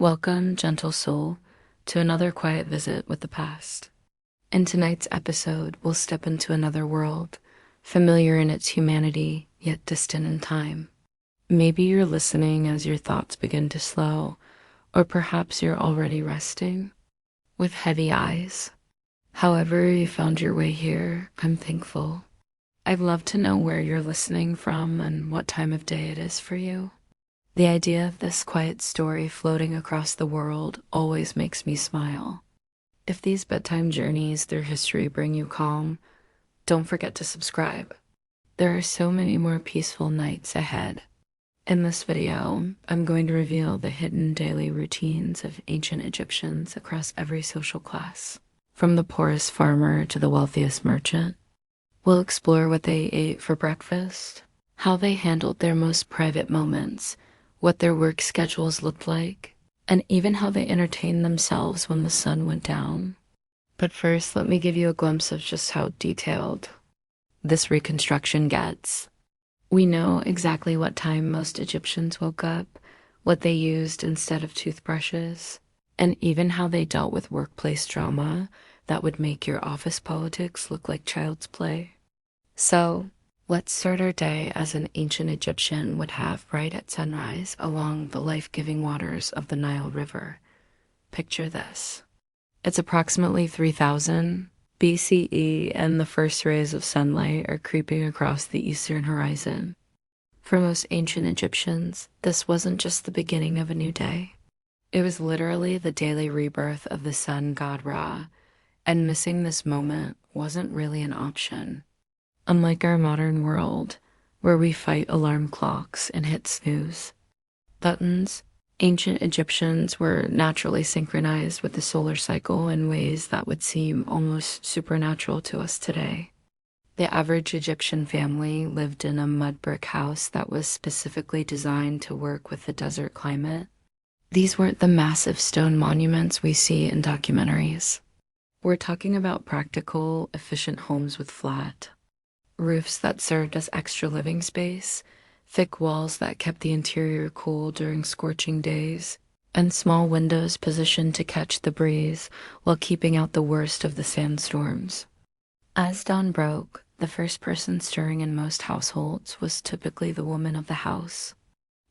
Welcome, gentle soul, to another quiet visit with the past. In tonight's episode, we'll step into another world, familiar in its humanity, yet distant in time. Maybe you're listening as your thoughts begin to slow, or perhaps you're already resting, with heavy eyes. However you found your way here, I'm thankful. I'd love to know where you're listening from and what time of day it is for you. The idea of this quiet story floating across the world always makes me smile. If these bedtime journeys through history bring you calm, don't forget to subscribe. There are so many more peaceful nights ahead. In this video, I'm going to reveal the hidden daily routines of ancient Egyptians across every social class, from the poorest farmer to the wealthiest merchant. We'll explore what they ate for breakfast, how they handled their most private moments, what their work schedules looked like, and even how they entertained themselves when the sun went down. But first, let me give you a glimpse of just how detailed this reconstruction gets. We know exactly what time most Egyptians woke up, what they used instead of toothbrushes, and even how they dealt with workplace drama that would make your office politics look like child's play. So, let's start our day as an ancient Egyptian would have right at sunrise along the life-giving waters of the Nile River. Picture this. It's approximately 3000 BCE and the first rays of sunlight are creeping across the eastern horizon. For most ancient Egyptians, this wasn't just the beginning of a new day. It was literally the daily rebirth of the sun god Ra, and missing this moment wasn't really an option. Unlike our modern world, where we fight alarm clocks and hit snooze buttons, ancient Egyptians were naturally synchronized with the solar cycle in ways that would seem almost supernatural to us today. The average Egyptian family lived in a mud brick house that was specifically designed to work with the desert climate. These weren't the massive stone monuments we see in documentaries. We're talking about practical, efficient homes with flat roofs that served as extra living space, thick walls that kept the interior cool during scorching days, and small windows positioned to catch the breeze while keeping out the worst of the sandstorms. As dawn broke, the first person stirring in most households was typically the woman of the house.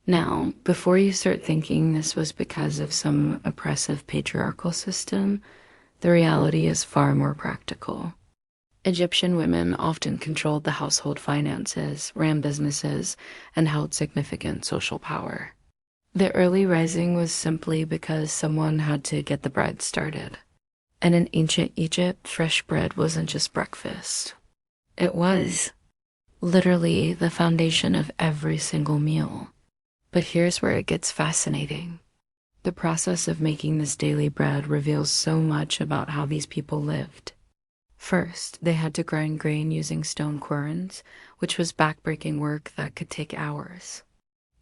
Now, before you start thinking this was because of some oppressive patriarchal system, the reality is far more practical. Egyptian women often controlled the household finances, ran businesses, and held significant social power. The early rising was simply because someone had to get the bread started. And in ancient Egypt, fresh bread wasn't just breakfast. It was literally the foundation of every single meal. But here's where it gets fascinating. The process of making this daily bread reveals so much about how these people lived. First, they had to grind grain using stone querns, which was backbreaking work that could take hours.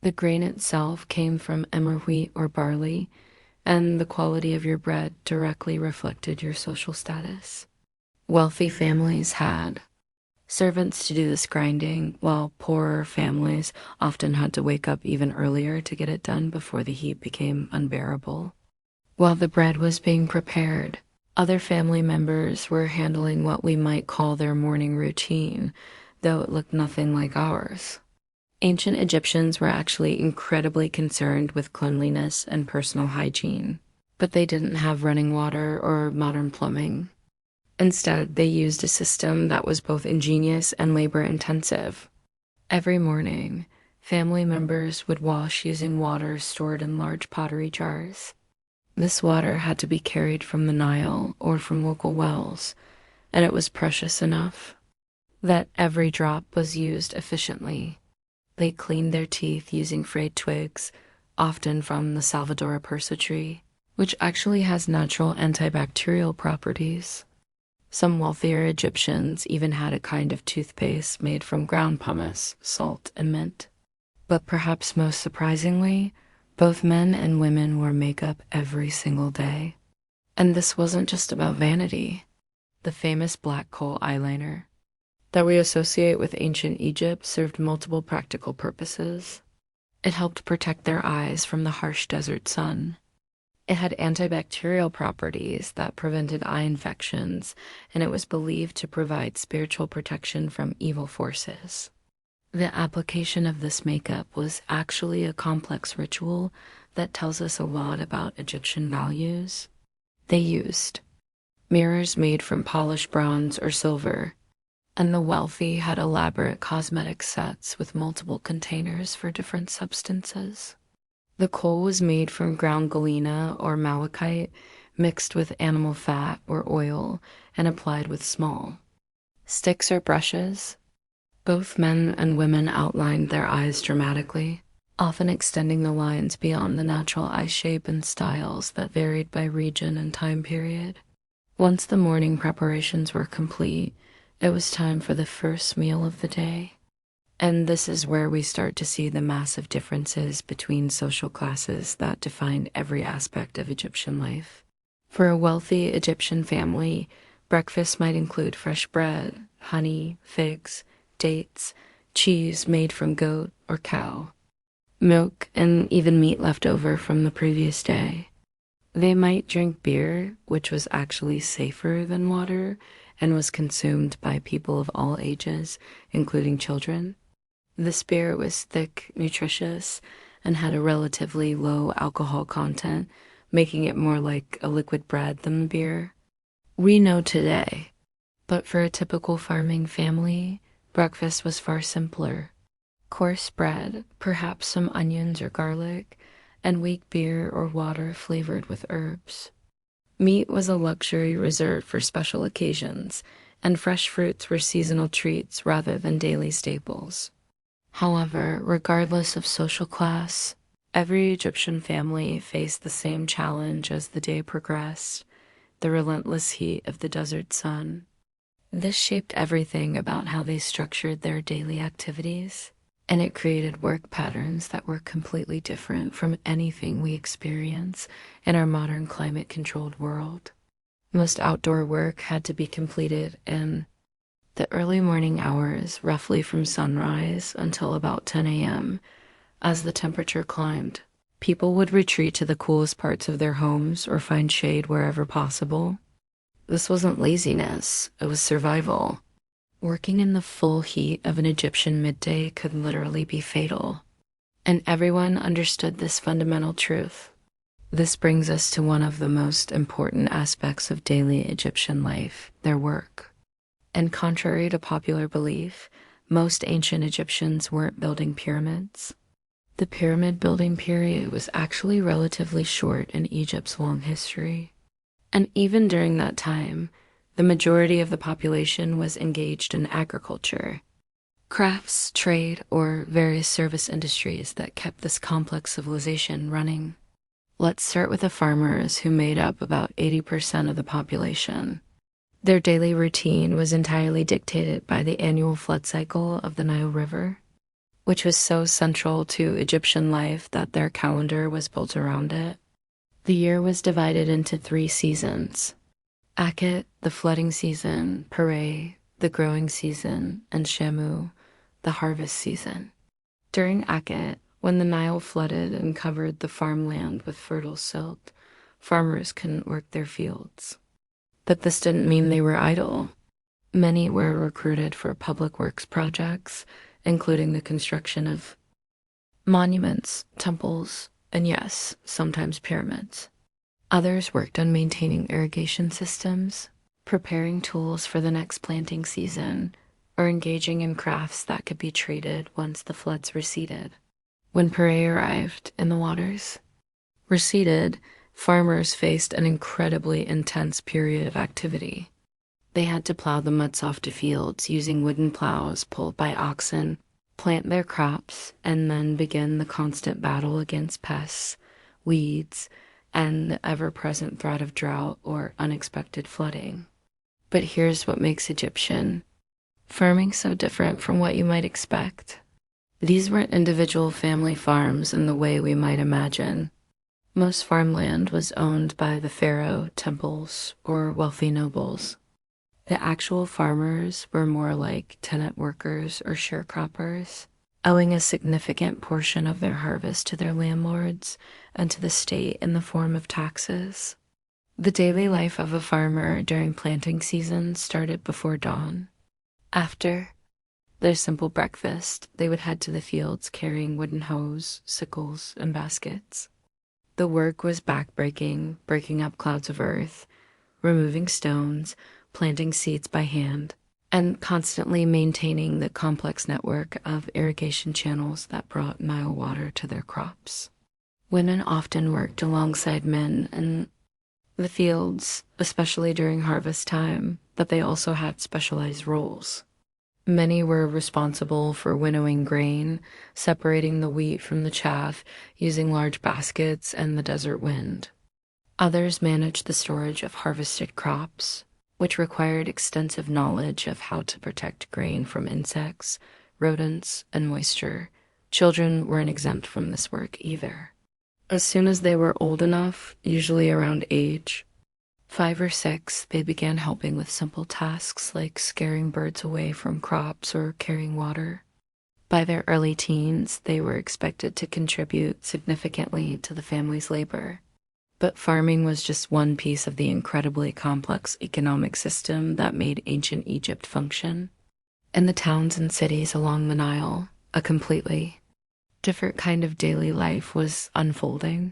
The grain itself came from emmer wheat or barley, and the quality of your bread directly reflected your social status. Wealthy families had servants to do this grinding, while poorer families often had to wake up even earlier to get it done before the heat became unbearable. While the bread was being prepared, other family members were handling what we might call their morning routine, though it looked nothing like ours. Ancient Egyptians were actually incredibly concerned with cleanliness and personal hygiene, but they didn't have running water or modern plumbing. Instead, they used a system that was both ingenious and labor-intensive. Every morning, family members would wash using water stored in large pottery jars. This water had to be carried from the Nile or from local wells, and it was precious enough that every drop was used efficiently. They cleaned their teeth using frayed twigs, often from the Salvadora persa tree, which actually has natural antibacterial properties. Some wealthier Egyptians even had a kind of toothpaste made from ground pumice, salt, and mint. But perhaps most surprisingly, both men and women wore makeup every single day. And this wasn't just about vanity. The famous black coal eyeliner that we associate with ancient Egypt served multiple practical purposes. It helped protect their eyes from the harsh desert sun. It had antibacterial properties that prevented eye infections, and it was believed to provide spiritual protection from evil forces. The application of this makeup was actually a complex ritual that tells us a lot about Egyptian values. They used mirrors made from polished bronze or silver, and the wealthy had elaborate cosmetic sets with multiple containers for different substances. The kohl was made from ground galena or malachite, mixed with animal fat or oil, and applied with small sticks or brushes. Both men and women outlined their eyes dramatically, often extending the lines beyond the natural eye shape and styles that varied by region and time period. Once the morning preparations were complete, it was time for the first meal of the day. And this is where we start to see the massive differences between social classes that defined every aspect of Egyptian life. For a wealthy Egyptian family, breakfast might include fresh bread, honey, figs, dates, cheese made from goat or cow, milk, and even meat left over from the previous day. They might drink beer, which was actually safer than water and was consumed by people of all ages, including children. This beer was thick, nutritious, and had a relatively low alcohol content, making it more like a liquid bread than the beer we know today. But for a typical farming family, breakfast was far simpler. Coarse bread, perhaps some onions or garlic, and weak beer or water flavored with herbs. Meat was a luxury reserved for special occasions, and fresh fruits were seasonal treats rather than daily staples. However, regardless of social class, every Egyptian family faced the same challenge as the day progressed: the relentless heat of the desert sun. This shaped everything about how they structured their daily activities, and it created work patterns that were completely different from anything we experience in our modern climate-controlled world. Most outdoor work had to be completed in the early morning hours, roughly from sunrise until about 10 a.m. As the temperature climbed, people would retreat to the coolest parts of their homes or find shade wherever possible. This wasn't laziness, it was survival. Working in the full heat of an Egyptian midday could literally be fatal, and everyone understood this fundamental truth. This brings us to one of the most important aspects of daily Egyptian life: their work. And contrary to popular belief, most ancient Egyptians weren't building pyramids. The pyramid building period was actually relatively short in Egypt's long history. And even during that time, the majority of the population was engaged in agriculture, crafts, trade, or various service industries that kept this complex civilization running. Let's start with the farmers, who made up about 80% of the population. Their daily routine was entirely dictated by the annual flood cycle of the Nile River, which was so central to Egyptian life that their calendar was built around it. The year was divided into 3 seasons: Akhet, the flooding season; Pere, the growing season; and Shamu, the harvest season. During Akhet, when the Nile flooded and covered the farmland with fertile silt, farmers couldn't work their fields. But this didn't mean they were idle. Many were recruited for public works projects, including the construction of monuments, temples, and yes, sometimes pyramids. Others worked on maintaining irrigation systems, preparing tools for the next planting season, or engaging in crafts that could be traded once the floods receded. When Pere arrived and the waters receded, farmers faced an incredibly intense period of activity. They had to plow the mud-soft fields using wooden plows pulled by oxen, plant their crops, and then begin the constant battle against pests, weeds, and the ever-present threat of drought or unexpected flooding. But here's what makes Egyptian farming so different from what you might expect. These weren't individual family farms in the way we might imagine. Most farmland was owned by the pharaoh, temples, or wealthy nobles. The actual farmers were more like tenant workers or sharecroppers. owing a significant portion of their harvest to their landlords and to the state in the form of taxes. The daily life of a farmer during planting season started before dawn. After their simple breakfast, they would head to the fields carrying wooden hoes, sickles, and baskets. The work was backbreaking, breaking up clouds of earth, removing stones, planting seeds by hand, and constantly maintaining the complex network of irrigation channels that brought Nile water to their crops. Women often worked alongside men in the fields, especially during harvest time, but they also had specialized roles. Many were responsible for winnowing grain, separating the wheat from the chaff, using large baskets and the desert wind. Others managed the storage of harvested crops, which required extensive knowledge of how to protect grain from insects, rodents, and moisture. Children weren't exempt from this work either. As soon as they were old enough, usually around age 5 or 6, they began helping with simple tasks like scaring birds away from crops or carrying water. By their early teens, they were expected to contribute significantly to the family's labor. But farming was just one piece of the incredibly complex economic system that made ancient Egypt function. In the towns and cities along the Nile, a completely different kind of daily life was unfolding,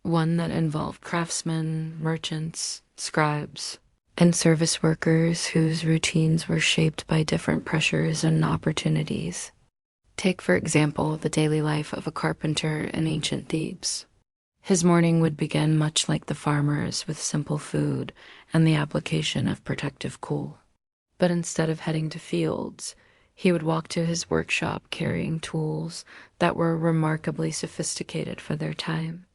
one that involved craftsmen, merchants, scribes, and service workers whose routines were shaped by different pressures and opportunities. Take, for example, the daily life of a carpenter in ancient Thebes. His morning would begin much like the farmers, with simple food and the application of protective coal. But instead of heading to fields, he would walk to his workshop carrying tools that were remarkably sophisticated for their time.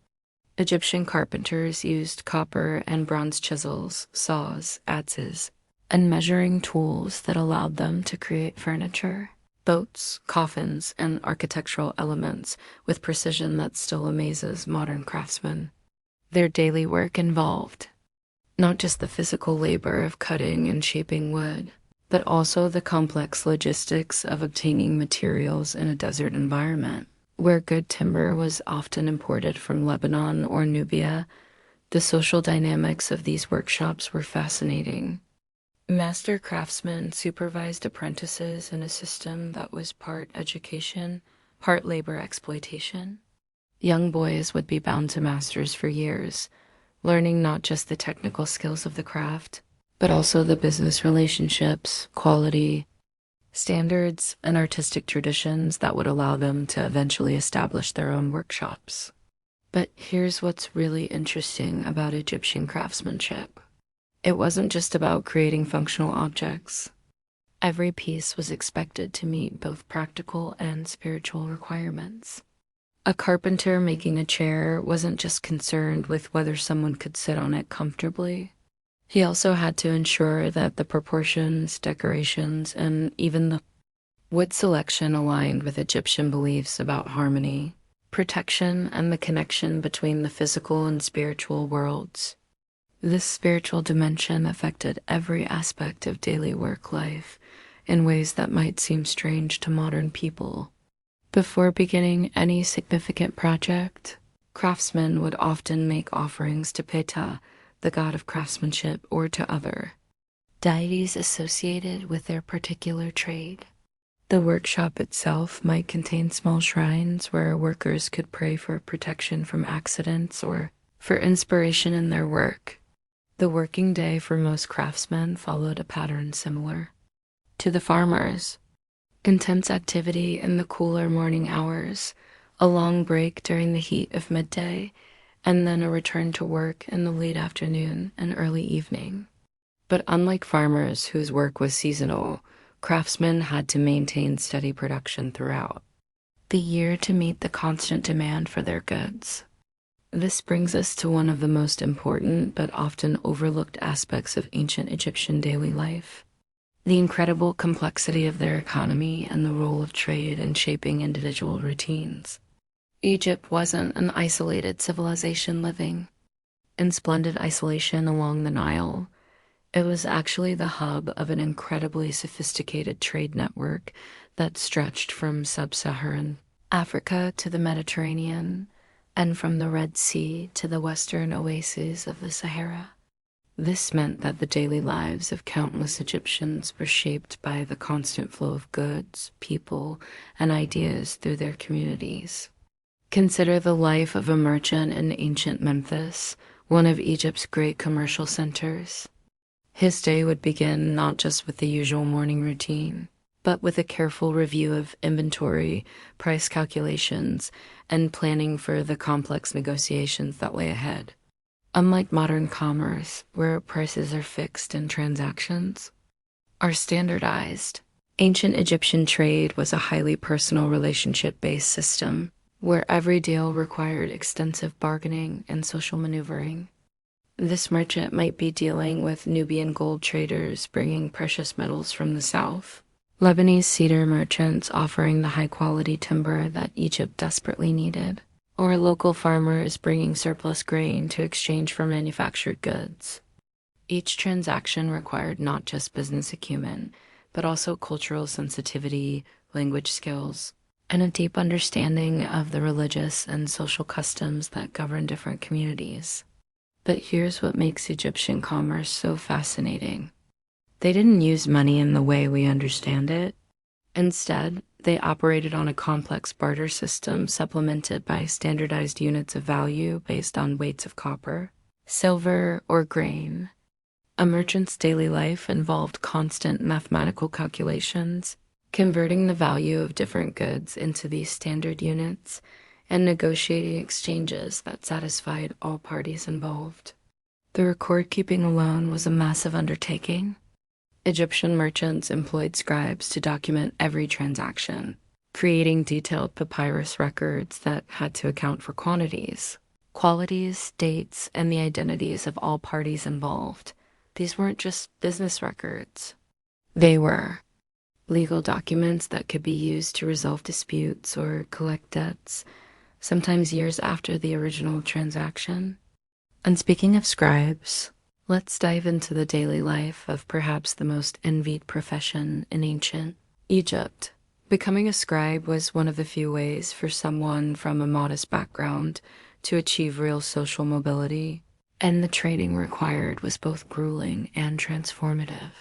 Egyptian carpenters used copper and bronze chisels, saws, adzes, and measuring tools that allowed them to create furniture, boats, coffins, and architectural elements with precision that still amazes modern craftsmen. Their daily work involved not just the physical labor of cutting and shaping wood, but also the complex logistics of obtaining materials in a desert environment. Where good timber was often imported from Lebanon or Nubia, the social dynamics of these workshops were fascinating. Master craftsmen supervised apprentices in a system that was part education, part labor exploitation. Young boys would be bound to masters for years, learning not just the technical skills of the craft, but also the business relationships, quality, standards, and artistic traditions that would allow them to eventually establish their own workshops. But here's what's really interesting about Egyptian craftsmanship. It wasn't just about creating functional objects. Every piece was expected to meet both practical and spiritual requirements. A carpenter making a chair wasn't just concerned with whether someone could sit on it comfortably. He also had to ensure that the proportions, decorations, and even the wood selection aligned with Egyptian beliefs about harmony, protection, and the connection between the physical and spiritual worlds. This spiritual dimension affected every aspect of daily work life in ways that might seem strange to modern people. Before beginning any significant project, craftsmen would often make offerings to Ptah, the god of craftsmanship, or to other deities associated with their particular trade. The workshop itself might contain small shrines where workers could pray for protection from accidents or for inspiration in their work. The working day for most craftsmen followed a pattern similar to the farmers. Intense activity in the cooler morning hours, a long break during the heat of midday, and then a return to work in the late afternoon and early evening. But unlike farmers whose work was seasonal, craftsmen had to maintain steady production throughout the year to meet the constant demand for their goods. This brings us to one of the most important but often overlooked aspects of ancient Egyptian daily life: the incredible complexity of their economy and the role of trade in shaping individual routines. Egypt wasn't an isolated civilization living in splendid isolation along the Nile. It was actually the hub of an incredibly sophisticated trade network that stretched from sub-Saharan Africa to the Mediterranean, and from the Red Sea to the western oases of the Sahara. This meant that the daily lives of countless Egyptians were shaped by the constant flow of goods, people, and ideas through their communities. Consider the life of a merchant in ancient Memphis, one of Egypt's great commercial centers. His day would begin not just with the usual morning routine, but with a careful review of inventory, price calculations, and planning for the complex negotiations that lay ahead. Unlike modern commerce, where prices are fixed and transactions are standardized, ancient Egyptian trade was a highly personal relationship-based system where every deal required extensive bargaining and social maneuvering. This merchant might be dealing with Nubian gold traders bringing precious metals from the south, Lebanese cedar merchants offering the high-quality timber that Egypt desperately needed, or local farmers bringing surplus grain to exchange for manufactured goods. Each transaction required not just business acumen, but also cultural sensitivity, language skills, and a deep understanding of the religious and social customs that govern different communities. But here's what makes Egyptian commerce so fascinating. They didn't use money in the way we understand it. Instead, they operated on a complex barter system supplemented by standardized units of value based on weights of copper, silver, or grain. A merchant's daily life involved constant mathematical calculations, converting the value of different goods into these standard units, and negotiating exchanges that satisfied all parties involved. The record-keeping alone was a massive undertaking. Egyptian merchants employed scribes to document every transaction, creating detailed papyrus records that had to account for quantities, qualities, dates, and the identities of all parties involved. These weren't just business records. They were legal documents that could be used to resolve disputes or collect debts, sometimes years after the original transaction. And speaking of scribes, let's dive into the daily life of perhaps the most envied profession in ancient Egypt. Becoming a scribe was one of the few ways for someone from a modest background to achieve real social mobility, and the training required was both grueling and transformative.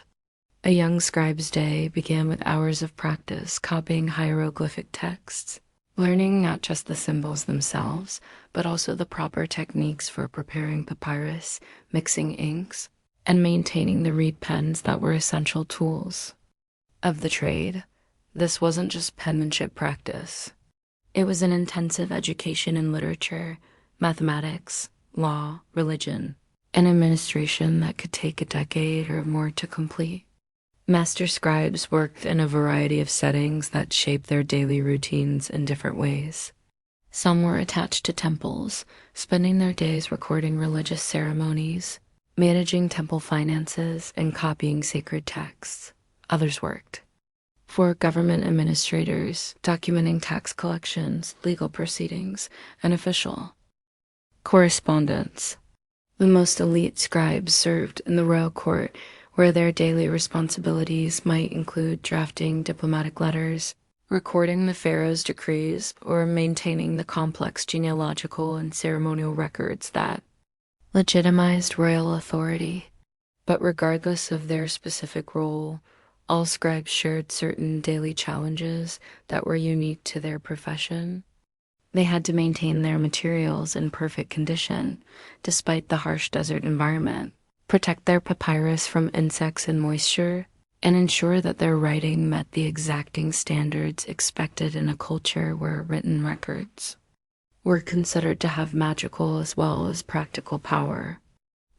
A young scribe's day began with hours of practice copying hieroglyphic texts, learning not just the symbols themselves, but also the proper techniques for preparing papyrus, mixing inks, and maintaining the reed pens that were essential tools of the trade. This wasn't just penmanship practice. It was an intensive education in literature, mathematics, law, religion, and administration that could take a decade or more to complete. Master scribes worked in a variety of settings that shaped their daily routines in different ways. Some were attached to temples, spending their days recording religious ceremonies, managing temple finances, and copying sacred texts. Others worked for government administrators, documenting tax collections, legal proceedings, and official correspondence. The most elite scribes served in the royal court, where their daily responsibilities might include drafting diplomatic letters, recording the pharaoh's decrees, or maintaining the complex genealogical and ceremonial records that legitimized royal authority. But regardless of their specific role, all scribes shared certain daily challenges that were unique to their profession. They had to maintain their materials in perfect condition, despite the harsh desert environment, protect their papyrus from insects and moisture, and ensure that their writing met the exacting standards expected in a culture where written records were considered to have magical as well as practical power.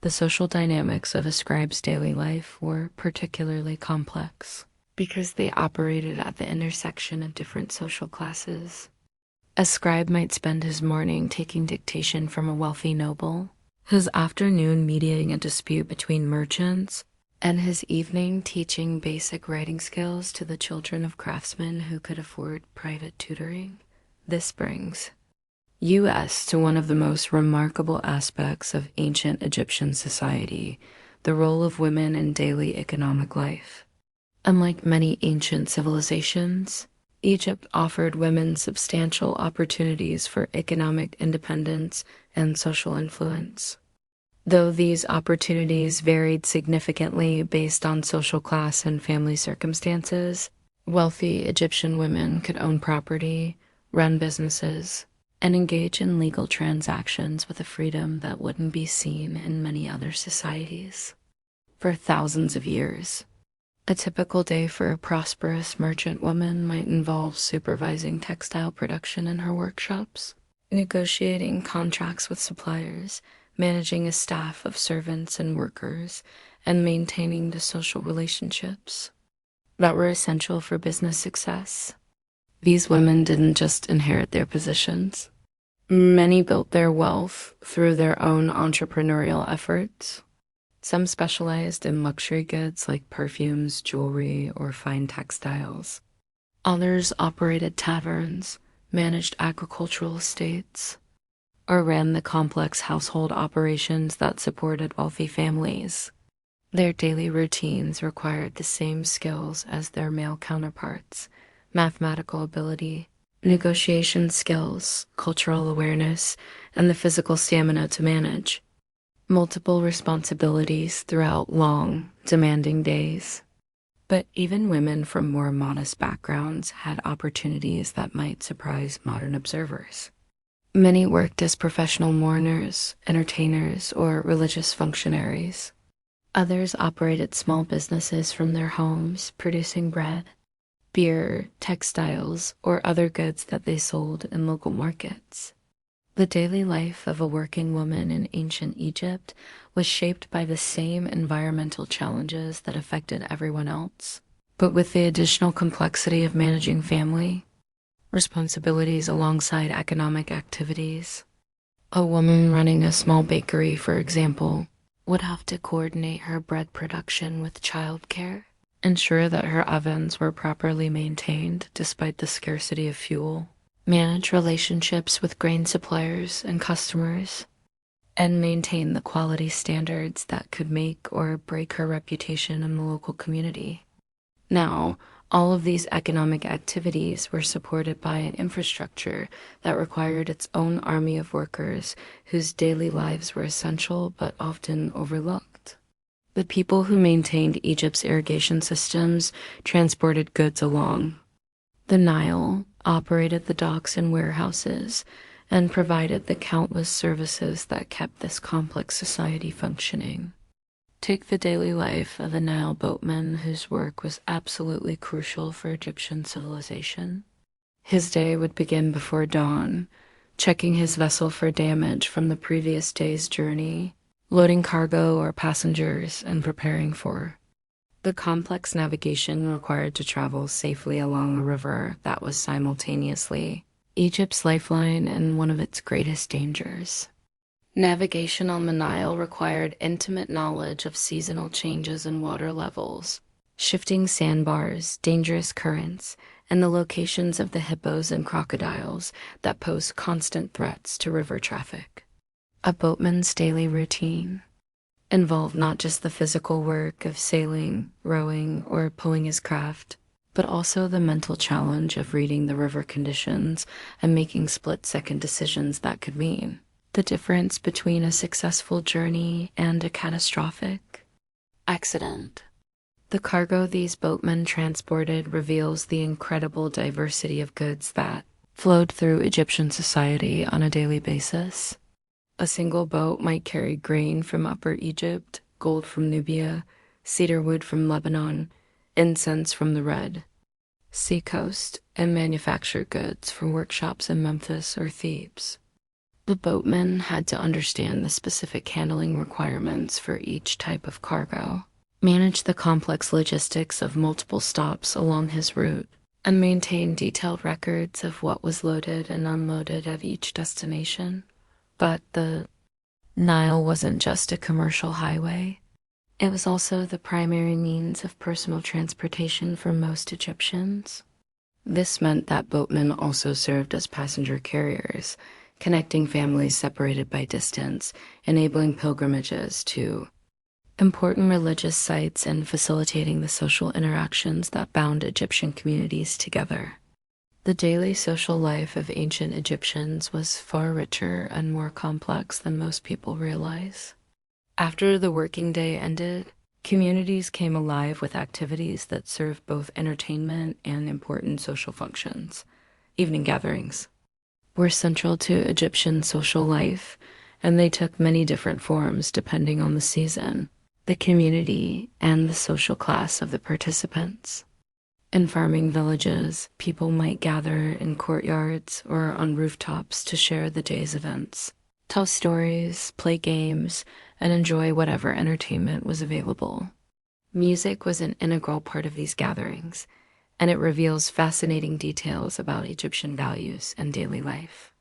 The social dynamics of a scribe's daily life were particularly complex because they operated at the intersection of different social classes. A scribe might spend his morning taking dictation from a wealthy noble, his afternoon mediating a dispute between merchants, and his evening teaching basic writing skills to the children of craftsmen who could afford private tutoring. This brings us to one of the most remarkable aspects of ancient Egyptian society, the role of women in daily economic life. Unlike many ancient civilizations, Egypt offered women substantial opportunities for economic independence and social influence. Though these opportunities varied significantly based on social class and family circumstances, wealthy Egyptian women could own property, run businesses, and engage in legal transactions with a freedom that wouldn't be seen in many other societies. For thousands of years, a typical day for a prosperous merchant woman might involve supervising textile production in her workshops, negotiating contracts with suppliers, managing a staff of servants and workers, and maintaining the social relationships that were essential for business success. These women didn't just inherit their positions. Many built their wealth through their own entrepreneurial efforts. Some specialized in luxury goods like perfumes, jewelry, or fine textiles. Others operated taverns, managed agricultural estates, or ran the complex household operations that supported wealthy families. Their daily routines required the same skills as their male counterparts: mathematical ability, negotiation skills, cultural awareness, and the physical stamina to manage multiple responsibilities throughout long, demanding days. But even women from more modest backgrounds had opportunities that might surprise modern observers. Many worked as professional mourners, entertainers, or religious functionaries. Others operated small businesses from their homes, producing bread, beer, textiles, or other goods that they sold in local markets. The daily life of a working woman in ancient Egypt was shaped by the same environmental challenges that affected everyone else, but with the additional complexity of managing family responsibilities alongside economic activities. A woman running a small bakery, for example, would have to coordinate her bread production with childcare, ensure that her ovens were properly maintained despite the scarcity of fuel, manage relationships with grain suppliers and customers, and maintain the quality standards that could make or break her reputation in the local community. Now, all of these economic activities were supported by an infrastructure that required its own army of workers whose daily lives were essential but often overlooked. The people who maintained Egypt's irrigation systems transported goods along the Nile, operated the docks and warehouses, and provided the countless services that kept this complex society functioning. Take the daily life of a Nile boatman whose work was absolutely crucial for Egyptian civilization. His day would begin before dawn, checking his vessel for damage from the previous day's journey, loading cargo or passengers, and preparing for the complex navigation required to travel safely along a river that was simultaneously Egypt's lifeline and one of its greatest dangers. Navigation on the Nile required intimate knowledge of seasonal changes in water levels, shifting sandbars, dangerous currents, and the locations of the hippos and crocodiles that pose constant threats to river traffic. A boatman's daily routine involved not just the physical work of sailing, rowing, or pulling his craft, but also the mental challenge of reading the river conditions and making split-second decisions that could mean the difference between a successful journey and a catastrophic accident. The cargo these boatmen transported reveals the incredible diversity of goods that flowed through Egyptian society on a daily basis. A single boat might carry grain from Upper Egypt, gold from Nubia, cedar wood from Lebanon, incense from the Red Sea coast, and manufacture goods from workshops in Memphis or Thebes. The boatman had to understand the specific handling requirements for each type of cargo, manage the complex logistics of multiple stops along his route, and maintain detailed records of what was loaded and unloaded at each destination. But the Nile wasn't just a commercial highway. It was also the primary means of personal transportation for most Egyptians. This meant that boatmen also served as passenger carriers, connecting families separated by distance, enabling pilgrimages to important religious sites and facilitating the social interactions that bound Egyptian communities together. The daily social life of ancient Egyptians was far richer and more complex than most people realize. After the working day ended, communities came alive with activities that served both entertainment and important social functions. Evening gatherings were central to Egyptian social life, and they took many different forms depending on the season, the community, and the social class of the participants. In farming villages, people might gather in courtyards or on rooftops to share the day's events, tell stories, play games, and enjoy whatever entertainment was available. Music was an integral part of these gatherings, and it reveals fascinating details about Egyptian values and daily life.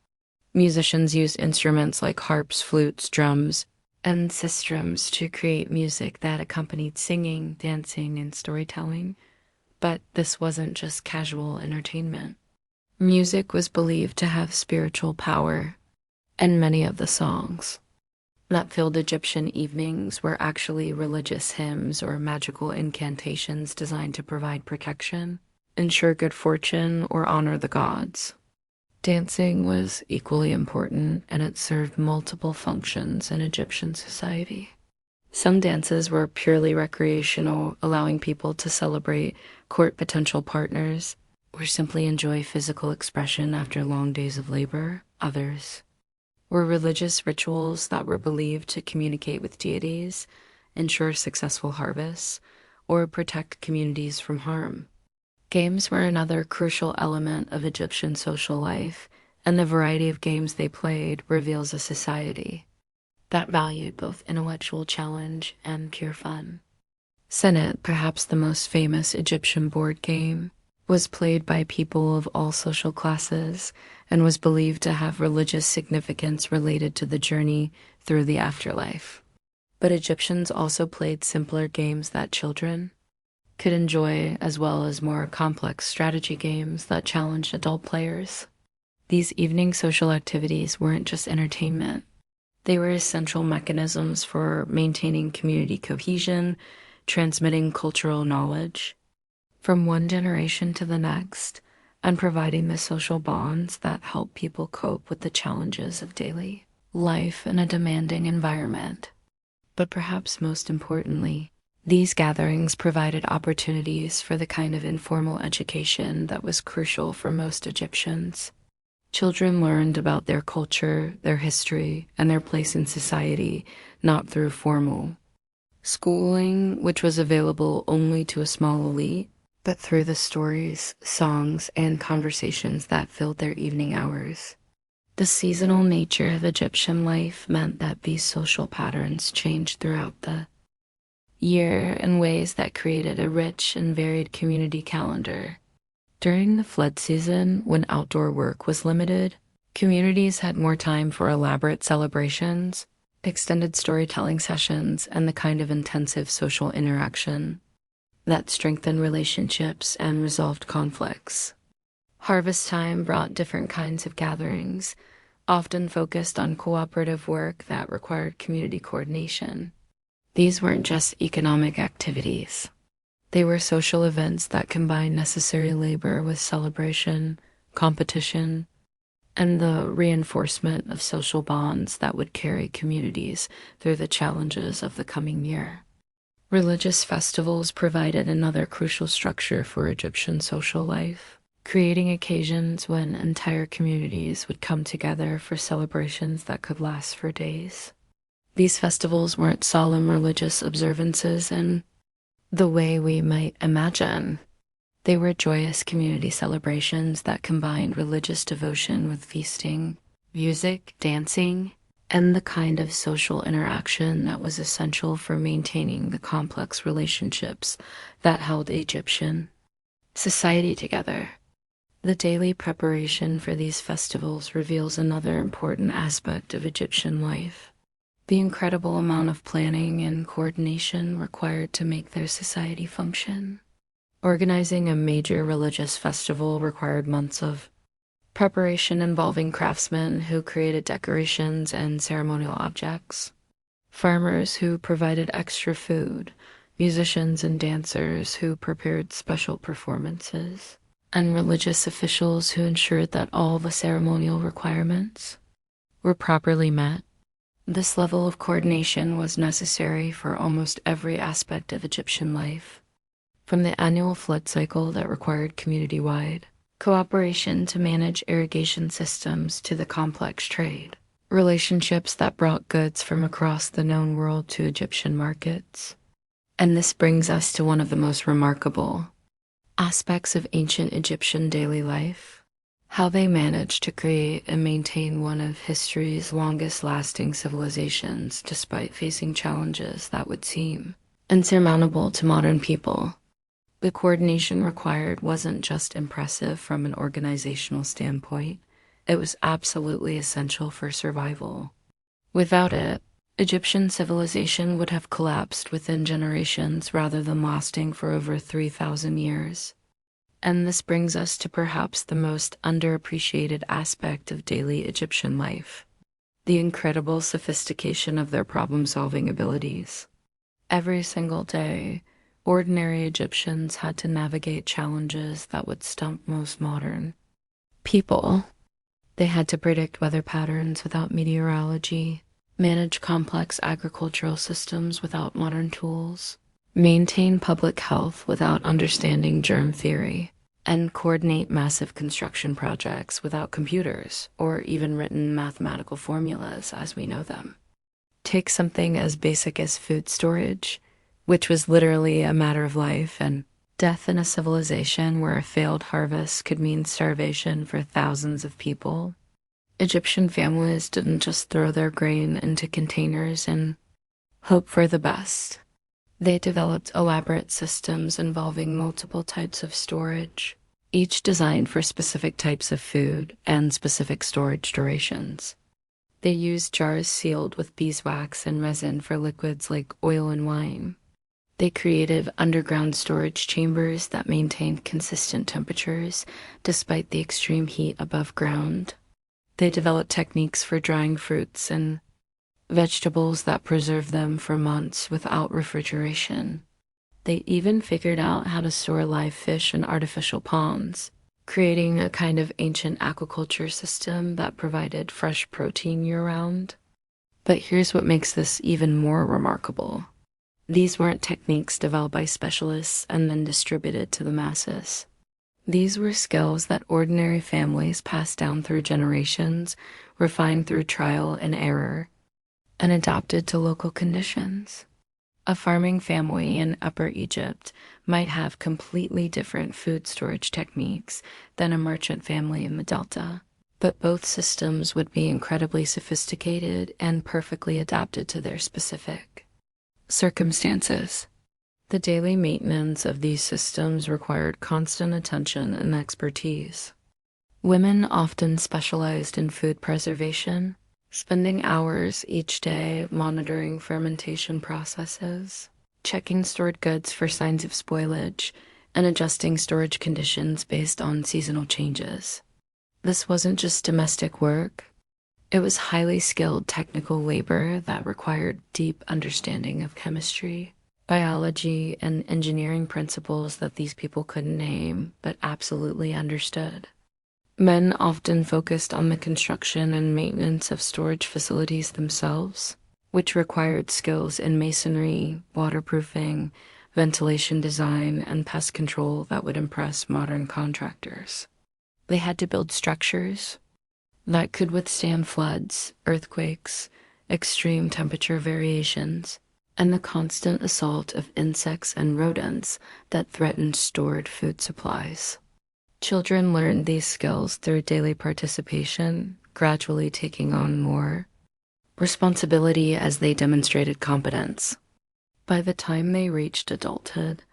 Musicians used instruments like harps, flutes, drums, and sistrums to create music that accompanied singing, dancing, and storytelling. But this wasn't just casual entertainment. Music was believed to have spiritual power, and many of the songs that filled Egyptian evenings were actually religious hymns or magical incantations designed to provide protection, ensure good fortune, or honor the gods. Dancing was equally important, and it served multiple functions in Egyptian society. Some dances were purely recreational, allowing people to celebrate, court potential partners, or simply enjoy physical expression after long days of labor. Others were religious rituals that were believed to communicate with deities, ensure successful harvests, or protect communities from harm. Games were another crucial element of Egyptian social life, and the variety of games they played reveals a society that valued both intellectual challenge and pure fun. Senet, perhaps the most famous Egyptian board game, was played by people of all social classes and was believed to have religious significance related to the journey through the afterlife. But Egyptians also played simpler games that children could enjoy, as well as more complex strategy games that challenged adult players. These evening social activities weren't just entertainment. They were essential mechanisms for maintaining community cohesion, transmitting cultural knowledge from one generation to the next, and providing the social bonds that help people cope with the challenges of daily life in a demanding environment. But perhaps most importantly, these gatherings provided opportunities for the kind of informal education that was crucial for most Egyptians. Children learned about their culture, their history, and their place in society, not through formal schooling, which was available only to a small elite, but through the stories, songs, and conversations that filled their evening hours. The seasonal nature of Egyptian life meant that these social patterns changed throughout the year in ways that created a rich and varied community calendar. During the flood season, when outdoor work was limited, communities had more time for elaborate celebrations, extended storytelling sessions, and the kind of intensive social interaction that strengthened relationships and resolved conflicts. Harvest time brought different kinds of gatherings, often focused on cooperative work that required community coordination. These weren't just economic activities. They were social events that combined necessary labor with celebration, competition, and the reinforcement of social bonds that would carry communities through the challenges of the coming year. Religious festivals provided another crucial structure for Egyptian social life, creating occasions when entire communities would come together for celebrations that could last for days. These festivals weren't solemn religious observances in the way we might imagine. They were joyous community celebrations that combined religious devotion with feasting, music, dancing, and the kind of social interaction that was essential for maintaining the complex relationships that held Egyptian society together. The daily preparation for these festivals reveals another important aspect of Egyptian life: the incredible amount of planning and coordination required to make their society function. Organizing a major religious festival required months of preparation involving craftsmen who created decorations and ceremonial objects, farmers who provided extra food, musicians and dancers who prepared special performances, and religious officials who ensured that all the ceremonial requirements were properly met. This level of coordination was necessary for almost every aspect of Egyptian life, from the annual flood cycle that required community-wide cooperation to manage irrigation systems to the complex trade, relationships that brought goods from across the known world to Egyptian markets. And this brings us to one of the most remarkable aspects of ancient Egyptian daily life: how they managed to create and maintain one of history's longest-lasting civilizations despite facing challenges that would seem insurmountable to modern people. The coordination required wasn't just impressive from an organizational standpoint, it was absolutely essential for survival. Without it, Egyptian civilization would have collapsed within generations rather than lasting for over 3,000 years. And this brings us to perhaps the most underappreciated aspect of daily Egyptian life: the incredible sophistication of their problem-solving abilities. Every single day, ordinary Egyptians had to navigate challenges that would stump most modern people. They had to predict weather patterns without meteorology, manage complex agricultural systems without modern tools, maintain public health without understanding germ theory, and coordinate massive construction projects without computers or even written mathematical formulas as we know them. Take something as basic as food storage, which was literally a matter of life and death in a civilization where a failed harvest could mean starvation for thousands of people. Egyptian families didn't just throw their grain into containers and hope for the best. They developed elaborate systems involving multiple types of storage, each designed for specific types of food and specific storage durations. They used jars sealed with beeswax and resin for liquids like oil and wine. They created underground storage chambers that maintained consistent temperatures despite the extreme heat above ground. They developed techniques for drying fruits and vegetables that preserved them for months without refrigeration. They even figured out how to store live fish in artificial ponds, creating a kind of ancient aquaculture system that provided fresh protein year-round. But here's what makes this even more remarkable. These weren't techniques developed by specialists and then distributed to the masses. These were skills that ordinary families passed down through generations, refined through trial and error, and adapted to local conditions. A farming family in Upper Egypt might have completely different food storage techniques than a merchant family in the Delta, but both systems would be incredibly sophisticated and perfectly adapted to their specific circumstances. The daily maintenance of these systems required constant attention and expertise. Women often specialized in food preservation, spending hours each day monitoring fermentation processes, checking stored goods for signs of spoilage, and adjusting storage conditions based on seasonal changes. This wasn't just domestic work. It was highly skilled technical labor that required deep understanding of chemistry, biology, and engineering principles that these people couldn't name, but absolutely understood. Men often focused on the construction and maintenance of storage facilities themselves, which required skills in masonry, waterproofing, ventilation design, and pest control that would impress modern contractors. They had to build structures that could withstand floods, earthquakes, extreme temperature variations, and the constant assault of insects and rodents that threatened stored food supplies. Children learned these skills through daily participation, gradually taking on more responsibility as they demonstrated competence. By the time they reached adulthood,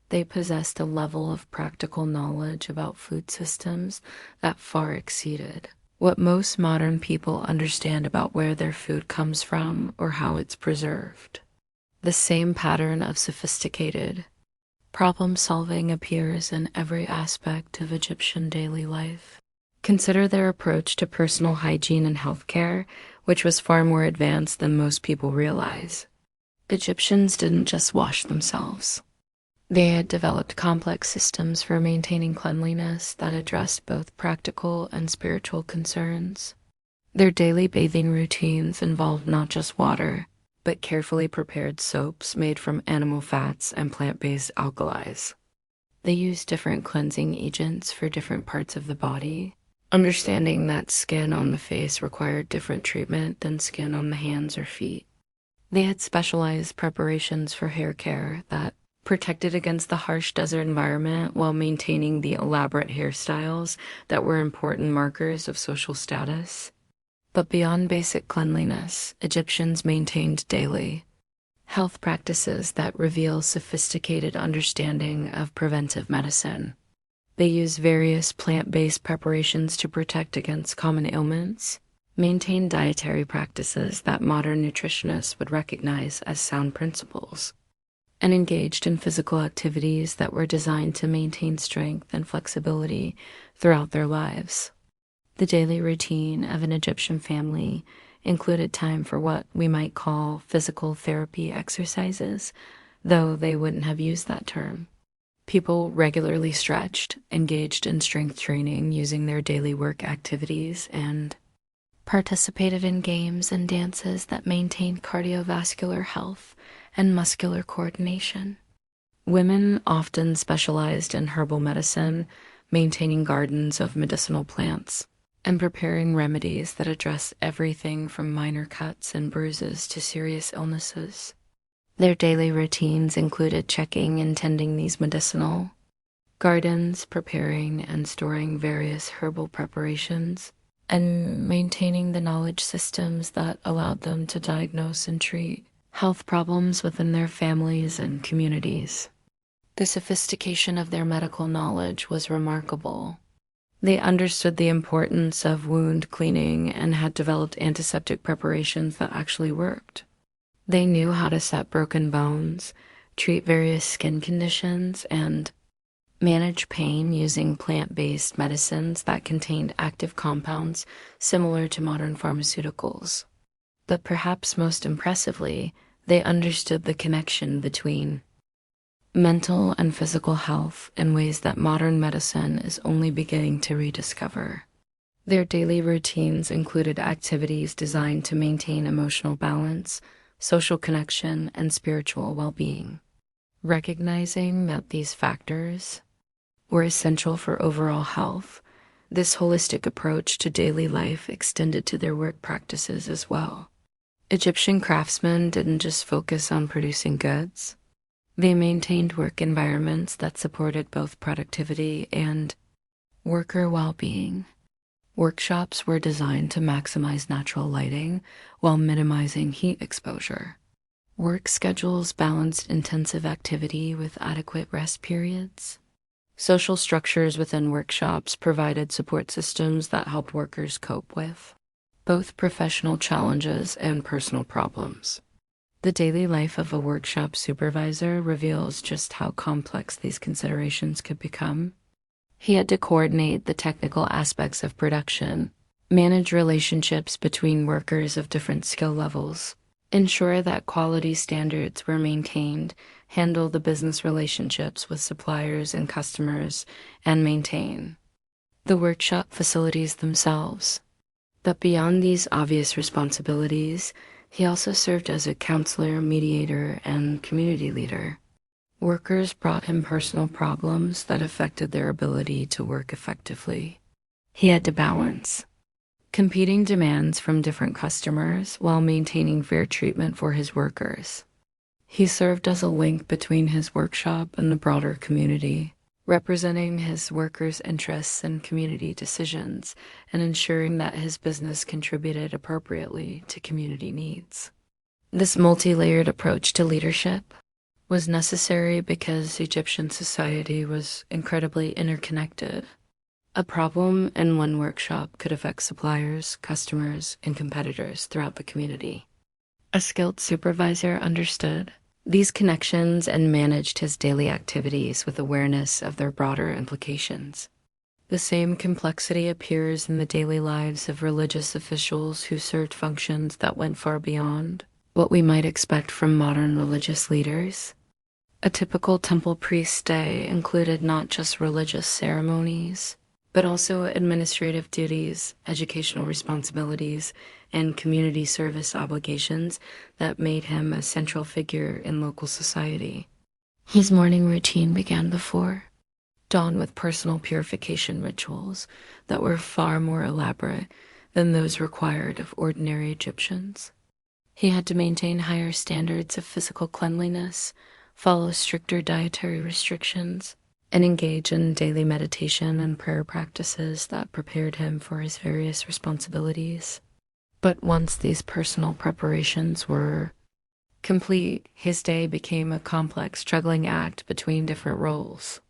they possessed a level of practical knowledge about food systems that far exceeded what most modern people understand about where their food comes from or how it's preserved. The same pattern of sophisticated problem-solving appears in every aspect of Egyptian daily life. Consider their approach to personal hygiene and healthcare, which was far more advanced than most people realize. Egyptians didn't just wash themselves. They had developed complex systems for maintaining cleanliness that addressed both practical and spiritual concerns. Their daily bathing routines involved not just water, but carefully prepared soaps made from animal fats and plant-based alkalis. They used different cleansing agents for different parts of the body, understanding that skin on the face required different treatment than skin on the hands or feet. They had specialized preparations for hair care that protected against the harsh desert environment while maintaining the elaborate hairstyles that were important markers of social status. But beyond basic cleanliness, Egyptians maintained daily health practices that reveal sophisticated understanding of preventive medicine. They use various plant-based preparations to protect against common ailments, maintain dietary practices that modern nutritionists would recognize as sound principles, and engaged in physical activities that were designed to maintain strength and flexibility throughout their lives. The daily routine of an Egyptian family included time for what we might call physical therapy exercises, though they wouldn't have used that term. People regularly stretched, engaged in strength training using their daily work activities, and participated in games and dances that maintained cardiovascular health and muscular coordination. Women often specialized in herbal medicine, maintaining gardens of medicinal plants, and preparing remedies that address everything from minor cuts and bruises to serious illnesses. Their daily routines included checking and tending these medicinal gardens, preparing and storing various herbal preparations, and maintaining the knowledge systems that allowed them to diagnose and treat health problems within their families and communities. The sophistication of their medical knowledge was remarkable. They understood the importance of wound cleaning and had developed antiseptic preparations that actually worked. They knew how to set broken bones, treat various skin conditions, and manage pain using plant-based medicines that contained active compounds similar to modern pharmaceuticals. But perhaps most impressively, they understood the connection between mental and physical health in ways that modern medicine is only beginning to rediscover. Their daily routines included activities designed to maintain emotional balance, social connection, and spiritual well-being. Recognizing that these factors were essential for overall health, this holistic approach to daily life extended to their work practices as well. Egyptian craftsmen didn't just focus on producing goods. They maintained work environments that supported both productivity and worker well-being. Workshops were designed to maximize natural lighting while minimizing heat exposure. Work schedules balanced intensive activity with adequate rest periods. Social structures within workshops provided support systems that helped workers cope with both professional challenges and personal problems. The daily life of a workshop supervisor reveals just how complex these considerations could become. He had to coordinate the technical aspects of production, manage relationships between workers of different skill levels, ensure that quality standards were maintained, handle the business relationships with suppliers and customers, and maintain the workshop facilities themselves. But beyond these obvious responsibilities, he also served as a counselor, mediator, and community leader. Workers brought him personal problems that affected their ability to work effectively. He had to balance competing demands from different customers while maintaining fair treatment for his workers. He served as a link between his workshop and the broader community, representing his workers' interests and community decisions and ensuring that his business contributed appropriately to community needs. This multi-layered approach to leadership was necessary because Egyptian society was incredibly interconnected. A problem in one workshop could affect suppliers, customers, and competitors throughout the community. A skilled supervisor understood these connections and managed his daily activities with awareness of their broader implications. The same complexity appears in the daily lives of religious officials who served functions that went far beyond what we might expect from modern religious leaders. A typical temple priest's day included not just religious ceremonies, but also administrative duties, educational responsibilities, and community service obligations that made him a central figure in local society. His morning routine began before dawn with personal purification rituals that were far more elaborate than those required of ordinary Egyptians. He had to maintain higher standards of physical cleanliness, follow stricter dietary restrictions, and engage in daily meditation and prayer practices that prepared him for his various responsibilities. But once these personal preparations were complete, his day became a complex juggling act between different roles.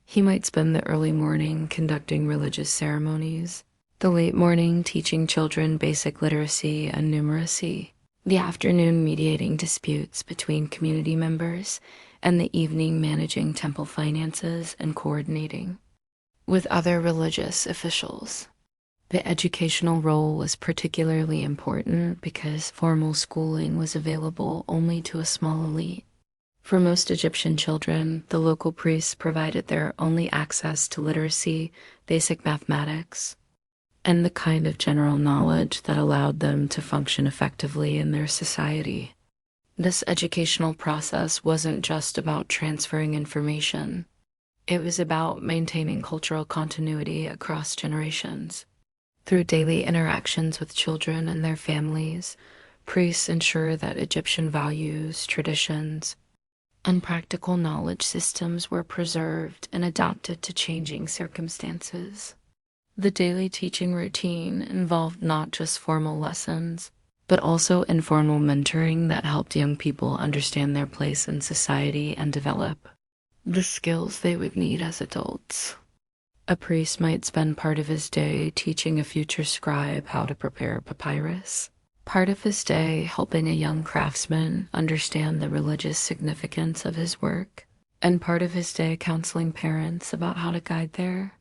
He might spend the early morning conducting religious ceremonies, the late morning teaching children basic literacy and numeracy, the afternoon mediating disputes between community members, and the evening managing temple finances and coordinating with other religious officials. The educational role was particularly important because formal schooling was available only to a small elite. For most Egyptian children, the local priests provided their only access to literacy, basic mathematics, and the kind of general knowledge that allowed them to function effectively in their society. This educational process wasn't just about transferring information. It was about maintaining cultural continuity across generations. Through daily interactions with children and their families, priests ensure that Egyptian values, traditions, and practical knowledge systems were preserved and adapted to changing circumstances. The daily teaching routine involved not just formal lessons, but also informal mentoring that helped young people understand their place in society and develop the skills they would need as adults. A priest might spend part of his day teaching a future scribe how to prepare papyrus, part of his day helping a young craftsman understand the religious significance of his work, and part of his day counseling parents about how to guide their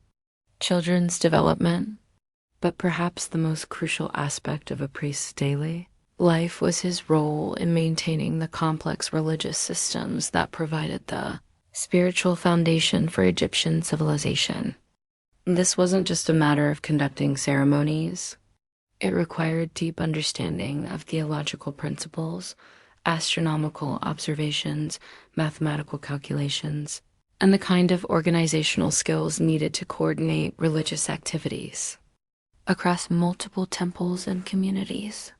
children's development. But perhaps the most crucial aspect of a priest's daily life was his role in maintaining the complex religious systems that provided the spiritual foundation for Egyptian civilization. This wasn't just a matter of conducting ceremonies. It required deep understanding of theological principles, astronomical observations, mathematical calculations, and the kind of organizational skills needed to coordinate religious activities across multiple temples and communities.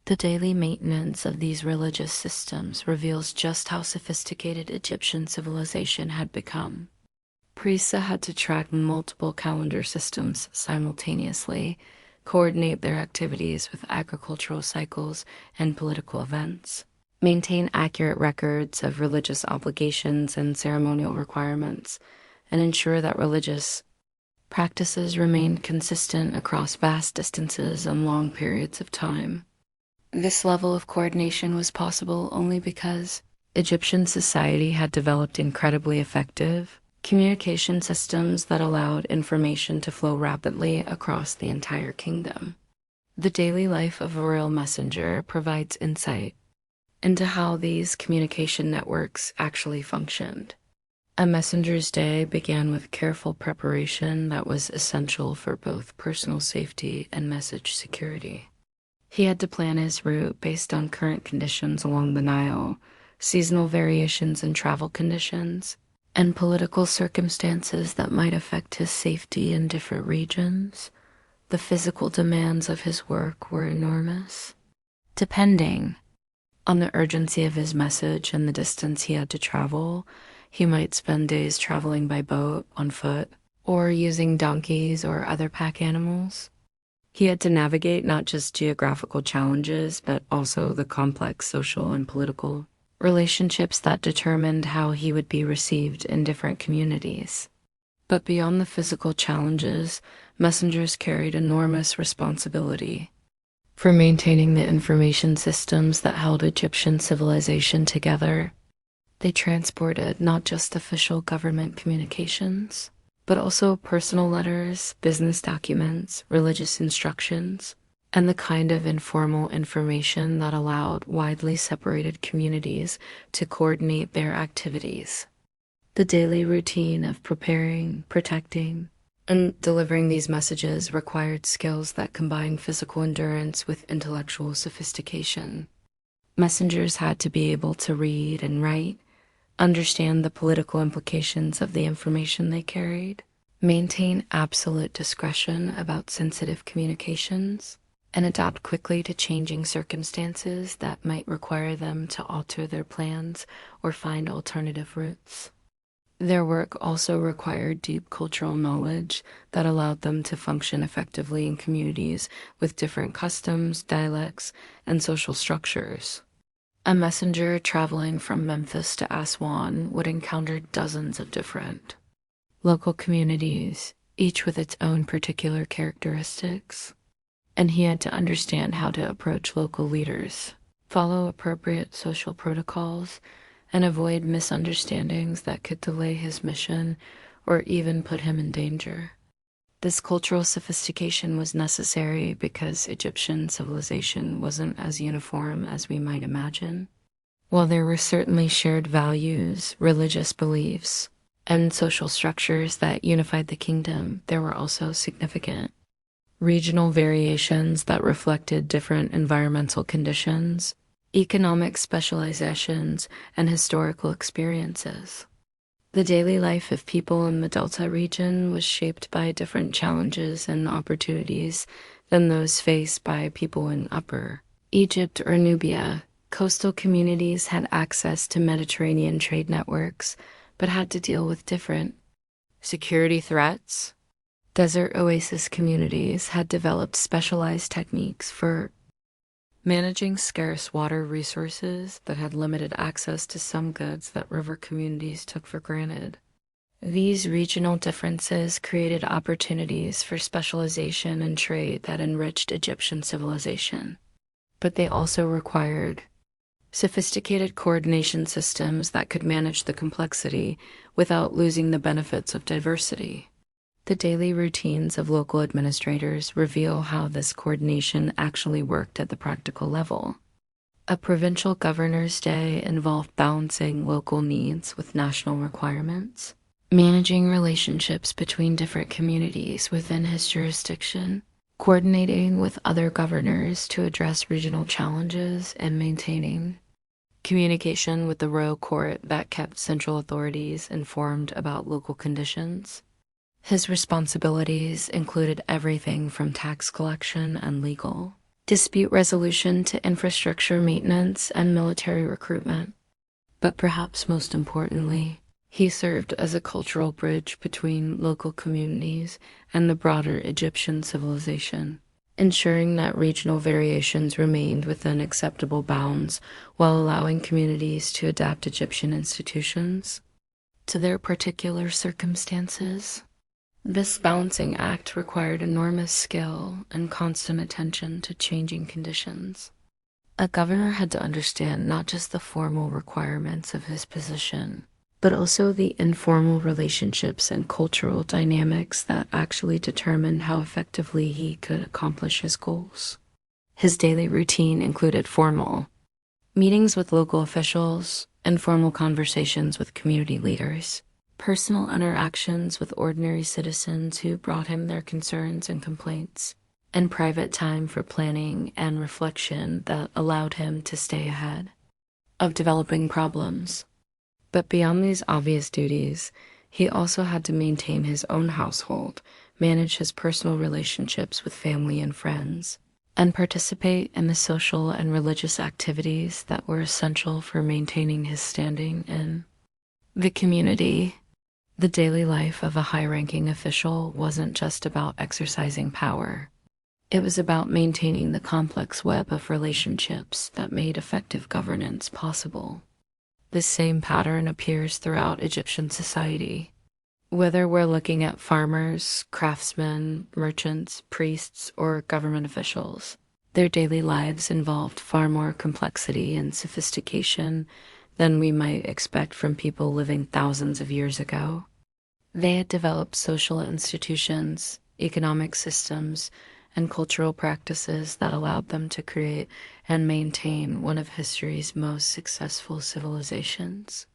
The daily maintenance of these religious systems reveals just how sophisticated Egyptian civilization had become. Priests had to track multiple calendar systems simultaneously, coordinate their activities with agricultural cycles and political events, maintain accurate records of religious obligations and ceremonial requirements, and ensure that religious practices remained consistent across vast distances and long periods of time. This level of coordination was possible only because Egyptian society had developed incredibly effective communication systems that allowed information to flow rapidly across the entire kingdom. The daily life of a royal messenger provides insight into how these communication networks actually functioned. A messenger's day began with careful preparation that was essential for both personal safety and message security. He had to plan his route based on current conditions along the Nile, seasonal variations in travel conditions, and political circumstances that might affect his safety in different regions. The physical demands of his work were enormous. Depending on the urgency of his message and the distance he had to travel, he might spend days traveling by boat, on foot, or using donkeys or other pack animals. He had to navigate not just geographical challenges, but also the complex social and political relationships that determined how he would be received in different communities. But beyond the physical challenges, messengers carried enormous responsibility for maintaining the information systems that held Egyptian civilization together. They transported not just official government communications, but also personal letters, business documents, religious instructions, and the kind of informal information that allowed widely separated communities to coordinate their activities. The daily routine of preparing, protecting, and delivering these messages required skills that combined physical endurance with intellectual sophistication. Messengers had to be able to read and write, understand the political implications of the information they carried, maintain absolute discretion about sensitive communications, and adapt quickly to changing circumstances that might require them to alter their plans or find alternative routes. Their work also required deep cultural knowledge that allowed them to function effectively in communities with different customs, dialects, and social structures. A messenger traveling from Memphis to Aswan would encounter dozens of different local communities, each with its own particular characteristics, and he had to understand how to approach local leaders, follow appropriate social protocols, and avoid misunderstandings that could delay his mission or even put him in danger. This cultural sophistication was necessary because Egyptian civilization wasn't as uniform as we might imagine. While there were certainly shared values, religious beliefs, and social structures that unified the kingdom, there were also significant regional variations that reflected different environmental conditions, economic specializations, and historical experiences. The daily life of people in the Delta region was shaped by different challenges and opportunities than those faced by people in Upper Egypt or Nubia. Coastal communities had access to Mediterranean trade networks, but had to deal with different security threats. Desert oasis communities had developed specialized techniques for managing scarce water resources that had limited access to some goods that river communities took for granted. These regional differences created opportunities for specialization and trade that enriched Egyptian civilization, but they also required sophisticated coordination systems that could manage the complexity without losing the benefits of diversity. The daily routines of local administrators reveal how this coordination actually worked at the practical level. A provincial governor's day involved balancing local needs with national requirements, managing relationships between different communities within his jurisdiction, coordinating with other governors to address regional challenges, and maintaining communication with the royal court that kept central authorities informed about local conditions. His responsibilities included everything from tax collection and legal dispute resolution to infrastructure maintenance and military recruitment. But perhaps most importantly, he served as a cultural bridge between local communities and the broader Egyptian civilization, ensuring that regional variations remained within acceptable bounds while allowing communities to adapt Egyptian institutions to their particular circumstances. This balancing act required enormous skill and constant attention to changing conditions. A governor had to understand not just the formal requirements of his position, but also the informal relationships and cultural dynamics that actually determined how effectively he could accomplish his goals. His daily routine included formal meetings with local officials, informal conversations with community leaders, personal interactions with ordinary citizens who brought him their concerns and complaints, and private time for planning and reflection that allowed him to stay ahead of developing problems. But beyond these obvious duties, he also had to maintain his own household, manage his personal relationships with family and friends, and participate in the social and religious activities that were essential for maintaining his standing in the community. The daily life of a high-ranking official wasn't just about exercising power. It was about maintaining the complex web of relationships that made effective governance possible. This same pattern appears throughout Egyptian society. Whether we're looking at farmers, craftsmen, merchants, priests, or government officials, their daily lives involved far more complexity and sophistication than we might expect from people living thousands of years ago. They had developed social institutions, economic systems, and cultural practices that allowed them to create and maintain one of history's most successful civilizations.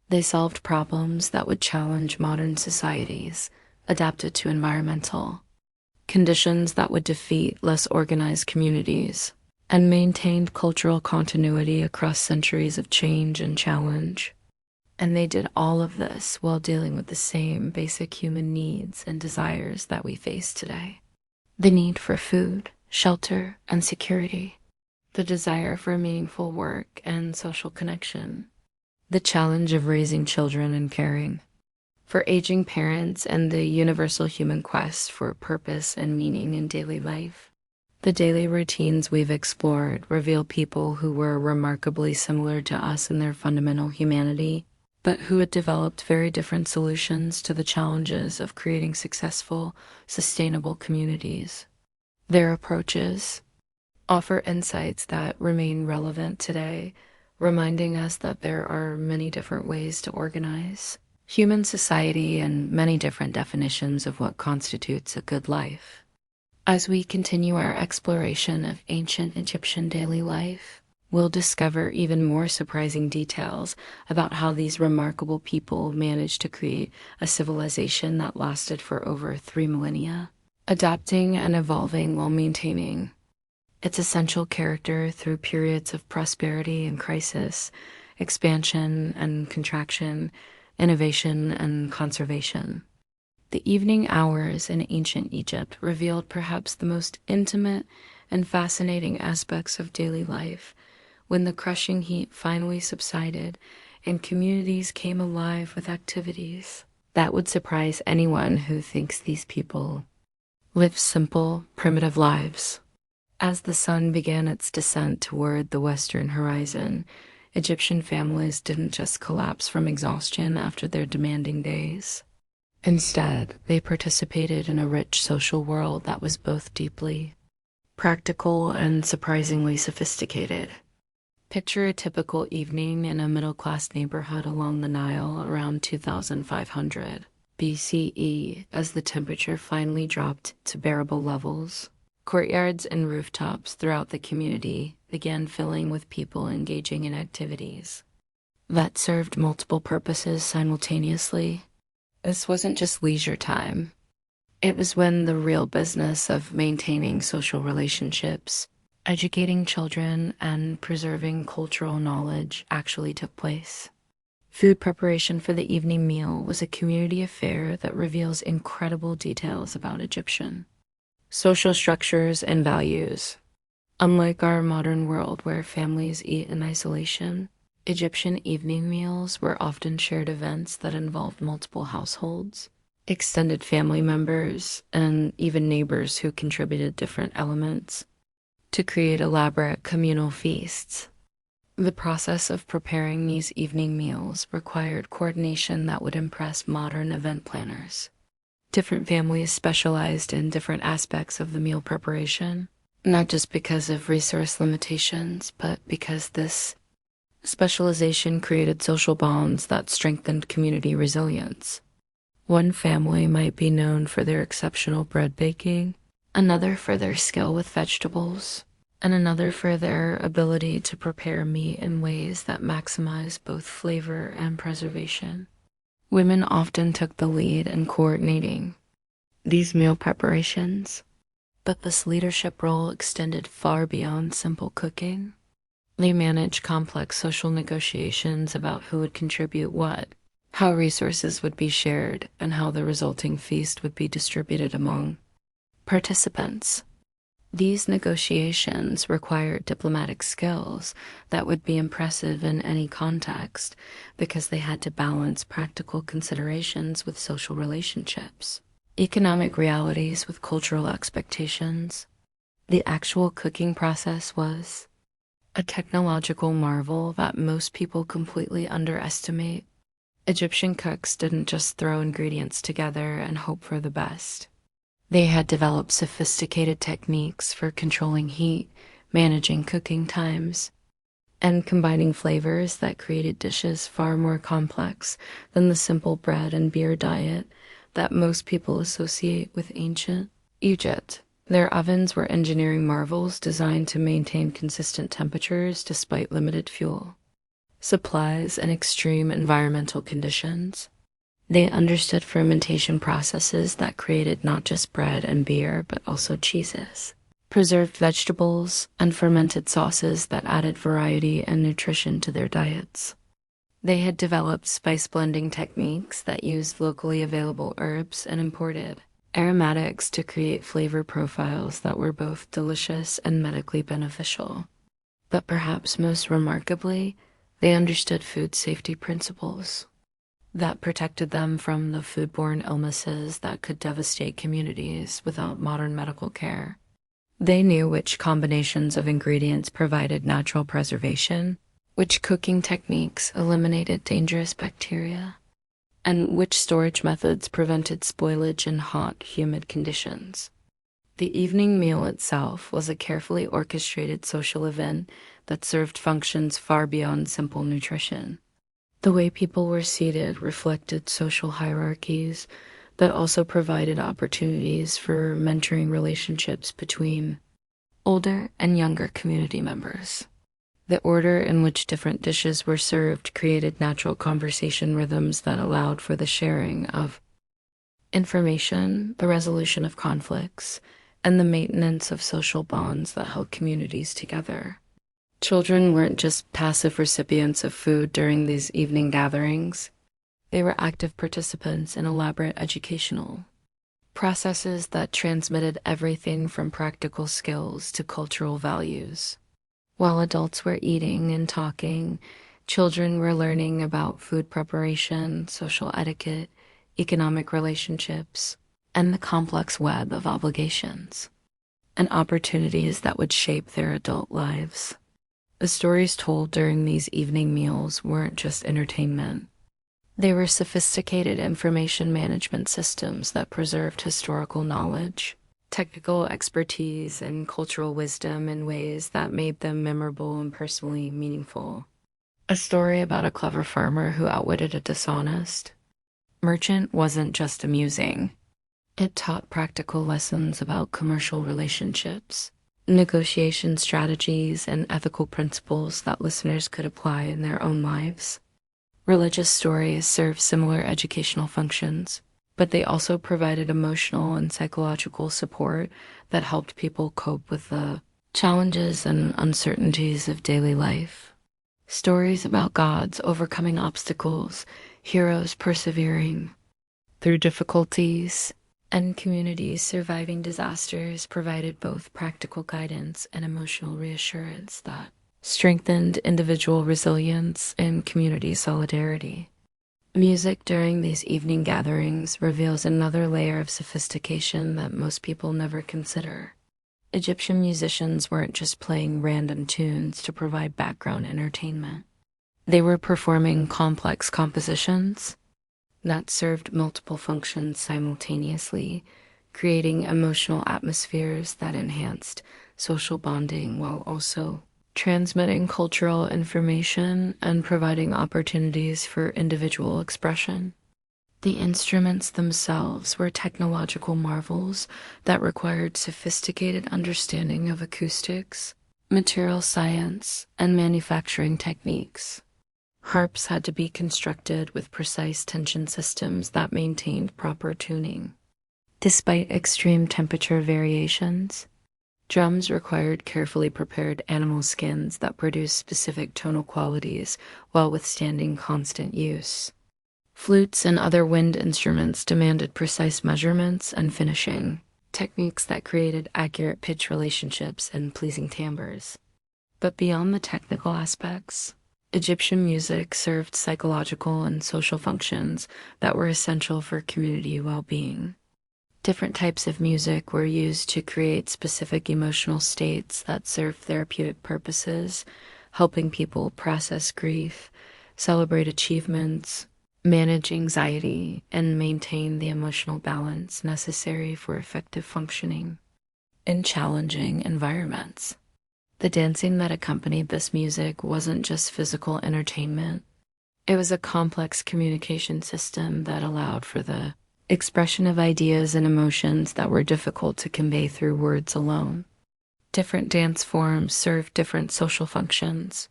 They solved problems that would challenge modern societies, adapted to environmental conditions that would defeat less organized communities, and maintained cultural continuity across centuries of change and challenge. And they did all of this while dealing with the same basic human needs and desires that we face today. The need for food, shelter, and security. The desire for meaningful work and social connection. The challenge of raising children and caring for aging parents, and the universal human quest for purpose and meaning in daily life. The daily routines we've explored reveal people who were remarkably similar to us in their fundamental humanity, but who had developed very different solutions to the challenges of creating successful, sustainable communities. Their approaches offer insights that remain relevant today, reminding us that there are many different ways to organize human society and many different definitions of what constitutes a good life. As we continue our exploration of ancient Egyptian daily life, we'll discover even more surprising details about how these remarkable people managed to create a civilization that lasted for over 3 millennia, adapting and evolving while maintaining its essential character through periods of prosperity and crisis, expansion and contraction, innovation and conservation. The evening hours in ancient Egypt revealed perhaps the most intimate and fascinating aspects of daily life, when the crushing heat finally subsided and communities came alive with activities that would surprise anyone who thinks these people lived simple, primitive lives. As the sun began its descent toward the western horizon, Egyptian families didn't just collapse from exhaustion after their demanding days. Instead, they participated in a rich social world that was both deeply practical and surprisingly sophisticated. Picture a typical evening in a middle-class neighborhood along the Nile around 2500 BCE as the temperature finally dropped to bearable levels. Courtyards and rooftops throughout the community began filling with people engaging in activities that served multiple purposes simultaneously. This wasn't just leisure time. It was when the real business of maintaining social relationships, educating children, and preserving cultural knowledge actually took place. Food preparation for the evening meal was a community affair that reveals incredible details about Egyptian social structures and values. Unlike our modern world where families eat in isolation, Egyptian evening meals were often shared events that involved multiple households, extended family members, and even neighbors who contributed different elements to create elaborate communal feasts. The process of preparing these evening meals required coordination that would impress modern event planners. Different families specialized in different aspects of the meal preparation, not just because of resource limitations, but because this specialization created social bonds that strengthened community resilience. One family might be known for their exceptional bread baking, another for their skill with vegetables, and another for their ability to prepare meat in ways that maximize both flavor and preservation. Women often took the lead in coordinating these meal preparations, but this leadership role extended far beyond simple cooking. They managed complex social negotiations about who would contribute what, how resources would be shared, and how the resulting feast would be distributed among participants. These negotiations required diplomatic skills that would be impressive in any context because they had to balance practical considerations with social relationships, economic realities with cultural expectations. The actual cooking process was a technological marvel that most people completely underestimate. Egyptian cooks didn't just throw ingredients together and hope for the best. They had developed sophisticated techniques for controlling heat, managing cooking times, and combining flavors that created dishes far more complex than the simple bread and beer diet that most people associate with ancient Egypt. Their ovens were engineering marvels designed to maintain consistent temperatures despite limited fuel supplies and extreme environmental conditions. They understood fermentation processes that created not just bread and beer, but also cheeses, preserved vegetables, and fermented sauces that added variety and nutrition to their diets. They had developed spice blending techniques that used locally available herbs and imported aromatics to create flavor profiles that were both delicious and medically beneficial. But perhaps most remarkably, they understood food safety principles that protected them from the foodborne illnesses that could devastate communities without modern medical care. They knew which combinations of ingredients provided natural preservation, which cooking techniques eliminated dangerous bacteria, and which storage methods prevented spoilage in hot, humid conditions. The evening meal itself was a carefully orchestrated social event that served functions far beyond simple nutrition. The way people were seated reflected social hierarchies that also provided opportunities for mentoring relationships between older and younger community members. The order in which different dishes were served created natural conversation rhythms that allowed for the sharing of information, the resolution of conflicts, and the maintenance of social bonds that held communities together. Children weren't just passive recipients of food during these evening gatherings. They were active participants in elaborate educational processes that transmitted everything from practical skills to cultural values. While adults were eating and talking, children were learning about food preparation, social etiquette, economic relationships, and the complex web of obligations and opportunities that would shape their adult lives. The stories told during these evening meals weren't just entertainment. They were sophisticated information management systems that preserved historical knowledge, technical expertise, and cultural wisdom in ways that made them memorable and personally meaningful. A story about a clever farmer who outwitted a dishonest merchant wasn't just amusing. It taught practical lessons about commercial relationships, negotiation strategies, and ethical principles that listeners could apply in their own lives. Religious stories served similar educational functions, but they also provided emotional and psychological support that helped people cope with the challenges and uncertainties of daily life. Stories about gods overcoming obstacles, heroes persevering through difficulties, and communities surviving disasters provided both practical guidance and emotional reassurance that strengthened individual resilience and community solidarity. Music during these evening gatherings reveals another layer of sophistication that most people never consider. Egyptian musicians weren't just playing random tunes to provide background entertainment. They were performing complex compositions that served multiple functions simultaneously, creating emotional atmospheres that enhanced social bonding while also transmitting cultural information and providing opportunities for individual expression. The instruments themselves were technological marvels that required sophisticated understanding of acoustics, material science, and manufacturing techniques. Harps had to be constructed with precise tension systems that maintained proper tuning. Despite extreme temperature variations, drums required carefully prepared animal skins that produced specific tonal qualities while withstanding constant use. Flutes and other wind instruments demanded precise measurements and finishing, techniques that created accurate pitch relationships and pleasing timbres. But beyond the technical aspects, Egyptian music served psychological and social functions that were essential for community well-being. Different types of music were used to create specific emotional states that served therapeutic purposes, helping people process grief, celebrate achievements, manage anxiety, and maintain the emotional balance necessary for effective functioning in challenging environments. The dancing that accompanied this music wasn't just physical entertainment. It was a complex communication system that allowed for the expression of ideas and emotions that were difficult to convey through words alone. Different dance forms served different social functions,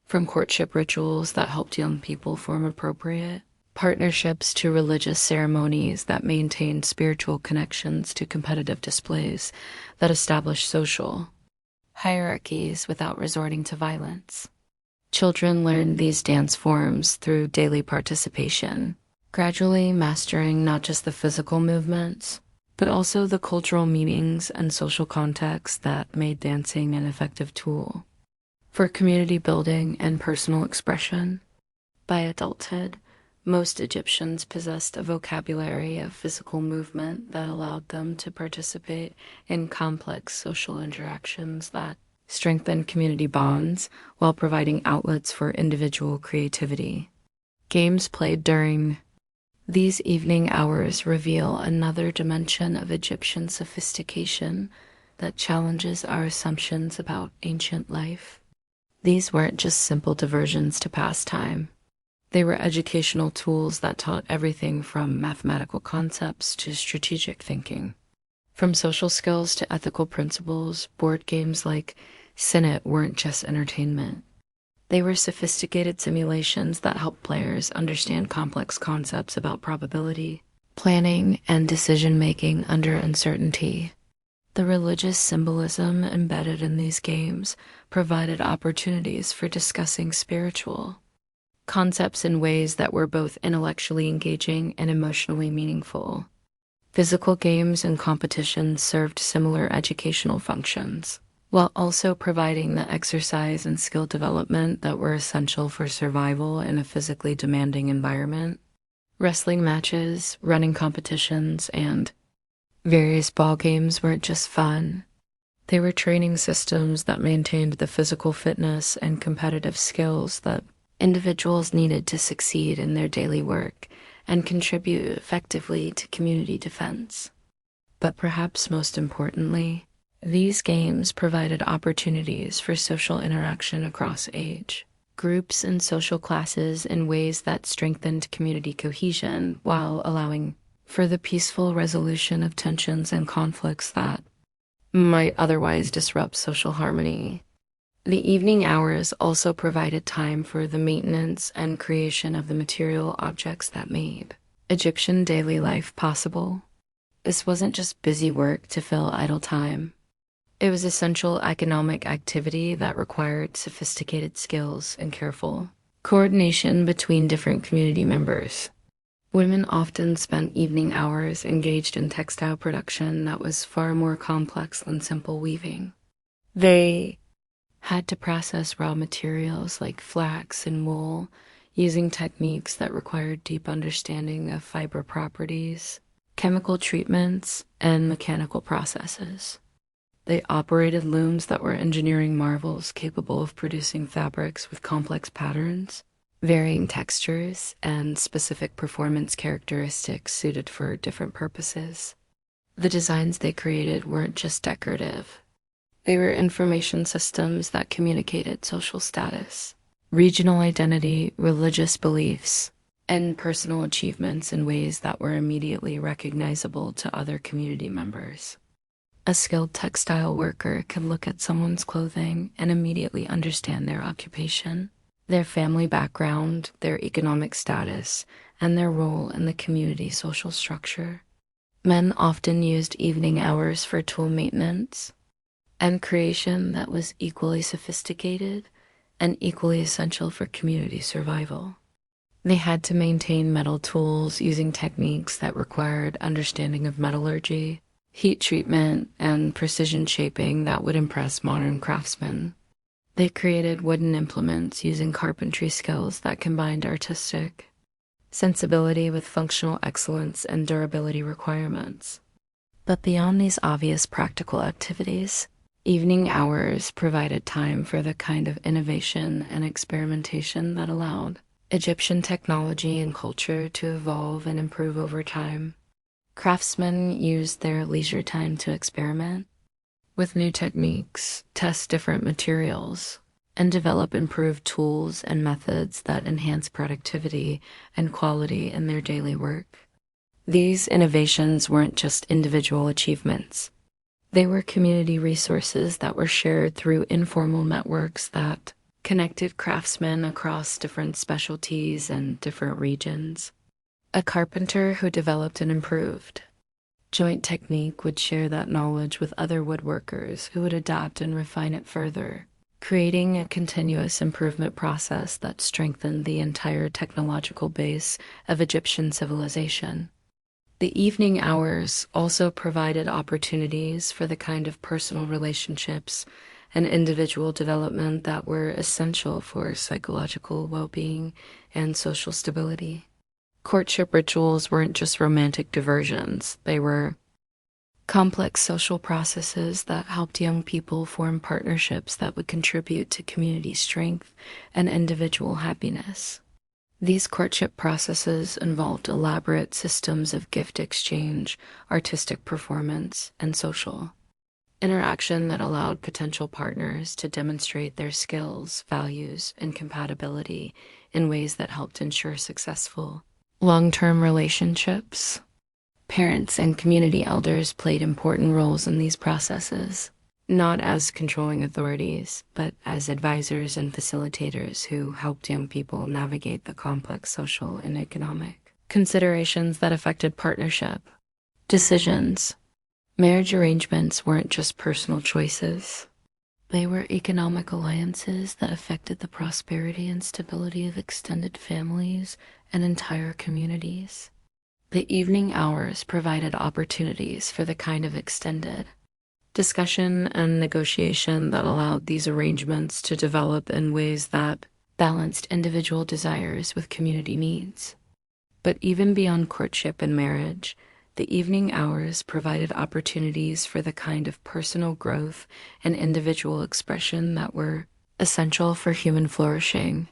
from courtship rituals that helped young people form appropriate partnerships to religious ceremonies that maintained spiritual connections to competitive displays that established social hierarchies without resorting to violence. Children learned these dance forms through daily participation, gradually mastering not just the physical movements, but also the cultural meanings and social context that made dancing an effective tool for community building and personal expression. By adulthood, most Egyptians possessed a vocabulary of physical movement that allowed them to participate in complex social interactions that strengthened community bonds while providing outlets for individual creativity. Games played during these evening hours reveal another dimension of Egyptian sophistication that challenges our assumptions about ancient life. These weren't just simple diversions to pass time. They were educational tools that taught everything from mathematical concepts to strategic thinking. From social skills to ethical principles, board games like Sinet weren't just entertainment. They were sophisticated simulations that helped players understand complex concepts about probability, planning, and decision-making under uncertainty. The religious symbolism embedded in these games provided opportunities for discussing spiritual concepts in ways that were both intellectually engaging and emotionally meaningful. Physical games and competitions served similar educational functions, while also providing the exercise and skill development that were essential for survival in a physically demanding environment. Wrestling matches, running competitions, and various ball games weren't just fun. They were training systems that maintained the physical fitness and competitive skills that individuals needed to succeed in their daily work and contribute effectively to community defense. But perhaps most importantly, these games provided opportunities for social interaction across age, groups, and social classes in ways that strengthened community cohesion while allowing for the peaceful resolution of tensions and conflicts that might otherwise disrupt social harmony. The evening hours also provided time for the maintenance and creation of the material objects that made Egyptian daily life possible. This wasn't just busy work to fill idle time. It was essential economic activity that required sophisticated skills and careful coordination between different community members. Women often spent evening hours engaged in textile production that was far more complex than simple weaving. They had to process raw materials like flax and wool using techniques that required deep understanding of fiber properties, chemical treatments, and mechanical processes. They operated looms that were engineering marvels capable of producing fabrics with complex patterns, varying textures, and specific performance characteristics suited for different purposes. The designs they created weren't just decorative. They were information systems that communicated social status, regional identity, religious beliefs, and personal achievements in ways that were immediately recognizable to other community members. A skilled textile worker could look at someone's clothing and immediately understand their occupation, their family background, their economic status, and their role in the community social structure. Men often used evening hours for tool maintenance and creation that was equally sophisticated and equally essential for community survival. They had to maintain metal tools using techniques that required understanding of metallurgy, heat treatment, and precision shaping that would impress modern craftsmen. They created wooden implements using carpentry skills that combined artistic sensibility with functional excellence and durability requirements. But beyond these obvious practical activities, evening hours provided time for the kind of innovation and experimentation that allowed Egyptian technology and culture to evolve and improve over time. Craftsmen used their leisure time to experiment, with new techniques, test different materials, and develop improved tools and methods that enhance productivity and quality in their daily work. These innovations weren't just individual achievements. They were community resources that were shared through informal networks that connected craftsmen across different specialties and different regions. A carpenter who developed and improved joint technique would share that knowledge with other woodworkers who would adapt and refine it further, creating a continuous improvement process that strengthened the entire technological base of Egyptian civilization. The evening hours also provided opportunities for the kind of personal relationships and individual development that were essential for psychological well-being and social stability. Courtship rituals weren't just romantic diversions. They were complex social processes that helped young people form partnerships that would contribute to community strength and individual happiness. These courtship processes involved elaborate systems of gift exchange, artistic performance, and social interaction that allowed potential partners to demonstrate their skills, values, and compatibility in ways that helped ensure successful long-term relationships. Parents and community elders played important roles in these processes, not as controlling authorities, but as advisors and facilitators who helped young people navigate the complex social and economic considerations that affected partnership decisions. Marriage arrangements weren't just personal choices. They were economic alliances that affected the prosperity and stability of extended families and entire communities. The evening hours provided opportunities for the kind of extended discussion and negotiation that allowed these arrangements to develop in ways that balanced individual desires with community needs. But even beyond courtship and marriage, the evening hours provided opportunities for the kind of personal growth and individual expression that were essential for human flourishing.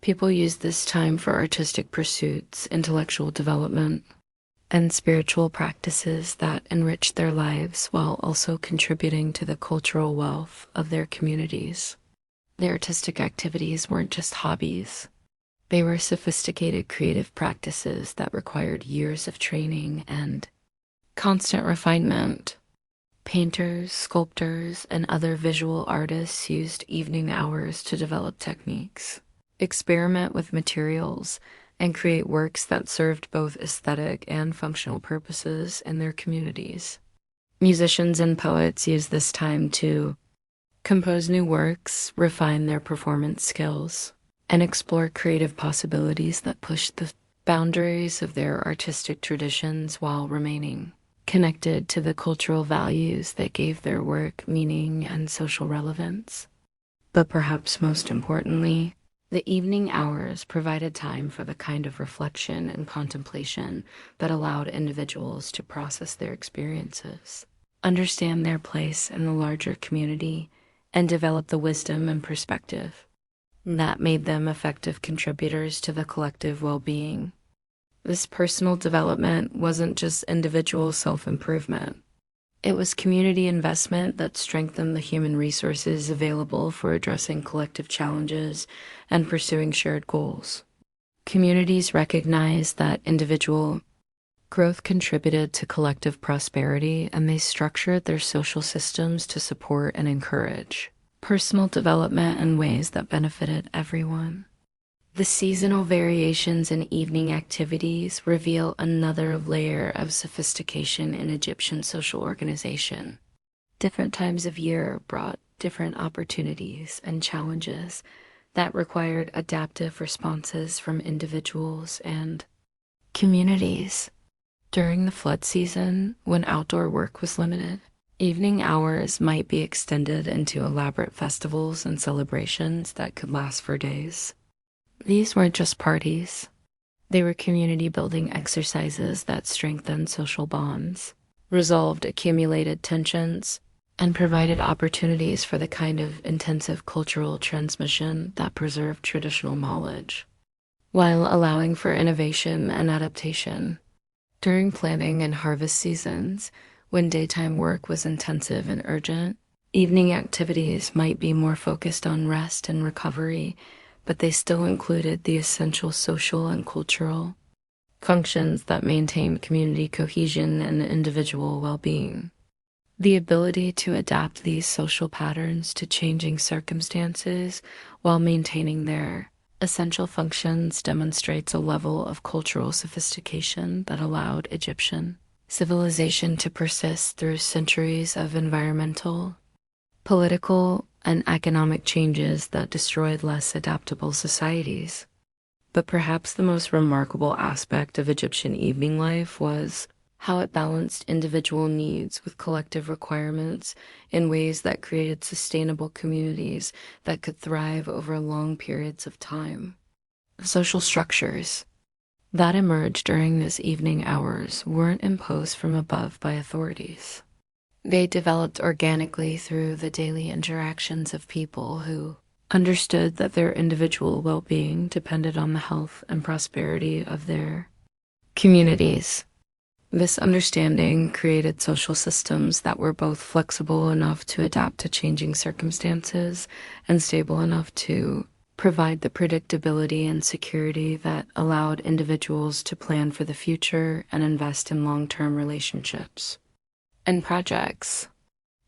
People used this time for artistic pursuits, intellectual development, and spiritual practices that enriched their lives while also contributing to the cultural wealth of their communities. Their artistic activities weren't just hobbies. They were sophisticated creative practices that required years of training and constant refinement. Painters, sculptors, and other visual artists used evening hours to develop techniques, experiment with materials, and create works that served both aesthetic and functional purposes in their communities. Musicians and poets used this time to compose new works, refine their performance skills, and explore creative possibilities that pushed the boundaries of their artistic traditions while remaining connected to the cultural values that gave their work meaning and social relevance. But perhaps most importantly, the evening hours provided time for the kind of reflection and contemplation that allowed individuals to process their experiences, understand their place in the larger community, and develop the wisdom and perspective that made them effective contributors to the collective well-being. This personal development wasn't just individual self-improvement. It was community investment that strengthened the human resources available for addressing collective challenges and pursuing shared goals. Communities recognized that individual growth contributed to collective prosperity, and they structured their social systems to support and encourage personal development in ways that benefited everyone. The seasonal variations in evening activities reveal another layer of sophistication in Egyptian social organization. Different times of year brought different opportunities and challenges that required adaptive responses from individuals and communities. During the flood season, when outdoor work was limited, evening hours might be extended into elaborate festivals and celebrations that could last for days. These weren't just parties. They were community-building exercises that strengthened social bonds, resolved accumulated tensions, and provided opportunities for the kind of intensive cultural transmission that preserved traditional knowledge, while allowing for innovation and adaptation. During planting and harvest seasons, When daytime work was intensive and urgent, evening activities might be more focused on rest and recovery, but they still included the essential social and cultural functions that maintained community cohesion and individual well-being. The ability to adapt these social patterns to changing circumstances while maintaining their essential functions demonstrates a level of cultural sophistication that allowed Egyptian civilization to persist through centuries of environmental, political, and economic changes that destroyed less adaptable societies. But perhaps the most remarkable aspect of Egyptian evening life was how it balanced individual needs with collective requirements in ways that created sustainable communities that could thrive over long periods of time. Social structures that emerged during these evening hours weren't imposed from above by authorities. They developed organically through the daily interactions of people who understood that their individual well-being depended on the health and prosperity of their communities. This understanding created social systems that were both flexible enough to adapt to changing circumstances and stable enough to provide the predictability and security that allowed individuals to plan for the future and invest in long-term relationships and projects.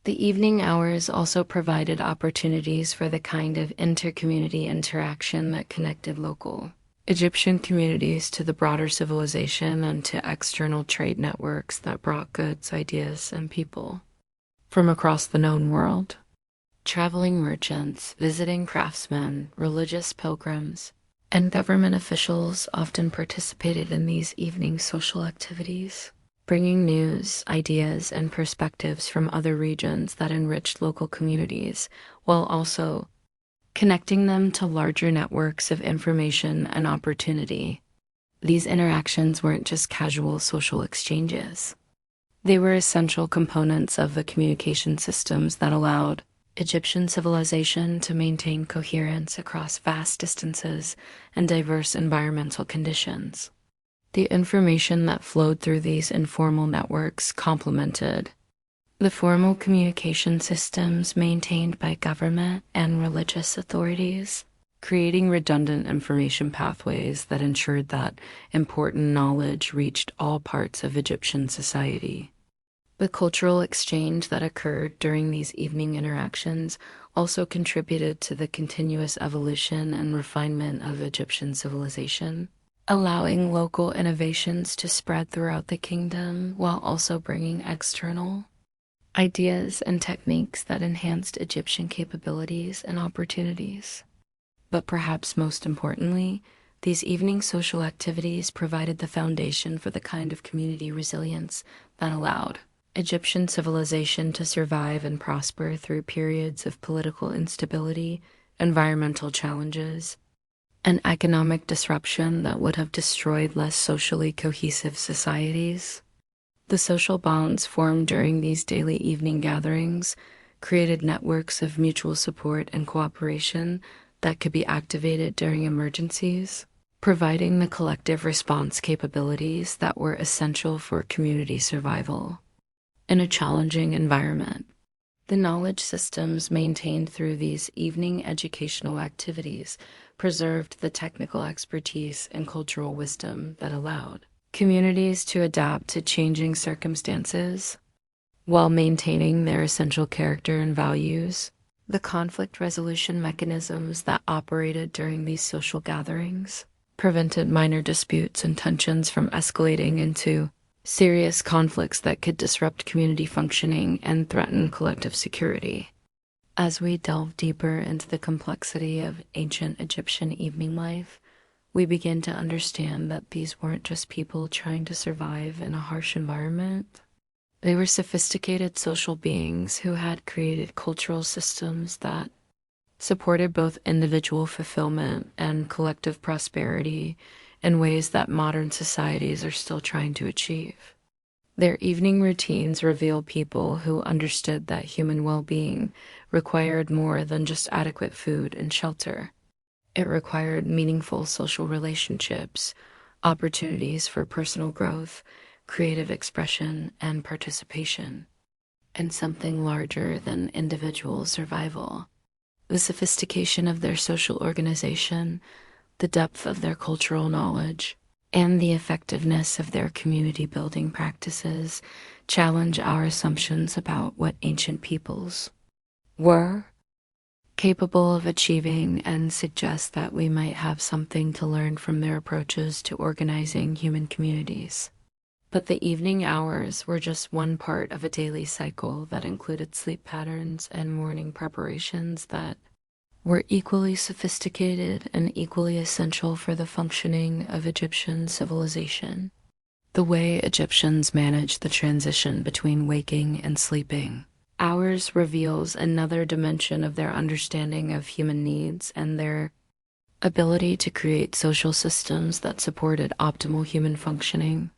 The evening hours also provided opportunities for the kind of inter-community interaction that connected local Egyptian communities to the broader civilization and to external trade networks that brought goods, ideas, and people from across the known world. Traveling merchants, visiting craftsmen, religious pilgrims, and government officials often participated in these evening social activities, bringing news, ideas, and perspectives from other regions that enriched local communities, while also connecting them to larger networks of information and opportunity. These interactions weren't just casual social exchanges. They were essential components of the communication systems that allowed Egyptian civilization to maintain coherence across vast distances and diverse environmental conditions. The information that flowed through these informal networks complemented the formal communication systems maintained by government and religious authorities, creating redundant information pathways that ensured that important knowledge reached all parts of Egyptian society. The cultural exchange that occurred during these evening interactions also contributed to the continuous evolution and refinement of Egyptian civilization, allowing local innovations to spread throughout the kingdom while also bringing external ideas and techniques that enhanced Egyptian capabilities and opportunities. But perhaps most importantly, these evening social activities provided the foundation for the kind of community resilience that allowed Egyptian civilization to survive and prosper through periods of political instability, environmental challenges, and economic disruption that would have destroyed less socially cohesive societies. The social bonds formed during these daily evening gatherings created networks of mutual support and cooperation that could be activated during emergencies, providing the collective response capabilities that were essential for community survival. In a challenging environment, the knowledge systems maintained through these evening educational activities preserved the technical expertise and cultural wisdom that allowed communities to adapt to changing circumstances while maintaining their essential character and values. The conflict resolution mechanisms that operated during these social gatherings prevented minor disputes and tensions from escalating into serious conflicts that could disrupt community functioning and threaten collective security. As we delve deeper into the complexity of ancient Egyptian evening life, we begin to understand that these weren't just people trying to survive in a harsh environment. They were sophisticated social beings who had created cultural systems that supported both individual fulfillment and collective prosperity in ways that modern societies are still trying to achieve. Their evening routines reveal people who understood that human well-being required more than just adequate food and shelter. It required meaningful social relationships, opportunities for personal growth, creative expression, and participation, and something larger than individual survival. The sophistication of their social organization, the depth of their cultural knowledge, and the effectiveness of their community building practices challenge our assumptions about what ancient peoples were capable of achieving and suggest that we might have something to learn from their approaches to organizing human communities. But the evening hours were just one part of a daily cycle that included sleep patterns and morning preparations that were equally sophisticated and equally essential for the functioning of Egyptian civilization. The way Egyptians managed the transition between waking and sleeping hours reveals another dimension of their understanding of human needs and their ability to create social systems that supported optimal human functioning.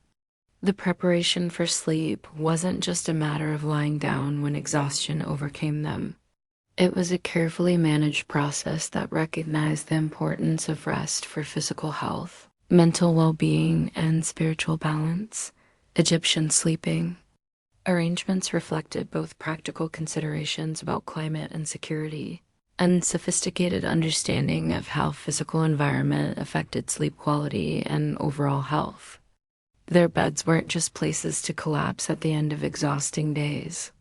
The preparation for sleep wasn't just a matter of lying down when exhaustion overcame them. It was a carefully managed process that recognized the importance of rest for physical health, mental well-being, and spiritual balance. Egyptian sleeping arrangements reflected both practical considerations about climate and security, and sophisticated understanding of how physical environment affected sleep quality and overall health. Their beds weren't just places to collapse at the end of exhausting days.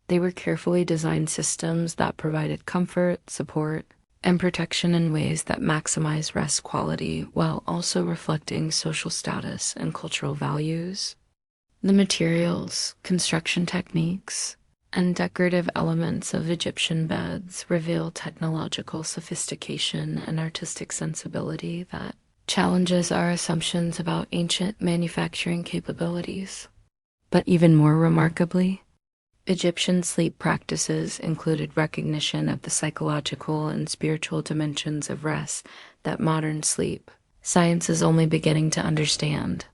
They were carefully designed systems that provided comfort, support, and protection in ways that maximize rest quality while also reflecting social status and cultural values. The materials, construction techniques, and decorative elements of Egyptian beds reveal technological sophistication and artistic sensibility that challenges our assumptions about ancient manufacturing capabilities. But even more remarkably, Egyptian sleep practices included recognition of the psychological and spiritual dimensions of rest that modern sleep science is only beginning to understand.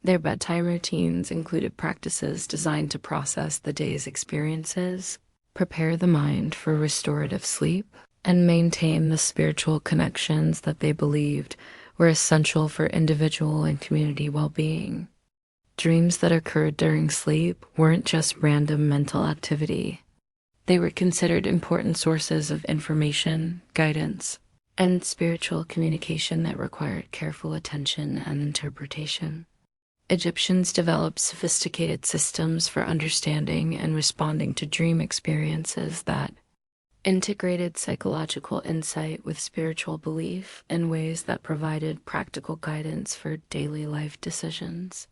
Their bedtime routines included practices designed to process the day's experiences, prepare the mind for restorative sleep, and maintain the spiritual connections that they believed were essential for individual and community well-being. Dreams that occurred during sleep weren't just random mental activity. They were considered important sources of information, guidance, and spiritual communication that required careful attention and interpretation. Egyptians developed sophisticated systems for understanding and responding to dream experiences that integrated psychological insight with spiritual belief in ways that provided practical guidance for daily life decisions.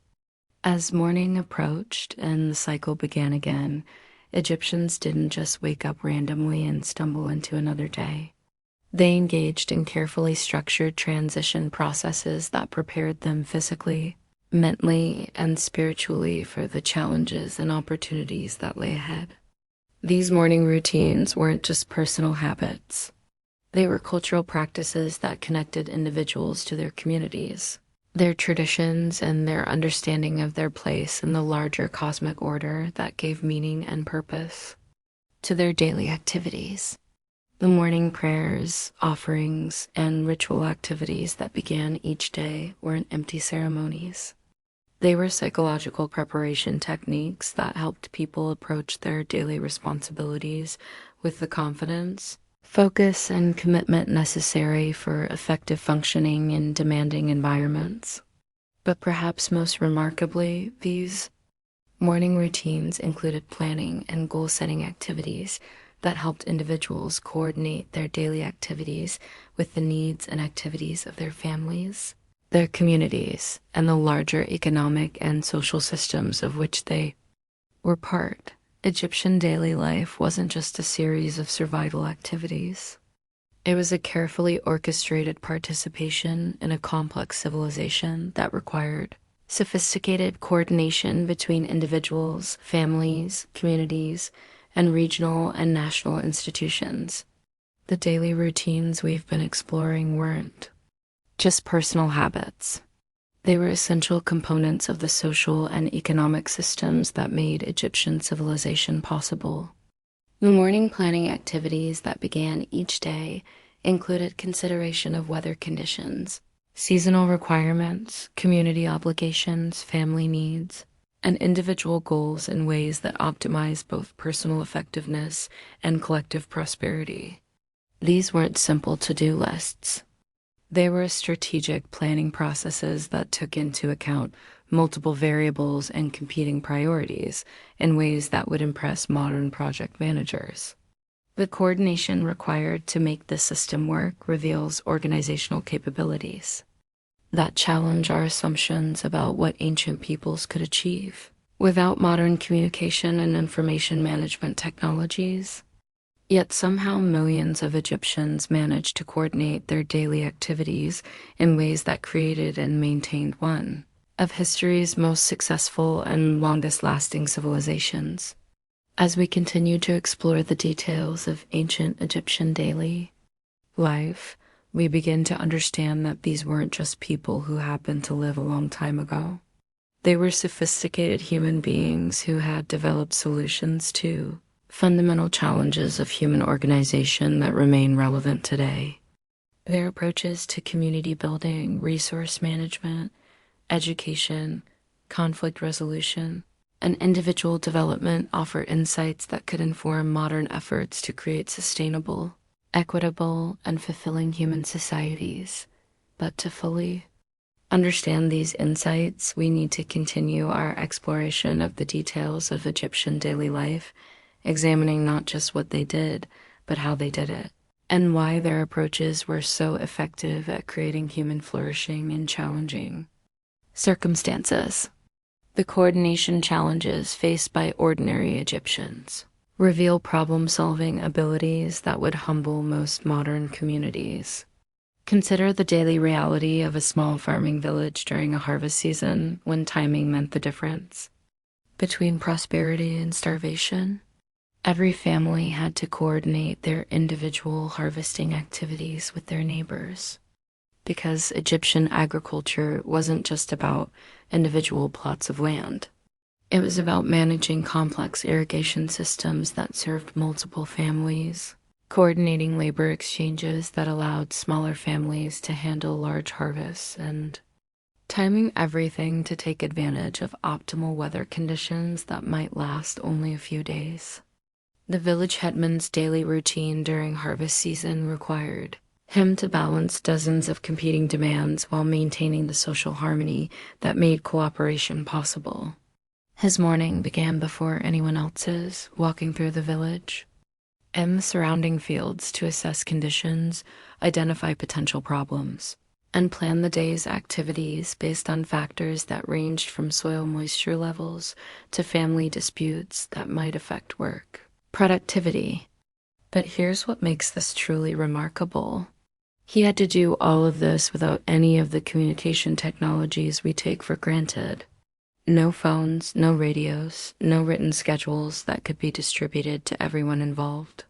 As morning approached and the cycle began again, Egyptians didn't just wake up randomly and stumble into another day. They engaged in carefully structured transition processes that prepared them physically, mentally, and spiritually for the challenges and opportunities that lay ahead. These morning routines weren't just personal habits. They were cultural practices that connected individuals to their communities, their traditions, and their understanding of their place in the larger cosmic order that gave meaning and purpose to their daily activities. The morning prayers, offerings, and ritual activities that began each day weren't empty ceremonies. They were psychological preparation techniques that helped people approach their daily responsibilities with the confidence, focus, and commitment necessary for effective functioning in demanding environments. But perhaps most remarkably, these morning routines included planning and goal-setting activities that helped individuals coordinate their daily activities with the needs and activities of their families, their communities, and the larger economic and social systems of which they were part. Egyptian daily life wasn't just a series of survival activities. It was a carefully orchestrated participation in a complex civilization that required sophisticated coordination between individuals, families, communities, and regional and national institutions. The daily routines we've been exploring weren't just personal habits. They were essential components of the social and economic systems that made Egyptian civilization possible. The morning planning activities that began each day included consideration of weather conditions, seasonal requirements, community obligations, family needs, and individual goals in ways that optimize both personal effectiveness and collective prosperity. These weren't simple to-do lists. They were strategic planning processes that took into account multiple variables and competing priorities in ways that would impress modern project managers. The coordination required to make this system work reveals organizational capabilities that challenge our assumptions about what ancient peoples could achieve. Without modern communication and information management technologies, yet somehow millions of Egyptians managed to coordinate their daily activities in ways that created and maintained one of history's most successful and longest-lasting civilizations. As we continue to explore the details of ancient Egyptian daily life, we begin to understand that these weren't just people who happened to live a long time ago. They were sophisticated human beings who had developed solutions to fundamental challenges of human organization that remain relevant today. Their approaches to community building, resource management, education, conflict resolution, and individual development offer insights that could inform modern efforts to create sustainable, equitable, and fulfilling human societies. But to fully understand these insights, we need to continue our exploration of the details of Egyptian daily life, examining not just what they did, but how they did it, and why their approaches were so effective at creating human flourishing in challenging circumstances. The coordination challenges faced by ordinary Egyptians reveal problem-solving abilities that would humble most modern communities. Consider the daily reality of a small farming village during a harvest season when timing meant the difference between prosperity and starvation. Every family had to coordinate their individual harvesting activities with their neighbors, because Egyptian agriculture wasn't just about individual plots of land. It was about managing complex irrigation systems that served multiple families, coordinating labor exchanges that allowed smaller families to handle large harvests, and timing everything to take advantage of optimal weather conditions that might last only a few days. The village headman's daily routine during harvest season required him to balance dozens of competing demands while maintaining the social harmony that made cooperation possible. His morning began before anyone else's, walking through the village and the surrounding fields to assess conditions, identify potential problems, and plan the day's activities based on factors that ranged from soil moisture levels to family disputes that might affect work productivity. But here's what makes this truly remarkable. He had to do all of this without any of the communication technologies we take for granted. No phones, no radios, no written schedules that could be distributed to everyone involved.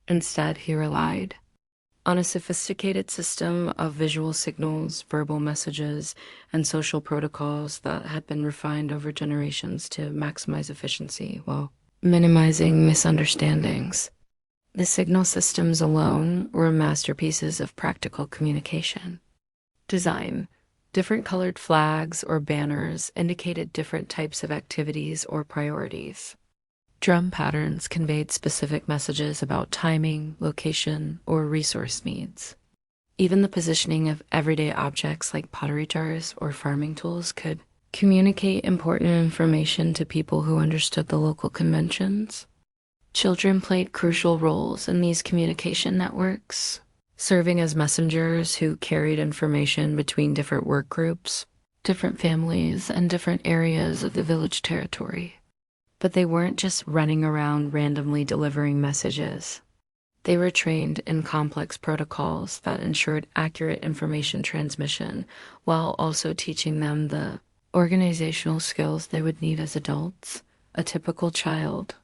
Instead, he relied on a sophisticated system of visual signals, verbal messages, and social protocols that had been refined over generations to maximize efficiency while minimizing misunderstandings. The signal systems alone were masterpieces of practical communication. Design. Different colored flags or banners indicated different types of activities or priorities. Drum patterns conveyed specific messages about timing, location, or resource needs. Even the positioning of everyday objects like pottery jars or farming tools could communicate important information to people who understood the local conventions. Children played crucial roles in these communication networks, serving as messengers who carried information between different work groups, different families, and different areas of the village territory. But they weren't just running around randomly delivering messages. They were trained in complex protocols that ensured accurate information transmission while also teaching them the organizational skills they would need as adults. A typical child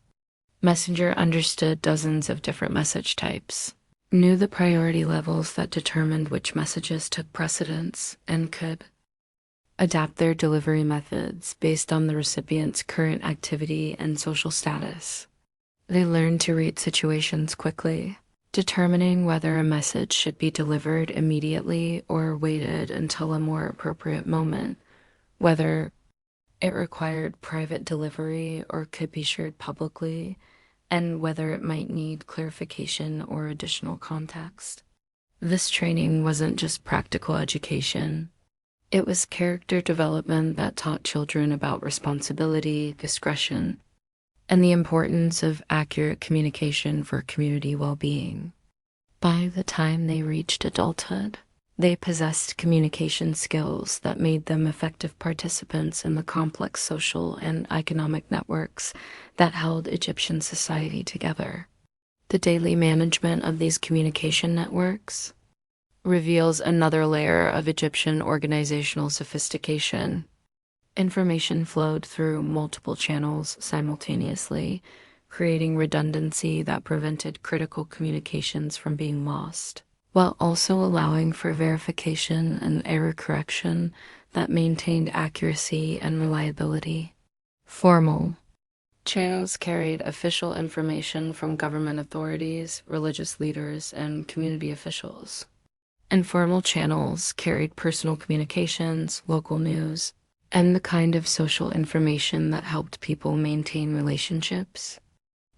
messenger understood dozens of different message types, knew the priority levels that determined which messages took precedence, and could adapt their delivery methods based on the recipient's current activity and social status. They learned to read situations quickly, determining whether a message should be delivered immediately or waited until a more appropriate moment, whether It required private delivery or could be shared publicly, and whether it might need clarification or additional context. This training wasn't just practical education. It was character development that taught children about responsibility, discretion, and the importance of accurate communication for community well-being. By the time they reached adulthood, they possessed communication skills that made them effective participants in the complex social and economic networks that held Egyptian society together. The daily management of these communication networks reveals another layer of Egyptian organizational sophistication. Information flowed through multiple channels simultaneously, creating redundancy that prevented critical communications from being lost, while also allowing for verification and error correction that maintained accuracy and reliability. Formal channels carried official information from government authorities, religious leaders, and community officials. Informal channels carried personal communications, local news, and the kind of social information that helped people maintain relationships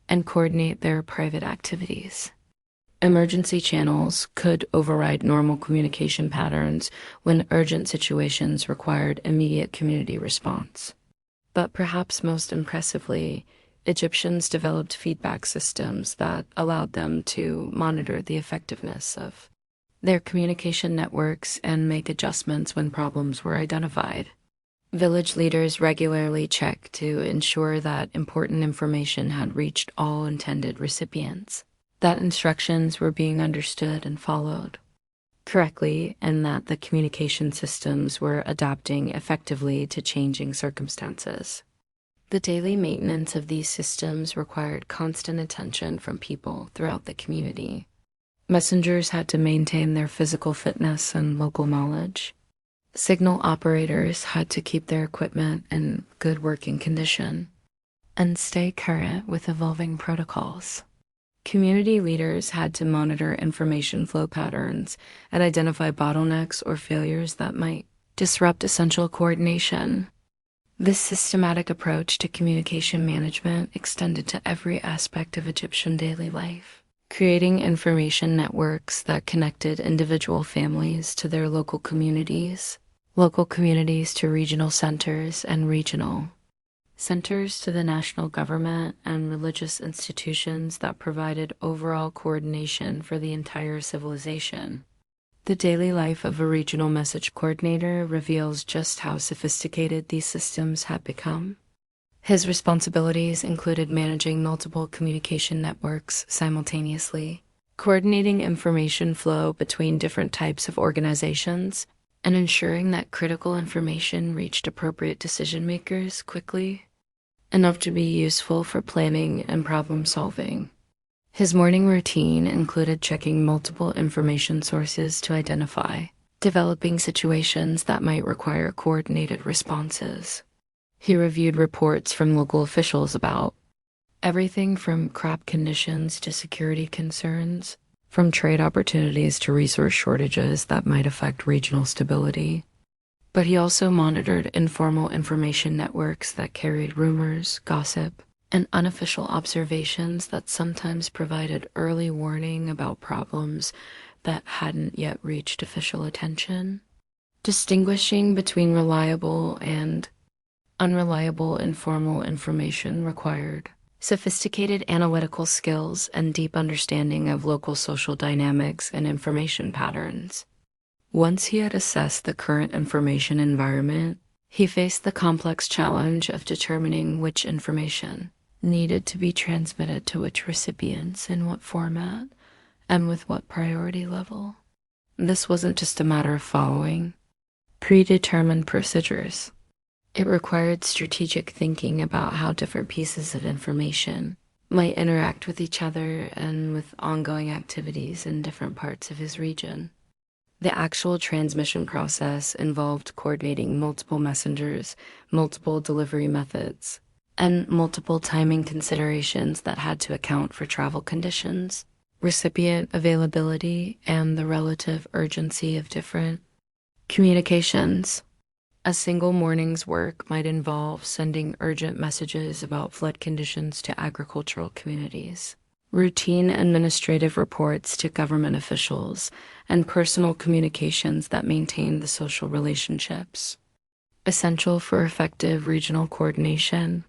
and coordinate their private activities. Emergency channels could override normal communication patterns when urgent situations required immediate community response. But perhaps most impressively, Egyptians developed feedback systems that allowed them to monitor the effectiveness of their communication networks and make adjustments when problems were identified. Village leaders regularly checked to ensure that important information had reached all intended recipients, that instructions were being understood and followed correctly, and that the communication systems were adapting effectively to changing circumstances. The daily maintenance of these systems required constant attention from people throughout the community. Messengers had to maintain their physical fitness and local knowledge. Signal operators had to keep their equipment in good working condition and stay current with evolving protocols. Community leaders had to monitor information flow patterns and identify bottlenecks or failures that might disrupt essential coordination. This systematic approach to communication management extended to every aspect of Egyptian daily life, creating information networks that connected individual families to their local communities to regional centers, and regional centers to the national government and religious institutions that provided overall coordination for the entire civilization. The daily life of a regional message coordinator reveals just how sophisticated these systems had become. His responsibilities included managing multiple communication networks simultaneously, coordinating information flow between different types of organizations, and ensuring that critical information reached appropriate decision makers quickly, enough to be useful for planning and problem solving. His morning routine included checking multiple information sources to identify, developing situations that might require coordinated responses. He reviewed reports from local officials about everything from crop conditions to security concerns, from trade opportunities to resource shortages that might affect regional stability. But he also monitored informal information networks that carried rumors, gossip, and unofficial observations that sometimes provided early warning about problems that hadn't yet reached official attention. Distinguishing between reliable and unreliable informal information required sophisticated analytical skills and deep understanding of local social dynamics and information patterns. Once he had assessed the current information environment, he faced the complex challenge of determining which information needed to be transmitted to which recipients in what format and with what priority level. This wasn't just a matter of following predetermined procedures. It required strategic thinking about how different pieces of information might interact with each other and with ongoing activities in different parts of his region. The actual transmission process involved coordinating multiple messengers, multiple delivery methods, and multiple timing considerations that had to account for travel conditions, recipient availability, and the relative urgency of different communications. A single morning's work might involve sending urgent messages about flood conditions to agricultural communities, routine administrative reports to government officials, and personal communications that maintain the social relationships, essential for effective regional coordination.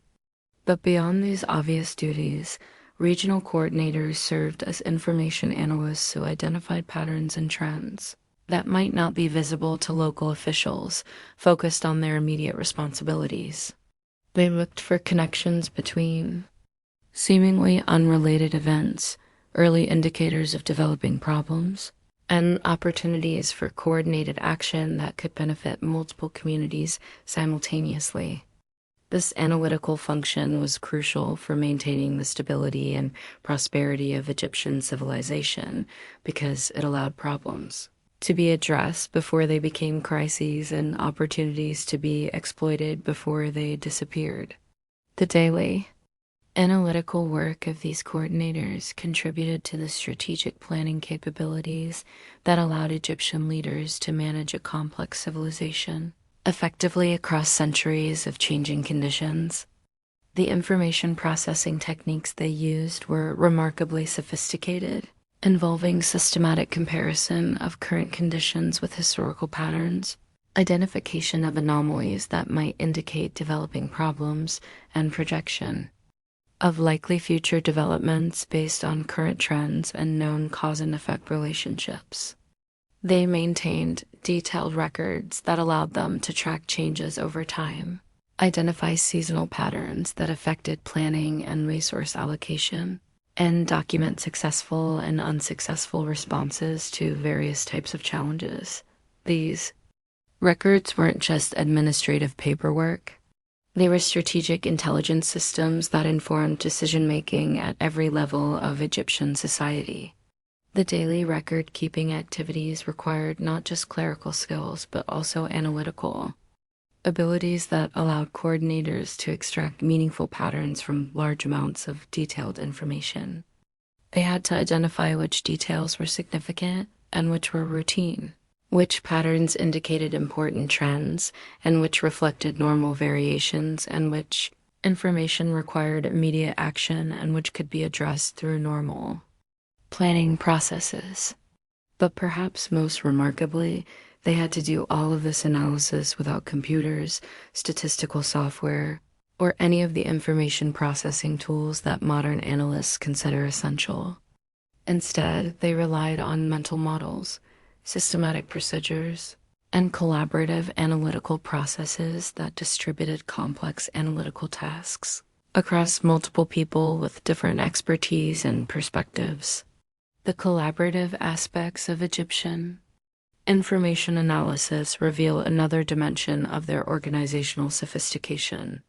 But beyond these obvious duties, regional coordinators served as information analysts who identified patterns and trends that might not be visible to local officials focused on their immediate responsibilities. They looked for connections between seemingly unrelated events, early indicators of developing problems, and opportunities for coordinated action that could benefit multiple communities simultaneously. This analytical function was crucial for maintaining the stability and prosperity of Egyptian civilization because it allowed problems to be addressed before they became crises and opportunities to be exploited before they disappeared. The daily analytical work of these coordinators contributed to the strategic planning capabilities that allowed Egyptian leaders to manage a complex civilization effectively across centuries of changing conditions. The information processing techniques they used were remarkably sophisticated, involving systematic comparison of current conditions with historical patterns, identification of anomalies that might indicate developing problems, and projection of likely future developments based on current trends and known cause and effect relationships. They maintained detailed records that allowed them to track changes over time, identify seasonal patterns that affected planning and resource allocation, and document successful and unsuccessful responses to various types of challenges. These records weren't just administrative paperwork. They were strategic intelligence systems that informed decision-making at every level of Egyptian society. The daily record-keeping activities required not just clerical skills, but also analytical abilities that allowed coordinators to extract meaningful patterns from large amounts of detailed information. They had to identify which details were significant and which were routine, which patterns indicated important trends, and which reflected normal variations, and which information required immediate action and which could be addressed through normal planning processes. But perhaps most remarkably, they had to do all of this analysis without computers, statistical software, or any of the information processing tools that modern analysts consider essential. Instead, they relied on mental models, systematic procedures, and collaborative analytical processes that distributed complex analytical tasks across multiple people with different expertise and perspectives. The collaborative aspects of Egyptian information analysis reveal another dimension of their organizational sophistication.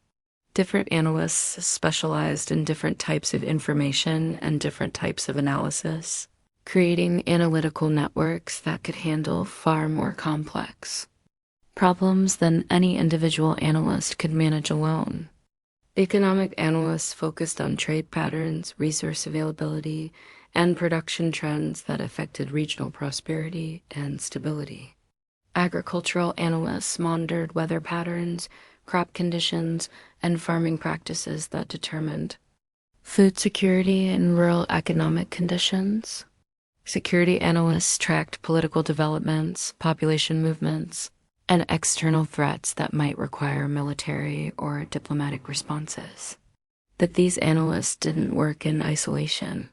Different analysts specialized in different types of information and different types of analysis, creating analytical networks that could handle far more complex problems than any individual analyst could manage alone. Economic analysts focused on trade patterns, resource availability, and production trends that affected regional prosperity and stability. Agricultural analysts monitored weather patterns, crop conditions, and farming practices that determined food security and rural economic conditions. Security analysts tracked political developments, population movements, and external threats that might require military or diplomatic responses. But these analysts didn't work in isolation.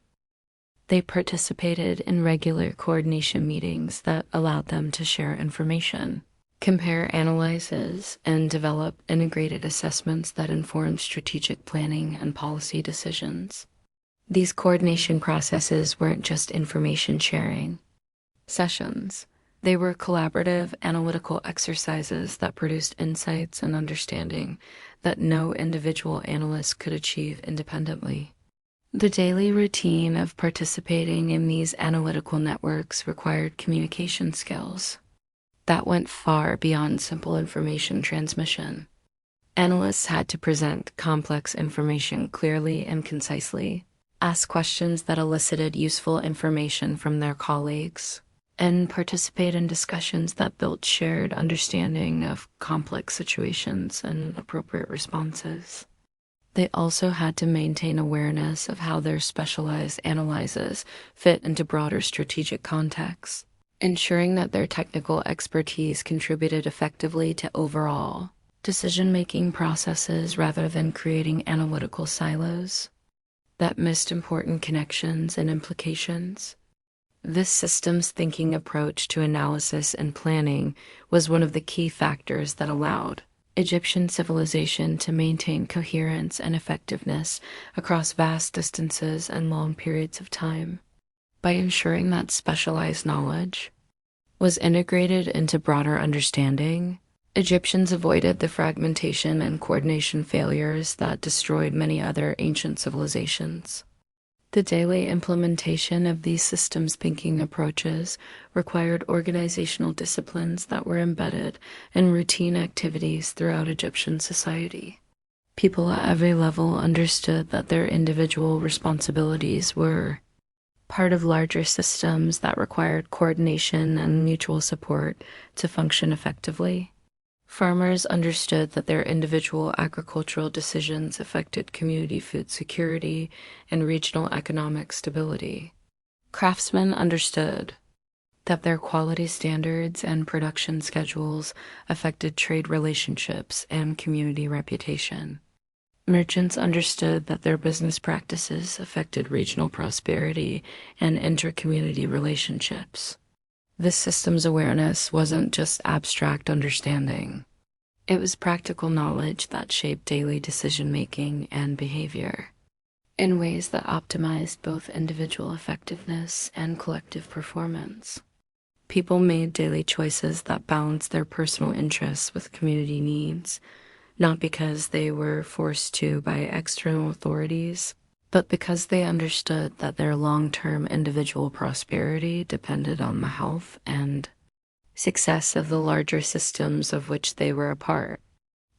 They participated in regular coordination meetings that allowed them to share information, compare analyses, and develop integrated assessments that informed strategic planning and policy decisions. These coordination processes weren't just information sharing sessions. They were collaborative analytical exercises that produced insights and understanding that no individual analyst could achieve independently. The daily routine of participating in these analytical networks required communication skills that went far beyond simple information transmission. Analysts had to present complex information clearly and concisely, ask questions that elicited useful information from their colleagues, and participate in discussions that built shared understanding of complex situations and appropriate responses. They also had to maintain awareness of how their specialized analyses fit into broader strategic contexts, ensuring that their technical expertise contributed effectively to overall decision-making processes rather than creating analytical silos that missed important connections and implications. This systems thinking approach to analysis and planning was one of the key factors that allowed Egyptian civilization to maintain coherence and effectiveness across vast distances and long periods of time. By ensuring that specialized knowledge was integrated into broader understanding, Egyptians avoided the fragmentation and coordination failures that destroyed many other ancient civilizations. The daily implementation of these systems thinking approaches required organizational disciplines that were embedded in routine activities throughout Egyptian society. People at every level understood that their individual responsibilities were part of larger systems that required coordination and mutual support to function effectively. Farmers understood that their individual agricultural decisions affected community food security and regional economic stability. Craftsmen understood that their quality standards and production schedules affected trade relationships and community reputation. Merchants understood that their business practices affected regional prosperity and inter-community relationships. This systems awareness wasn't just abstract understanding. It was practical knowledge that shaped daily decision-making and behavior in ways that optimized both individual effectiveness and collective performance. People made daily choices that balanced their personal interests with community needs, not because they were forced to by external authorities, but because they understood that their long-term individual prosperity depended on the health and success of the larger systems of which they were a part.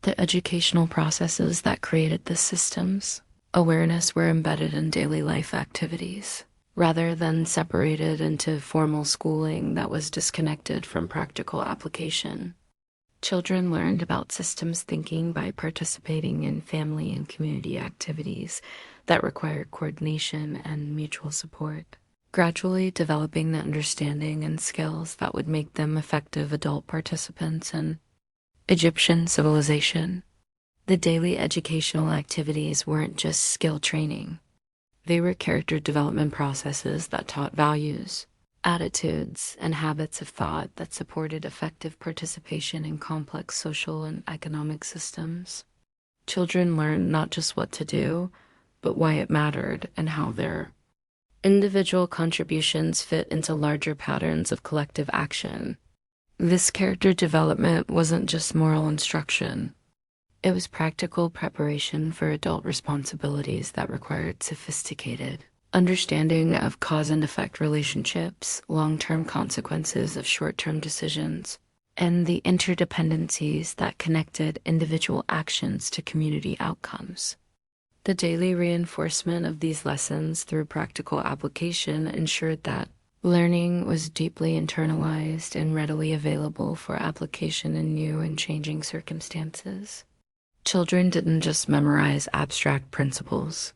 The educational processes that created the systems awareness were embedded in daily life activities, rather than separated into formal schooling that was disconnected from practical application. Children learned about systems thinking by participating in family and community activities that required coordination and mutual support, gradually developing the understanding and skills that would make them effective adult participants in Egyptian civilization. The daily educational activities weren't just skill training. They were character development processes that taught values, attitudes, and habits of thought that supported effective participation in complex social and economic systems. Children learned not just what to do, but why it mattered and how their individual contributions fit into larger patterns of collective action. This character development wasn't just moral instruction. It was practical preparation for adult responsibilities that required sophisticated understanding of cause and effect relationships, long-term consequences of short-term decisions, and the interdependencies that connected individual actions to community outcomes. The daily reinforcement of these lessons through practical application ensured that learning was deeply internalized and readily available for application in new and changing circumstances. Children didn't just memorize abstract principles.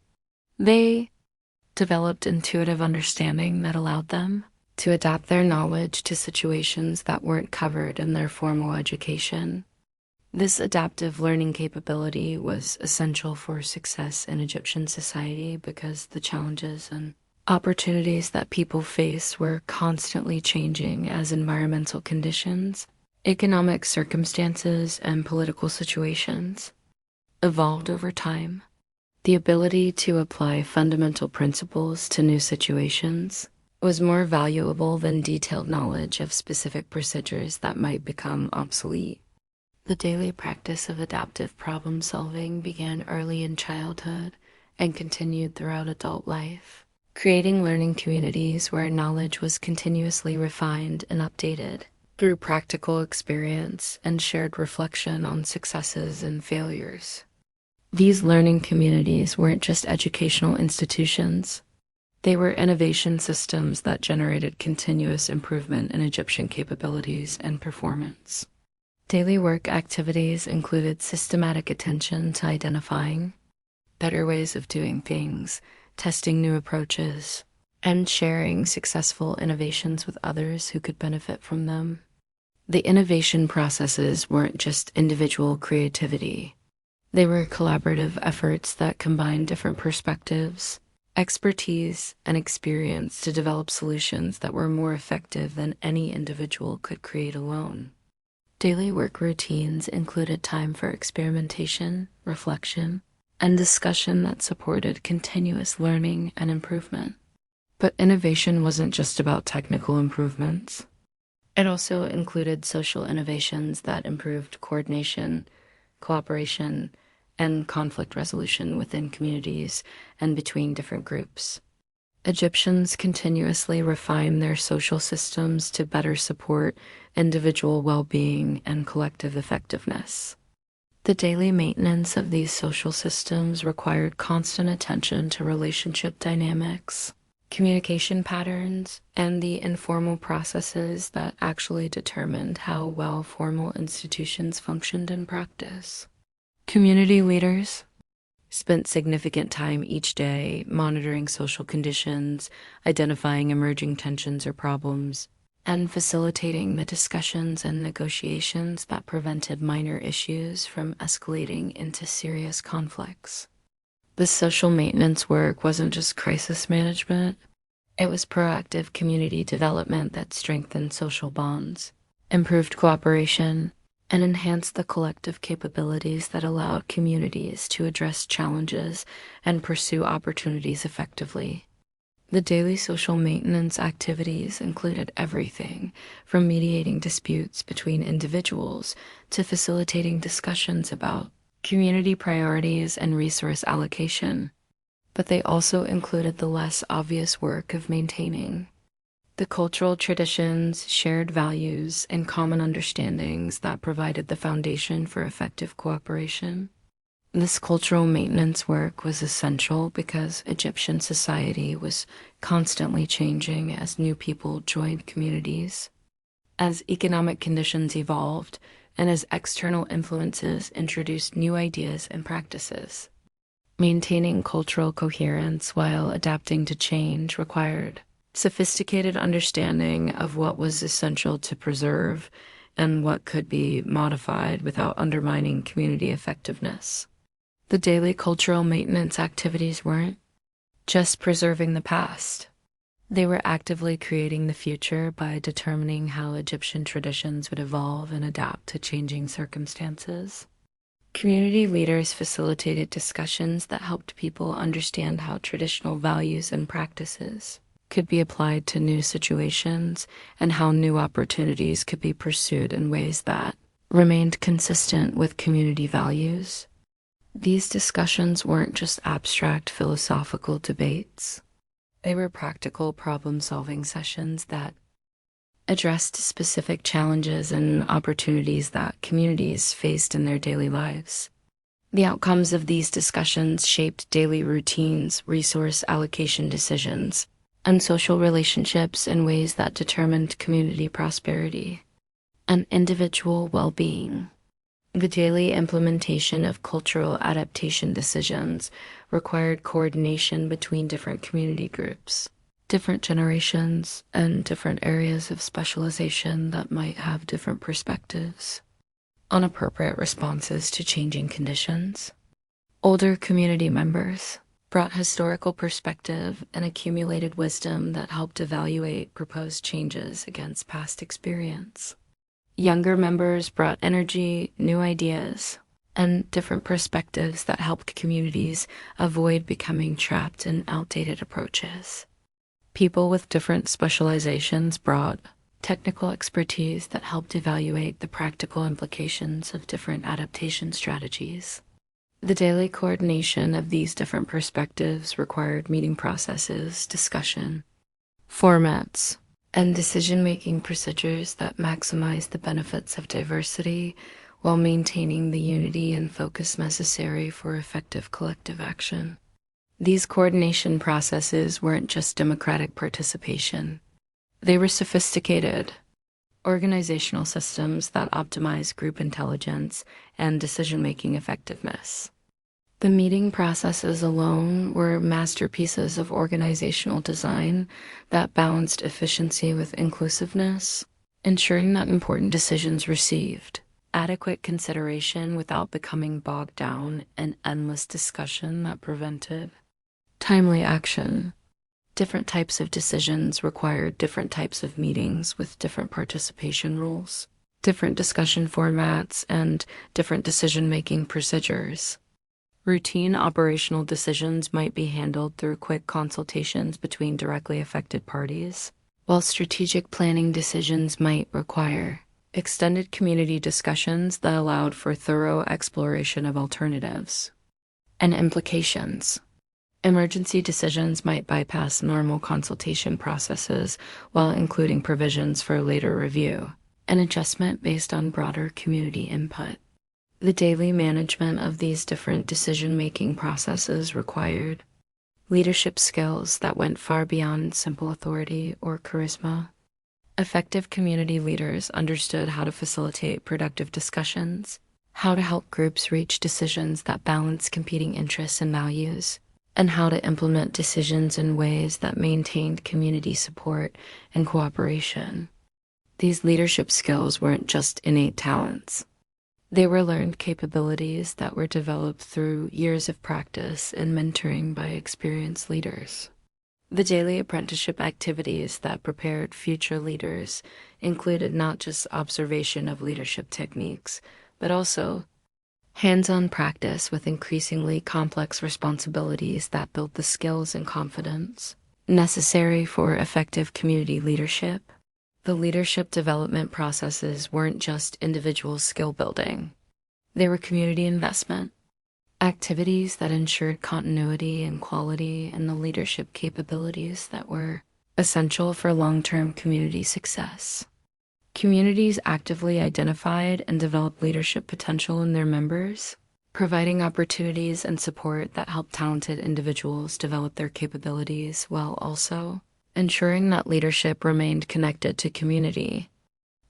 They developed intuitive understanding that allowed them to adapt their knowledge to situations that weren't covered in their formal education. This adaptive learning capability was essential for success in Egyptian society because the challenges and opportunities that people face were constantly changing as environmental conditions, economic circumstances, and political situations evolved over time. The ability to apply fundamental principles to new situations was more valuable than detailed knowledge of specific procedures that might become obsolete. The daily practice of adaptive problem solving began early in childhood and continued throughout adult life, creating learning communities where knowledge was continuously refined and updated through practical experience and shared reflection on successes and failures. These learning communities weren't just educational institutions. They were innovation systems that generated continuous improvement in Egyptian capabilities and performance. Daily work activities included systematic attention to identifying better ways of doing things, testing new approaches, and sharing successful innovations with others who could benefit from them. The innovation processes weren't just individual creativity. They were collaborative efforts that combined different perspectives, expertise, and experience to develop solutions that were more effective than any individual could create alone. Daily work routines included time for experimentation, reflection, and discussion that supported continuous learning and improvement. But innovation wasn't just about technical improvements. It also included social innovations that improved coordination, cooperation, and conflict resolution within communities and between different groups. Egyptians continuously refined their social systems to better support individual well-being and collective effectiveness. The daily maintenance of these social systems required constant attention to relationship dynamics, communication patterns, and the informal processes that actually determined how well formal institutions functioned in practice. Community leaders spent significant time each day monitoring social conditions, identifying emerging tensions or problems, and facilitating the discussions and negotiations that prevented minor issues from escalating into serious conflicts. This social maintenance work wasn't just crisis management. It was proactive community development that strengthened social bonds, improved cooperation, and enhanced the collective capabilities that allowed communities to address challenges and pursue opportunities effectively. The daily social maintenance activities included everything from mediating disputes between individuals to facilitating discussions about community priorities and resource allocation, but they also included the less obvious work of maintaining the cultural traditions, shared values, and common understandings that provided the foundation for effective cooperation. This cultural maintenance work was essential because Egyptian society was constantly changing as new people joined communities, as economic conditions evolved, and as external influences introduced new ideas and practices. Maintaining cultural coherence while adapting to change required sophisticated understanding of what was essential to preserve and what could be modified without undermining community effectiveness. The daily cultural maintenance activities weren't just preserving the past. They were actively creating the future by determining how Egyptian traditions would evolve and adapt to changing circumstances. Community leaders facilitated discussions that helped people understand how traditional values and practices could be applied to new situations and how new opportunities could be pursued in ways that remained consistent with community values. These discussions weren't just abstract philosophical debates. They were practical problem-solving sessions that addressed specific challenges and opportunities that communities faced in their daily lives. The outcomes of these discussions shaped daily routines, resource allocation decisions, and social relationships in ways that determined community prosperity and individual well-being. The daily implementation of cultural adaptation decisions required coordination between different community groups, different generations, and different areas of specialization that might have different perspectives on appropriate responses to changing conditions. Older community members brought historical perspective and accumulated wisdom that helped evaluate proposed changes against past experience. Younger members brought energy, new ideas, and different perspectives that helped communities avoid becoming trapped in outdated approaches. People with different specializations brought technical expertise that helped evaluate the practical implications of different adaptation strategies. The daily coordination of these different perspectives required meeting processes, discussion, formats, and decision-making procedures that maximize the benefits of diversity while maintaining the unity and focus necessary for effective collective action. These coordination processes weren't just democratic participation. They were sophisticated, organizational systems that optimize group intelligence and decision-making effectiveness. The meeting processes alone were masterpieces of organizational design that balanced efficiency with inclusiveness, ensuring that important decisions received adequate consideration without becoming bogged down in endless discussion that prevented timely action. Different types of decisions required different types of meetings with different participation rules, different discussion formats, and different decision-making procedures. Routine operational decisions might be handled through quick consultations between directly affected parties, while strategic planning decisions might require extended community discussions that allowed for thorough exploration of alternatives and implications. Emergency decisions might bypass normal consultation processes while including provisions for later review and adjustment based on broader community input. The daily management of these different decision-making processes required leadership skills that went far beyond simple authority or charisma. Effective community leaders understood how to facilitate productive discussions, how to help groups reach decisions that balance competing interests and values, and how to implement decisions in ways that maintained community support and cooperation. These leadership skills weren't just innate talents. They were learned capabilities that were developed through years of practice and mentoring by experienced leaders. The daily apprenticeship activities that prepared future leaders included not just observation of leadership techniques, but also hands-on practice with increasingly complex responsibilities that built the skills and confidence necessary for effective community leadership. The leadership development processes weren't just individual skill building. They were community investment, activities that ensured continuity and quality in the leadership capabilities that were essential for long-term community success. Communities actively identified and developed leadership potential in their members, providing opportunities and support that helped talented individuals develop their capabilities while also ensuring that leadership remained connected to community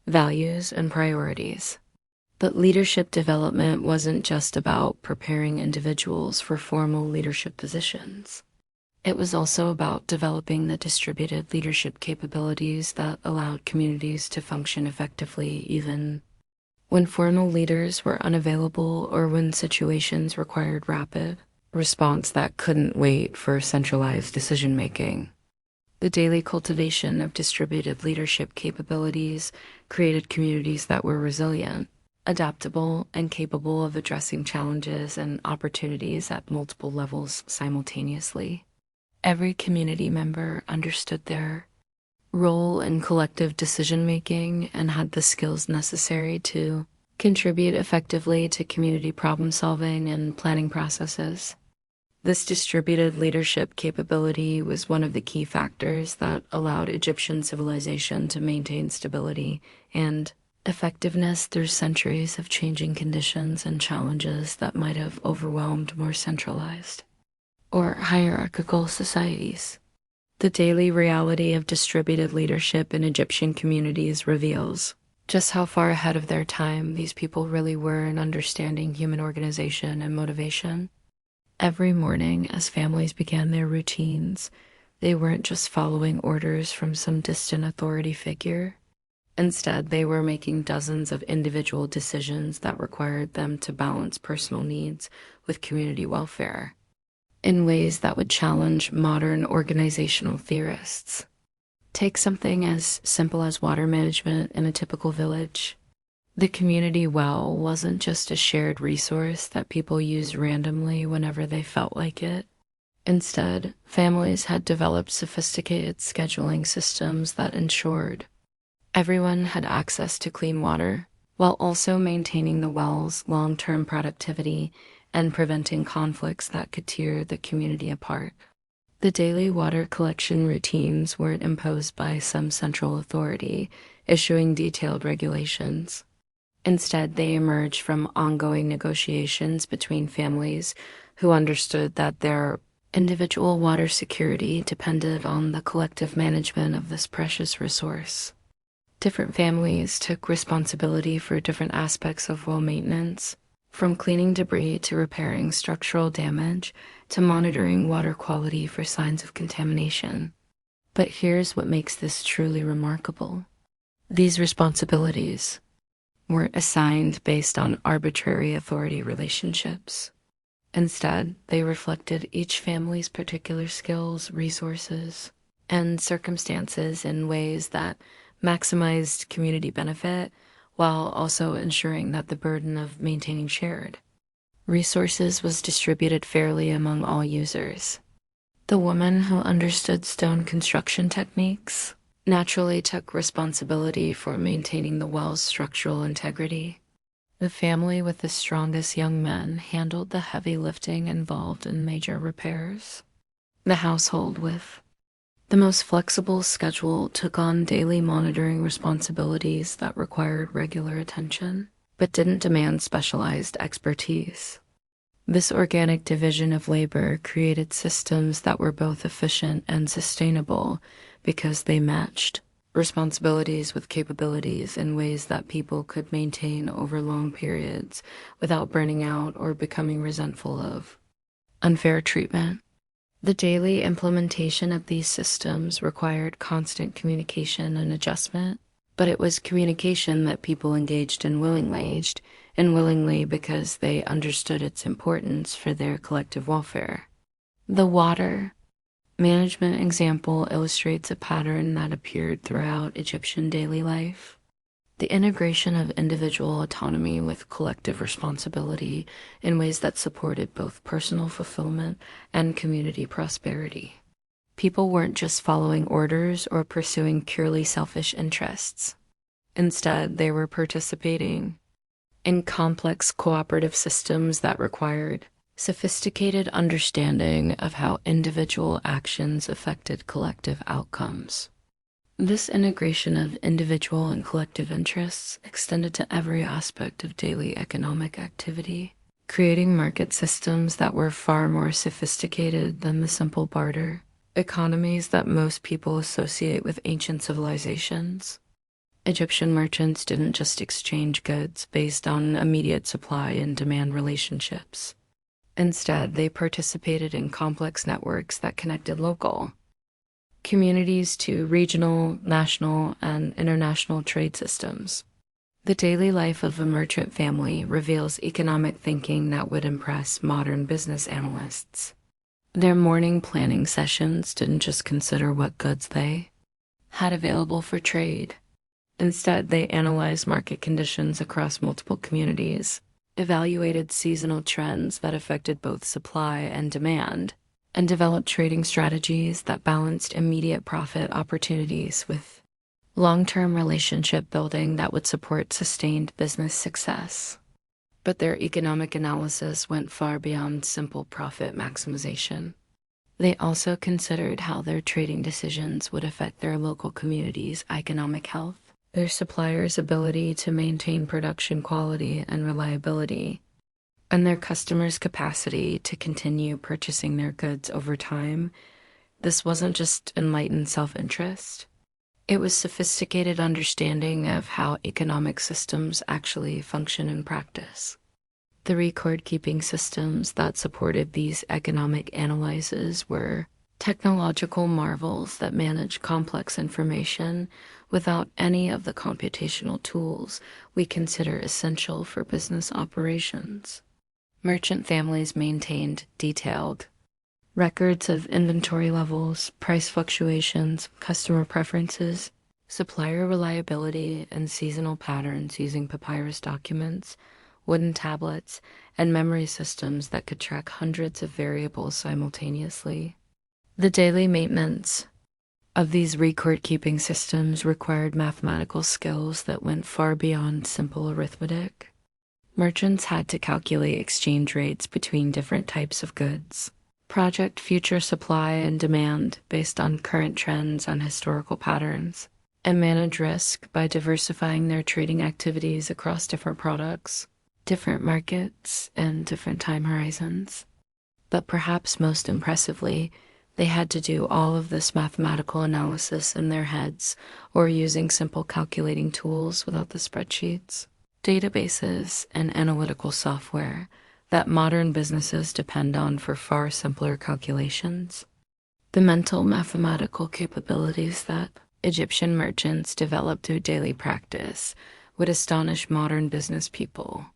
values and priorities. But leadership development wasn't just about preparing individuals for formal leadership positions. It was also about developing the distributed leadership capabilities that allowed communities to function effectively even when formal leaders were unavailable or when situations required rapid response that couldn't wait for centralized decision-making. The daily cultivation of distributed leadership capabilities created communities that were resilient, adaptable, and capable of addressing challenges and opportunities at multiple levels simultaneously. Every community member understood their role in collective decision-making and had the skills necessary to contribute effectively to community problem-solving and planning processes. This distributed leadership capability was one of the key factors that allowed Egyptian civilization to maintain stability and effectiveness through centuries of changing conditions and challenges that might have overwhelmed more centralized or hierarchical societies. The daily reality of distributed leadership in Egyptian communities reveals just how far ahead of their time these people really were in understanding human organization and motivation. Every morning, as families began their routines, they weren't just following orders from some distant authority figure. Instead, they were making dozens of individual decisions that required them to balance personal needs with community welfare in ways that would challenge modern organizational theorists. Take something as simple as water management in a typical village. The community well wasn't just a shared resource that people used randomly whenever they felt like it. Instead, families had developed sophisticated scheduling systems that ensured everyone had access to clean water, while also maintaining the well's long-term productivity and preventing conflicts that could tear the community apart. The daily water collection routines weren't imposed by some central authority, issuing detailed regulations. Instead, they emerged from ongoing negotiations between families who understood that their Individual water security depended on the collective management of this precious resource. Different families took responsibility for different aspects of well maintenance, from cleaning debris to repairing structural damage to monitoring water quality for signs of contamination. But here's what makes this truly remarkable. These responsibilities weren't assigned based on arbitrary authority relationships. Instead, they reflected each family's particular skills, resources, and circumstances in ways that maximized community benefit while also ensuring that the burden of maintaining shared resources was distributed fairly among all users. The woman who understood stone construction techniques naturally took responsibility for maintaining the well's structural integrity. The family with the strongest young men handled the heavy lifting involved in major repairs. The household with the most flexible schedule took on daily monitoring responsibilities that required regular attention, but didn't demand specialized expertise. This organic division of labor created systems that were both efficient and sustainable because they matched responsibilities with capabilities in ways that people could maintain over long periods without burning out or becoming resentful of unfair treatment. The daily implementation of these systems required constant communication and adjustment, but it was communication that people engaged in willingly because they understood its importance for their collective welfare. The water management example illustrates a pattern that appeared throughout Egyptian daily life. The integration of individual autonomy with collective responsibility in ways that supported both personal fulfillment and community prosperity. People weren't just following orders or pursuing purely selfish interests. Instead, they were participating in complex cooperative systems that required sophisticated understanding of how individual actions affected collective outcomes. This integration of individual and collective interests extended to every aspect of daily economic activity, creating market systems that were far more sophisticated than the simple barter economies that most people associate with ancient civilizations. Egyptian merchants didn't just exchange goods based on immediate supply and demand relationships. Instead, they participated in complex networks that connected local communities to regional, national, and international trade systems. The daily life of a merchant family reveals economic thinking that would impress modern business analysts. Their morning planning sessions didn't just consider what goods they had available for trade. Instead, they analyzed market conditions across multiple communities, evaluated seasonal trends that affected both supply and demand, and developed trading strategies that balanced immediate profit opportunities with long-term relationship building that would support sustained business success. But their economic analysis went far beyond simple profit maximization. They also considered how their trading decisions would affect their local community's economic health, their suppliers' ability to maintain production quality and reliability, and their customers' capacity to continue purchasing their goods over time. This wasn't just enlightened self-interest. It was sophisticated understanding of how economic systems actually function in practice. The record-keeping systems that supported these economic analyses were technological marvels that manage complex information without any of the computational tools we consider essential for business operations. Merchant families maintained detailed records of inventory levels, price fluctuations, customer preferences, supplier reliability, and seasonal patterns using papyrus documents, wooden tablets, and memory systems that could track hundreds of variables simultaneously. The daily maintenance of these record-keeping systems required mathematical skills that went far beyond simple arithmetic. Merchants had to calculate exchange rates between different types of goods, project future supply and demand based on current trends and historical patterns, and manage risk by diversifying their trading activities across different products, different markets, and different time horizons. But perhaps most impressively, they had to do all of this mathematical analysis in their heads or using simple calculating tools without the spreadsheets, databases, and analytical software that modern businesses depend on for far simpler calculations. The mental mathematical capabilities that Egyptian merchants developed through daily practice would astonish modern business people.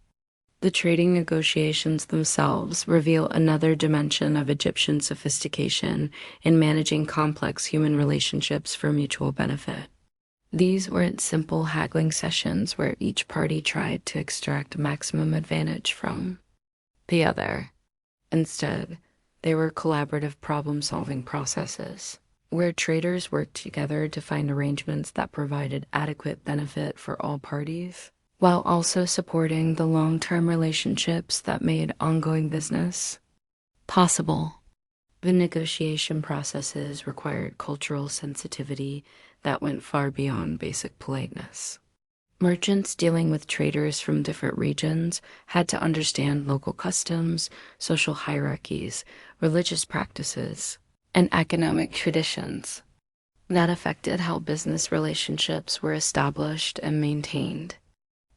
The trading negotiations themselves reveal another dimension of Egyptian sophistication in managing complex human relationships for mutual benefit. These weren't simple haggling sessions where each party tried to extract maximum advantage from the other. Instead, they were collaborative problem-solving processes, where traders worked together to find arrangements that provided adequate benefit for all parties, while also supporting the long-term relationships that made ongoing business possible. The negotiation processes required cultural sensitivity that went far beyond basic politeness. Merchants dealing with traders from different regions had to understand local customs, social hierarchies, religious practices, and economic traditions that affected how business relationships were established and maintained.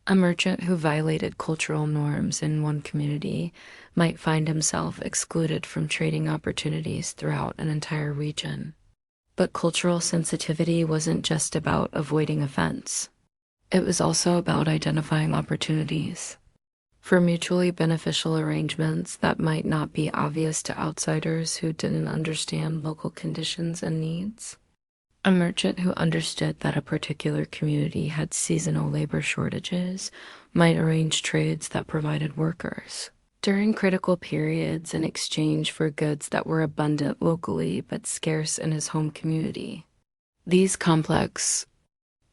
A merchant who violated cultural norms in one community might find himself excluded from trading opportunities throughout an entire region. But cultural sensitivity wasn't just about avoiding offense. It was also about identifying opportunities for mutually beneficial arrangements that might not be obvious to outsiders who didn't understand local conditions and needs. A merchant who understood that a particular community had seasonal labor shortages might arrange trades that provided workers during critical periods in exchange for goods that were abundant locally but scarce in his home community. These complex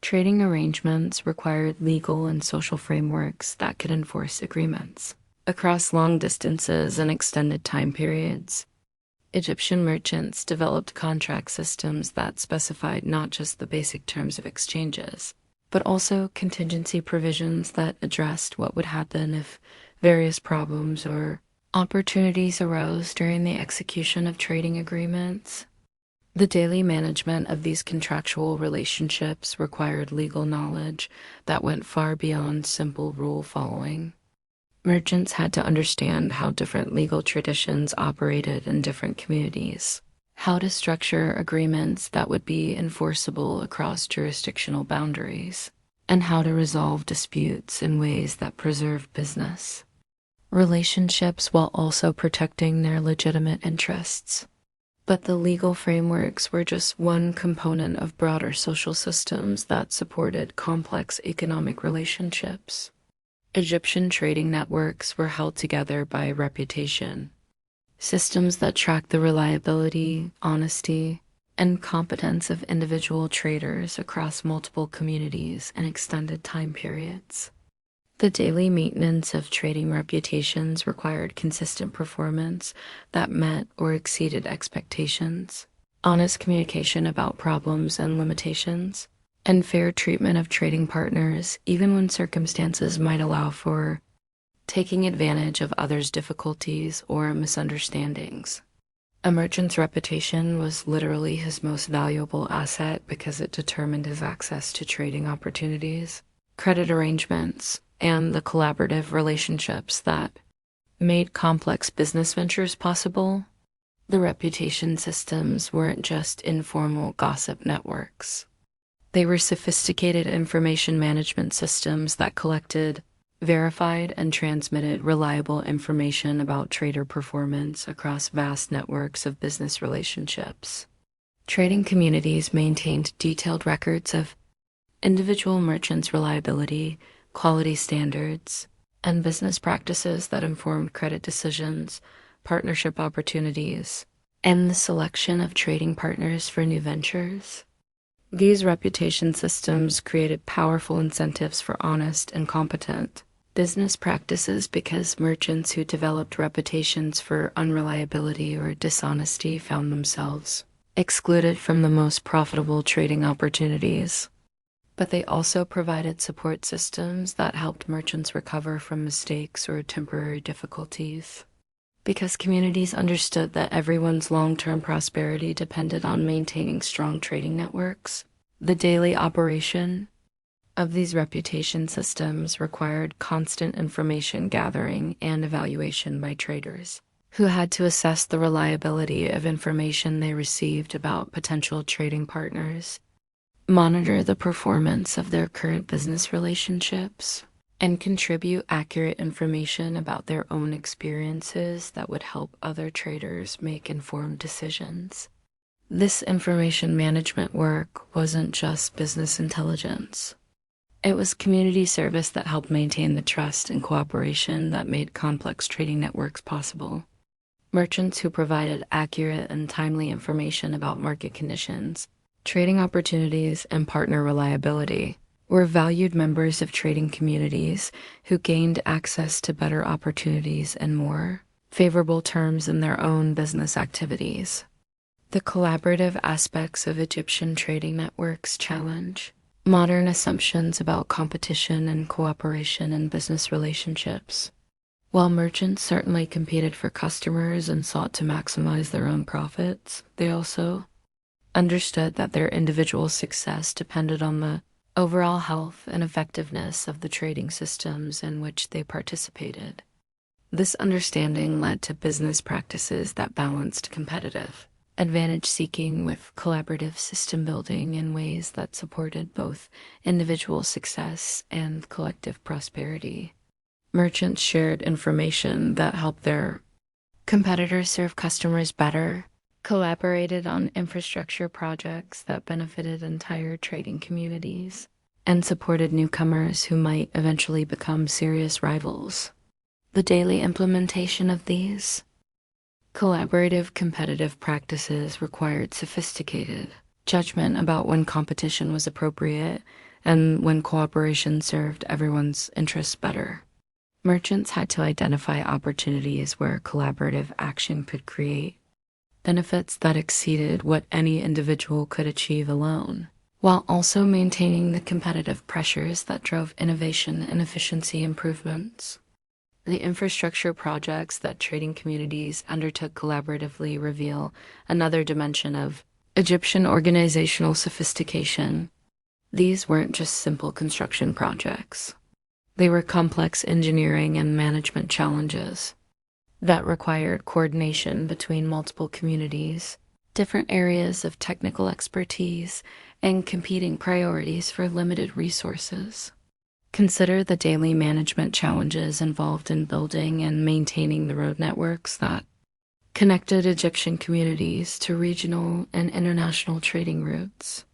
trading arrangements required legal and social frameworks that could enforce agreements across long distances and extended time periods. Egyptian merchants developed contract systems that specified not just the basic terms of exchanges, but also contingency provisions that addressed what would happen if various problems or opportunities arose during the execution of trading agreements. The daily management of these contractual relationships required legal knowledge that went far beyond simple rule following. Merchants had to understand how different legal traditions operated in different communities, how to structure agreements that would be enforceable across jurisdictional boundaries, and how to resolve disputes in ways that preserved business relationships while also protecting their legitimate interests. But the legal frameworks were just one component of broader social systems that supported complex economic relationships. Egyptian trading networks were held together by reputation, systems that tracked the reliability, honesty, and competence of individual traders across multiple communities and extended time periods. The daily maintenance of trading reputations required consistent performance that met or exceeded expectations, honest communication about problems and limitations, and fair treatment of trading partners, even when circumstances might allow for taking advantage of others' difficulties or misunderstandings. A merchant's reputation was literally his most valuable asset because it determined his access to trading opportunities, credit arrangements, and the collaborative relationships that made complex business ventures possible. The reputation systems weren't just informal gossip networks. They were sophisticated information management systems that collected, verified, and transmitted reliable information about trader performance across vast networks of business relationships. Trading communities maintained detailed records of individual merchants' reliability, quality standards, and business practices that informed credit decisions, partnership opportunities, and the selection of trading partners for new ventures. These reputation systems created powerful incentives for honest and competent business practices because merchants who developed reputations for unreliability or dishonesty found themselves excluded from the most profitable trading opportunities. But they also provided support systems that helped merchants recover from mistakes or temporary difficulties. because communities understood that everyone's long-term prosperity depended on maintaining strong trading networks. The daily operation of these reputation systems required constant information gathering and evaluation by traders, who had to assess the reliability of information they received about potential trading partners, monitor the performance of their current business relationships, and contribute accurate information about their own experiences that would help other traders make informed decisions. This information management work wasn't just business intelligence. It was community service that helped maintain the trust and cooperation that made complex trading networks possible. Merchants who provided accurate and timely information about market conditions, trading opportunities, and partner reliability were valued members of trading communities who gained access to better opportunities and more favorable terms in their own business activities. The collaborative aspects of Egyptian trading networks challenge modern assumptions about competition and cooperation in business relationships. While merchants certainly competed for customers and sought to maximize their own profits, they also understood that their individual success depended on the overall health and effectiveness of the trading systems in which they participated. This understanding led to business practices that balanced competitive advantage seeking with collaborative system building in ways that supported both individual success and collective prosperity. Merchants shared information that helped their competitors serve customers better, collaborated on infrastructure projects that benefited entire trading communities, and supported newcomers who might eventually become serious rivals. The daily implementation of these collaborative competitive practices required sophisticated judgment about when competition was appropriate and when cooperation served everyone's interests better. Merchants had to identify opportunities where collaborative action could create benefits that exceeded what any individual could achieve alone, while also maintaining the competitive pressures that drove innovation and efficiency improvements. The infrastructure projects that trading communities undertook collaboratively reveal another dimension of Egyptian organizational sophistication. These weren't just simple construction projects. They were complex engineering and management challenges that required coordination between multiple communities, different areas of technical expertise, and competing priorities for limited resources. Consider the daily management challenges involved in building and maintaining the road networks that connected Egyptian communities to regional and international trading routes.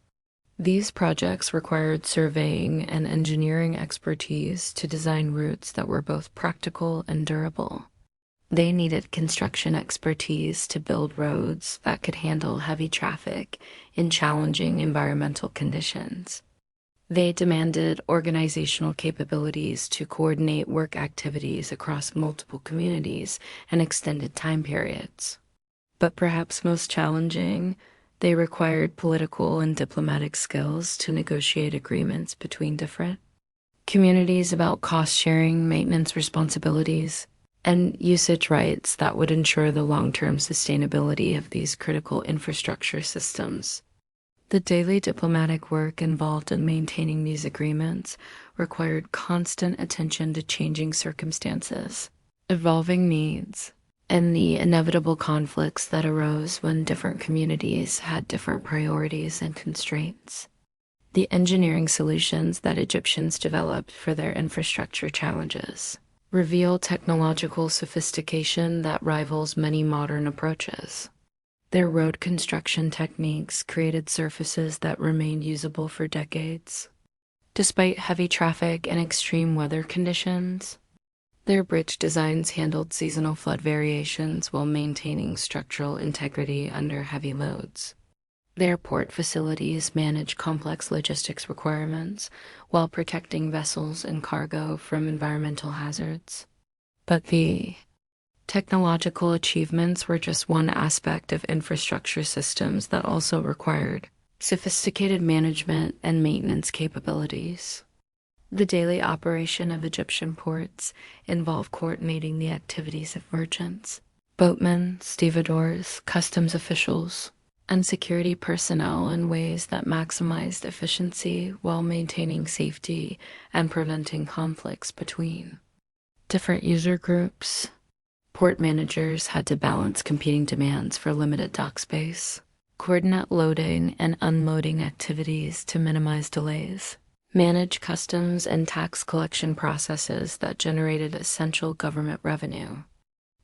These projects required surveying and engineering expertise to design routes that were both practical and durable. They needed construction expertise to build roads that could handle heavy traffic in challenging environmental conditions. They demanded organizational capabilities to coordinate work activities across multiple communities and extended time periods. But perhaps most challenging, they required political and diplomatic skills to negotiate agreements between different communities about cost sharing, maintenance responsibilities, and usage rights that would ensure the long-term sustainability of these critical infrastructure systems. The daily diplomatic work involved in maintaining these agreements required constant attention to changing circumstances, evolving needs, and the inevitable conflicts that arose when different communities had different priorities and constraints. The engineering solutions that Egyptians developed for their infrastructure challenges reveal technological sophistication that rivals many modern approaches. Their road construction techniques created surfaces that remained usable for decades. Despite heavy traffic and extreme weather conditions, their bridge designs handled seasonal flood variations while maintaining structural integrity under heavy loads. Their port facilities managed complex logistics requirements while protecting vessels and cargo from environmental hazards. But the technological achievements were just one aspect of infrastructure systems that also required sophisticated management and maintenance capabilities. The daily operation of Egyptian ports involved coordinating the activities of merchants, boatmen, stevedores, customs officials, and security personnel in ways that maximized efficiency while maintaining safety and preventing conflicts between different user groups. Port managers had to balance competing demands for limited dock space, coordinate loading and unloading activities to minimize delays, manage customs and tax collection processes that generated essential government revenue,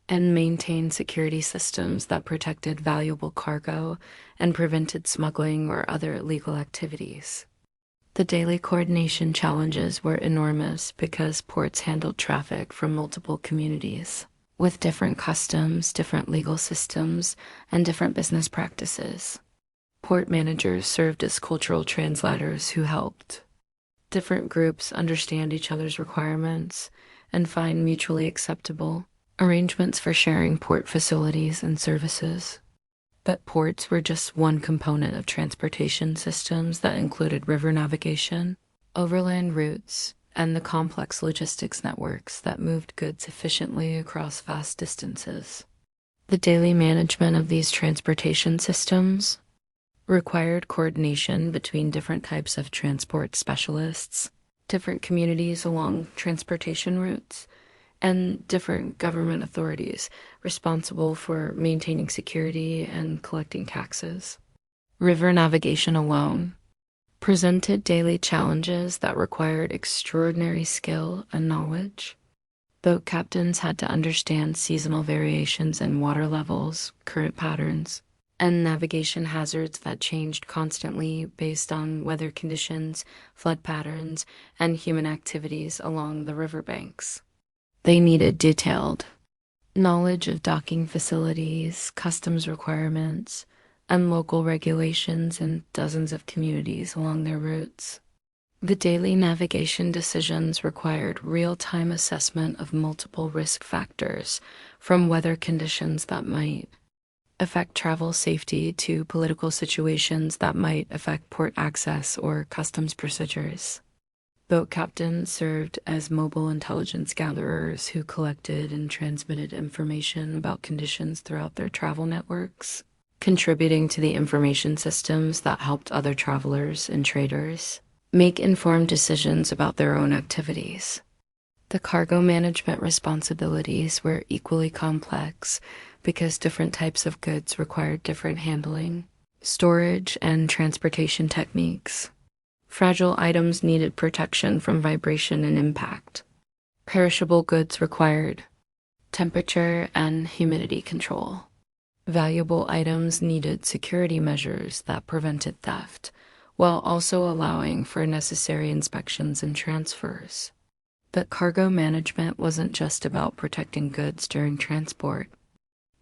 and maintain security systems that protected valuable cargo and prevented smuggling or other illegal activities. The daily coordination challenges were enormous because ports handled traffic from multiple communities, with different customs, different legal systems, and different business practices. Port managers served as cultural translators who helped different groups understand each other's requirements and find mutually acceptable arrangements for sharing port facilities and services. But ports were just one component of transportation systems that included river navigation, overland routes, and the complex logistics networks that moved goods efficiently across vast distances. The daily management of these transportation systems required coordination between different types of transport specialists, different communities along transportation routes, and different government authorities responsible for maintaining security and collecting taxes. River navigation alone presented daily challenges that required extraordinary skill and knowledge. Boat captains had to understand seasonal variations in water levels, current patterns, and navigation hazards that changed constantly based on weather conditions, flood patterns, and human activities along the riverbanks. They needed detailed knowledge of docking facilities, customs requirements, and local regulations in dozens of communities along their routes. The daily navigation decisions required real-time assessment of multiple risk factors, from weather conditions that might affect travel safety to political situations that might affect port access or customs procedures. Boat captains served as mobile intelligence gatherers who collected and transmitted information about conditions throughout their travel networks, contributing to the information systems that helped other travelers and traders make informed decisions about their own activities. The cargo management responsibilities were equally complex because different types of goods required different handling, storage, and transportation techniques. Fragile items needed protection from vibration and impact. Perishable goods required temperature and humidity control. Valuable items needed security measures that prevented theft, while also allowing for necessary inspections and transfers. But cargo management wasn't just about protecting goods during transport.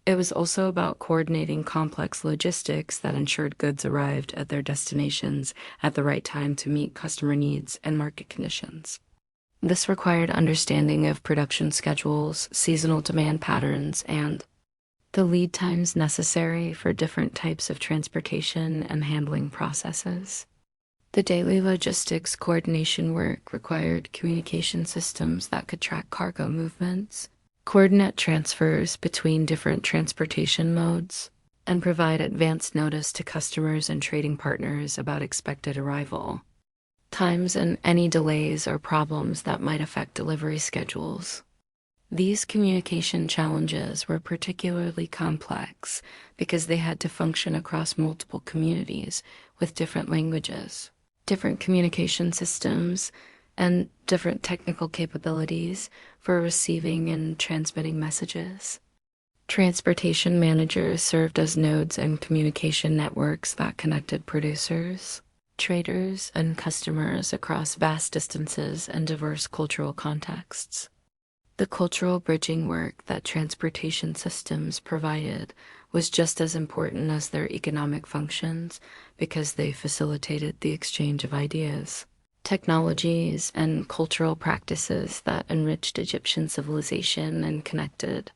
It was also about coordinating complex logistics that ensured goods arrived at their destinations at the right time to meet customer needs and market conditions. This required understanding of production schedules, seasonal demand patterns, and the lead times necessary for different types of transportation and handling processes. The daily logistics coordination work required communication systems that could track cargo movements, coordinate transfers between different transportation modes, and provide advance notice to customers and trading partners about expected arrival times and any delays or problems that might affect delivery schedules. These communication challenges were particularly complex because they had to function across multiple communities with different languages, different communication systems, and different technical capabilities for receiving and transmitting messages. Transportation managers served as nodes and communication networks that connected producers, traders, and customers across vast distances and diverse cultural contexts. The cultural bridging work that transportation systems provided was just as important as their economic functions because they facilitated the exchange of ideas, technologies, and cultural practices that enriched Egyptian civilization and connected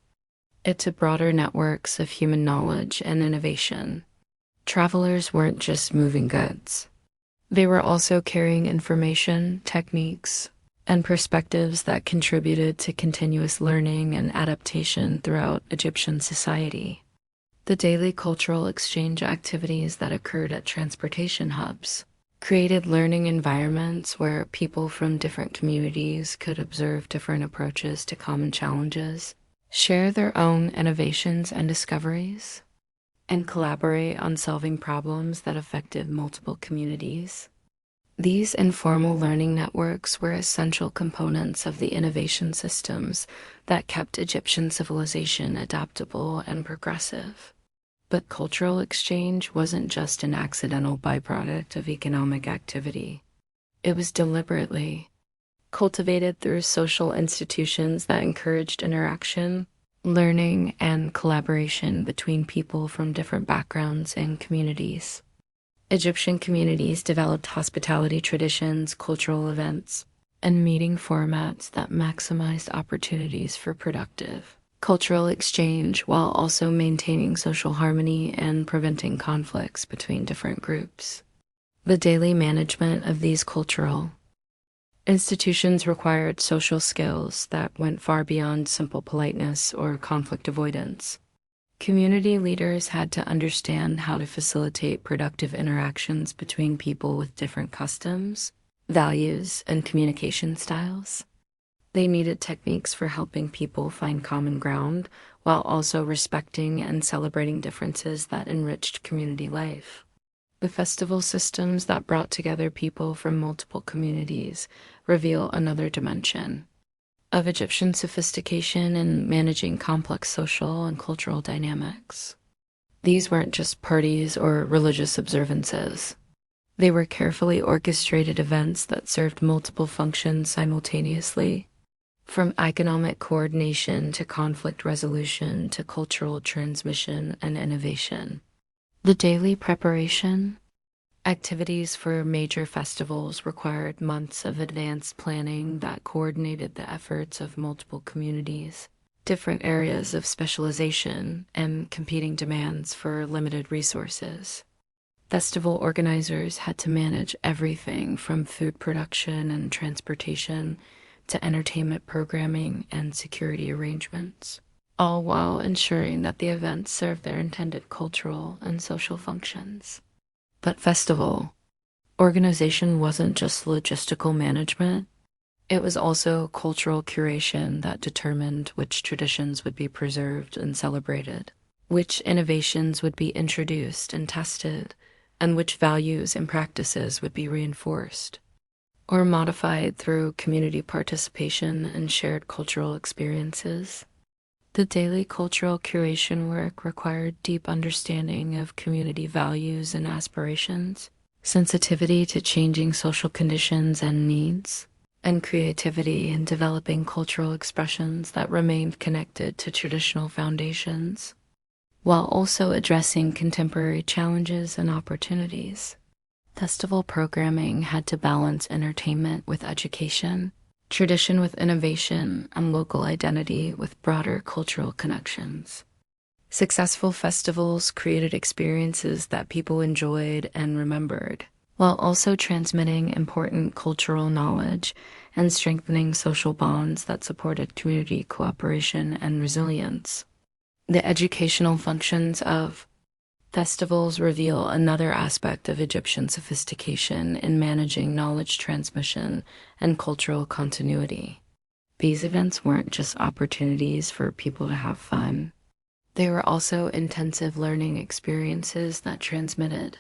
it to broader networks of human knowledge and innovation. Travelers weren't just moving goods. They were also carrying information, techniques, and perspectives that contributed to continuous learning and adaptation throughout Egyptian society. The daily cultural exchange activities that occurred at transportation hubs created learning environments where people from different communities could observe different approaches to common challenges, share their own innovations and discoveries, and collaborate on solving problems that affected multiple communities. These informal learning networks were essential components of the innovation systems that kept Egyptian civilization adaptable and progressive. But cultural exchange wasn't just an accidental byproduct of economic activity. It was deliberately cultivated through social institutions that encouraged interaction, learning, and collaboration between people from different backgrounds and communities. Egyptian communities developed hospitality traditions, cultural events, and meeting formats that maximized opportunities for productive cultural exchange while also maintaining social harmony and preventing conflicts between different groups. The daily management of these cultural institutions required social skills that went far beyond simple politeness or conflict avoidance. Community leaders had to understand how to facilitate productive interactions between people with different customs, values, and communication styles. They needed techniques for helping people find common ground while also respecting and celebrating differences that enriched community life. The festival systems that brought together people from multiple communities reveal another dimension of Egyptian sophistication in managing complex social and cultural dynamics. These weren't just parties or religious observances. They were carefully orchestrated events that served multiple functions simultaneously, from economic coordination to conflict resolution to cultural transmission and innovation. The daily preparation activities for major festivals required months of advanced planning that coordinated the efforts of multiple communities, different areas of specialization, and competing demands for limited resources. Festival organizers had to manage everything from food production and transportation to entertainment programming and security arrangements, all while ensuring that the events served their intended cultural and social functions. But festival organization wasn't just logistical management, it was also cultural curation that determined which traditions would be preserved and celebrated, which innovations would be introduced and tested, and which values and practices would be reinforced or modified through community participation and shared cultural experiences. The daily cultural curation work required deep understanding of community values and aspirations, sensitivity to changing social conditions and needs, and creativity in developing cultural expressions that remained connected to traditional foundations, while also addressing contemporary challenges and opportunities. Festival programming had to balance entertainment with education, tradition with innovation, and local identity with broader cultural connections. Successful festivals created experiences that people enjoyed and remembered, while also transmitting important cultural knowledge and strengthening social bonds that supported community cooperation and resilience. The educational functions of festivals reveal another aspect of Egyptian sophistication in managing knowledge transmission and cultural continuity. These events weren't just opportunities for people to have fun. They were also intensive learning experiences that transmitted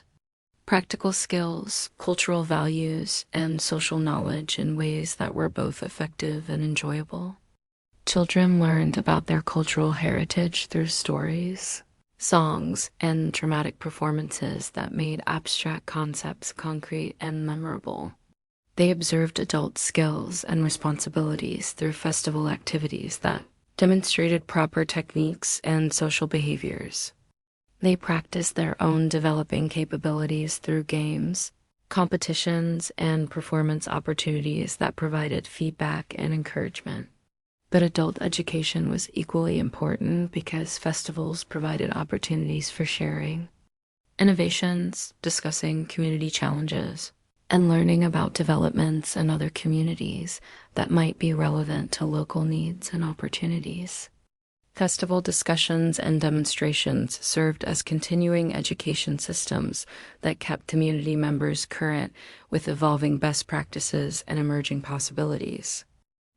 practical skills, cultural values, and social knowledge in ways that were both effective and enjoyable. Children learned about their cultural heritage through stories, songs, and dramatic performances that made abstract concepts concrete and memorable. They observed adult skills and responsibilities through festival activities that demonstrated proper techniques and social behaviors. They practiced their own developing capabilities through games, competitions, and performance opportunities that provided feedback and encouragement. But adult education was equally important because festivals provided opportunities for sharing innovations, discussing community challenges, and learning about developments in other communities that might be relevant to local needs and opportunities. Festival discussions and demonstrations served as continuing education systems that kept community members current with evolving best practices and emerging possibilities.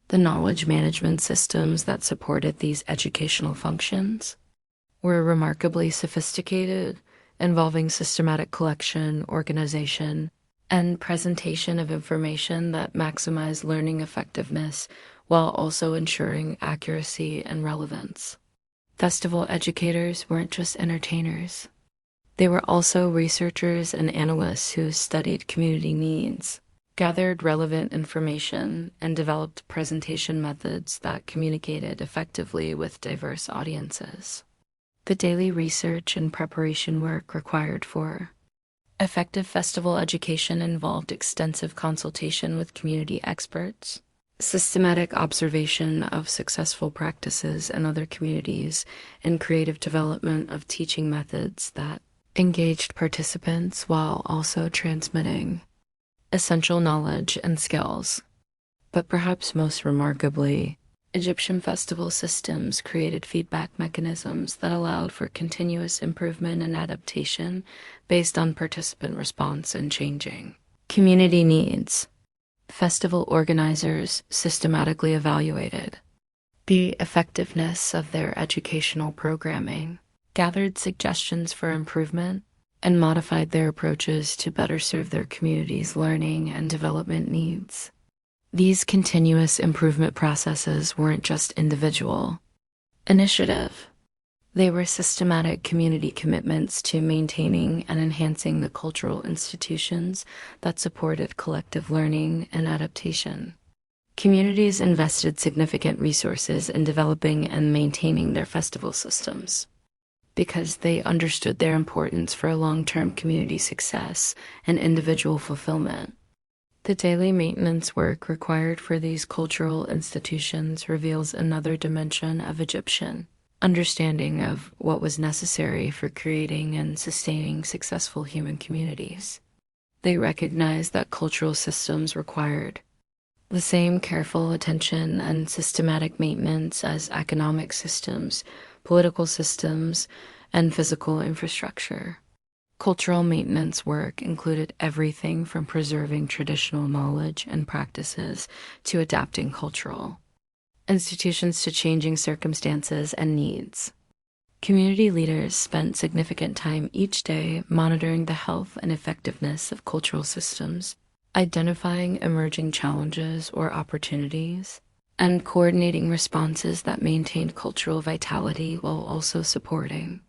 The knowledge management systems that supported these educational functions were remarkably sophisticated, involving systematic collection, organization, and presentation of information that maximized learning effectiveness while also ensuring accuracy and relevance. Festival educators weren't just entertainers. They were also researchers and analysts who studied community needs, gathered relevant information, and developed presentation methods that communicated effectively with diverse audiences. The daily research and preparation work required for effective festival education involved extensive consultation with community experts, systematic observation of successful practices in other communities, and creative development of teaching methods that engaged participants while also transmitting essential knowledge and skills. But perhaps most remarkably, Egyptian festival systems created feedback mechanisms that allowed for continuous improvement and adaptation based on participant response and changing community needs. Festival organizers systematically evaluated the effectiveness of their educational programming, gathered suggestions for improvement, and modified their approaches to better serve their community's learning and development needs. These continuous improvement processes weren't just individual initiative. They were systematic community commitments to maintaining and enhancing the cultural institutions that supported collective learning and adaptation. Communities invested significant resources in developing and maintaining their festival systems because they understood their importance for long-term community success and individual fulfillment. The daily maintenance work required for these cultural institutions reveals another dimension of Egyptian understanding of what was necessary for creating and sustaining successful human communities. They recognized that cultural systems required the same careful attention and systematic maintenance as economic systems, political systems, and physical infrastructure. Cultural maintenance work included everything from preserving traditional knowledge and practices to adapting cultural institutions to changing circumstances and needs. Community leaders spent significant time each day monitoring the health and effectiveness of cultural systems, identifying emerging challenges or opportunities, and coordinating responses that maintained cultural vitality while also supporting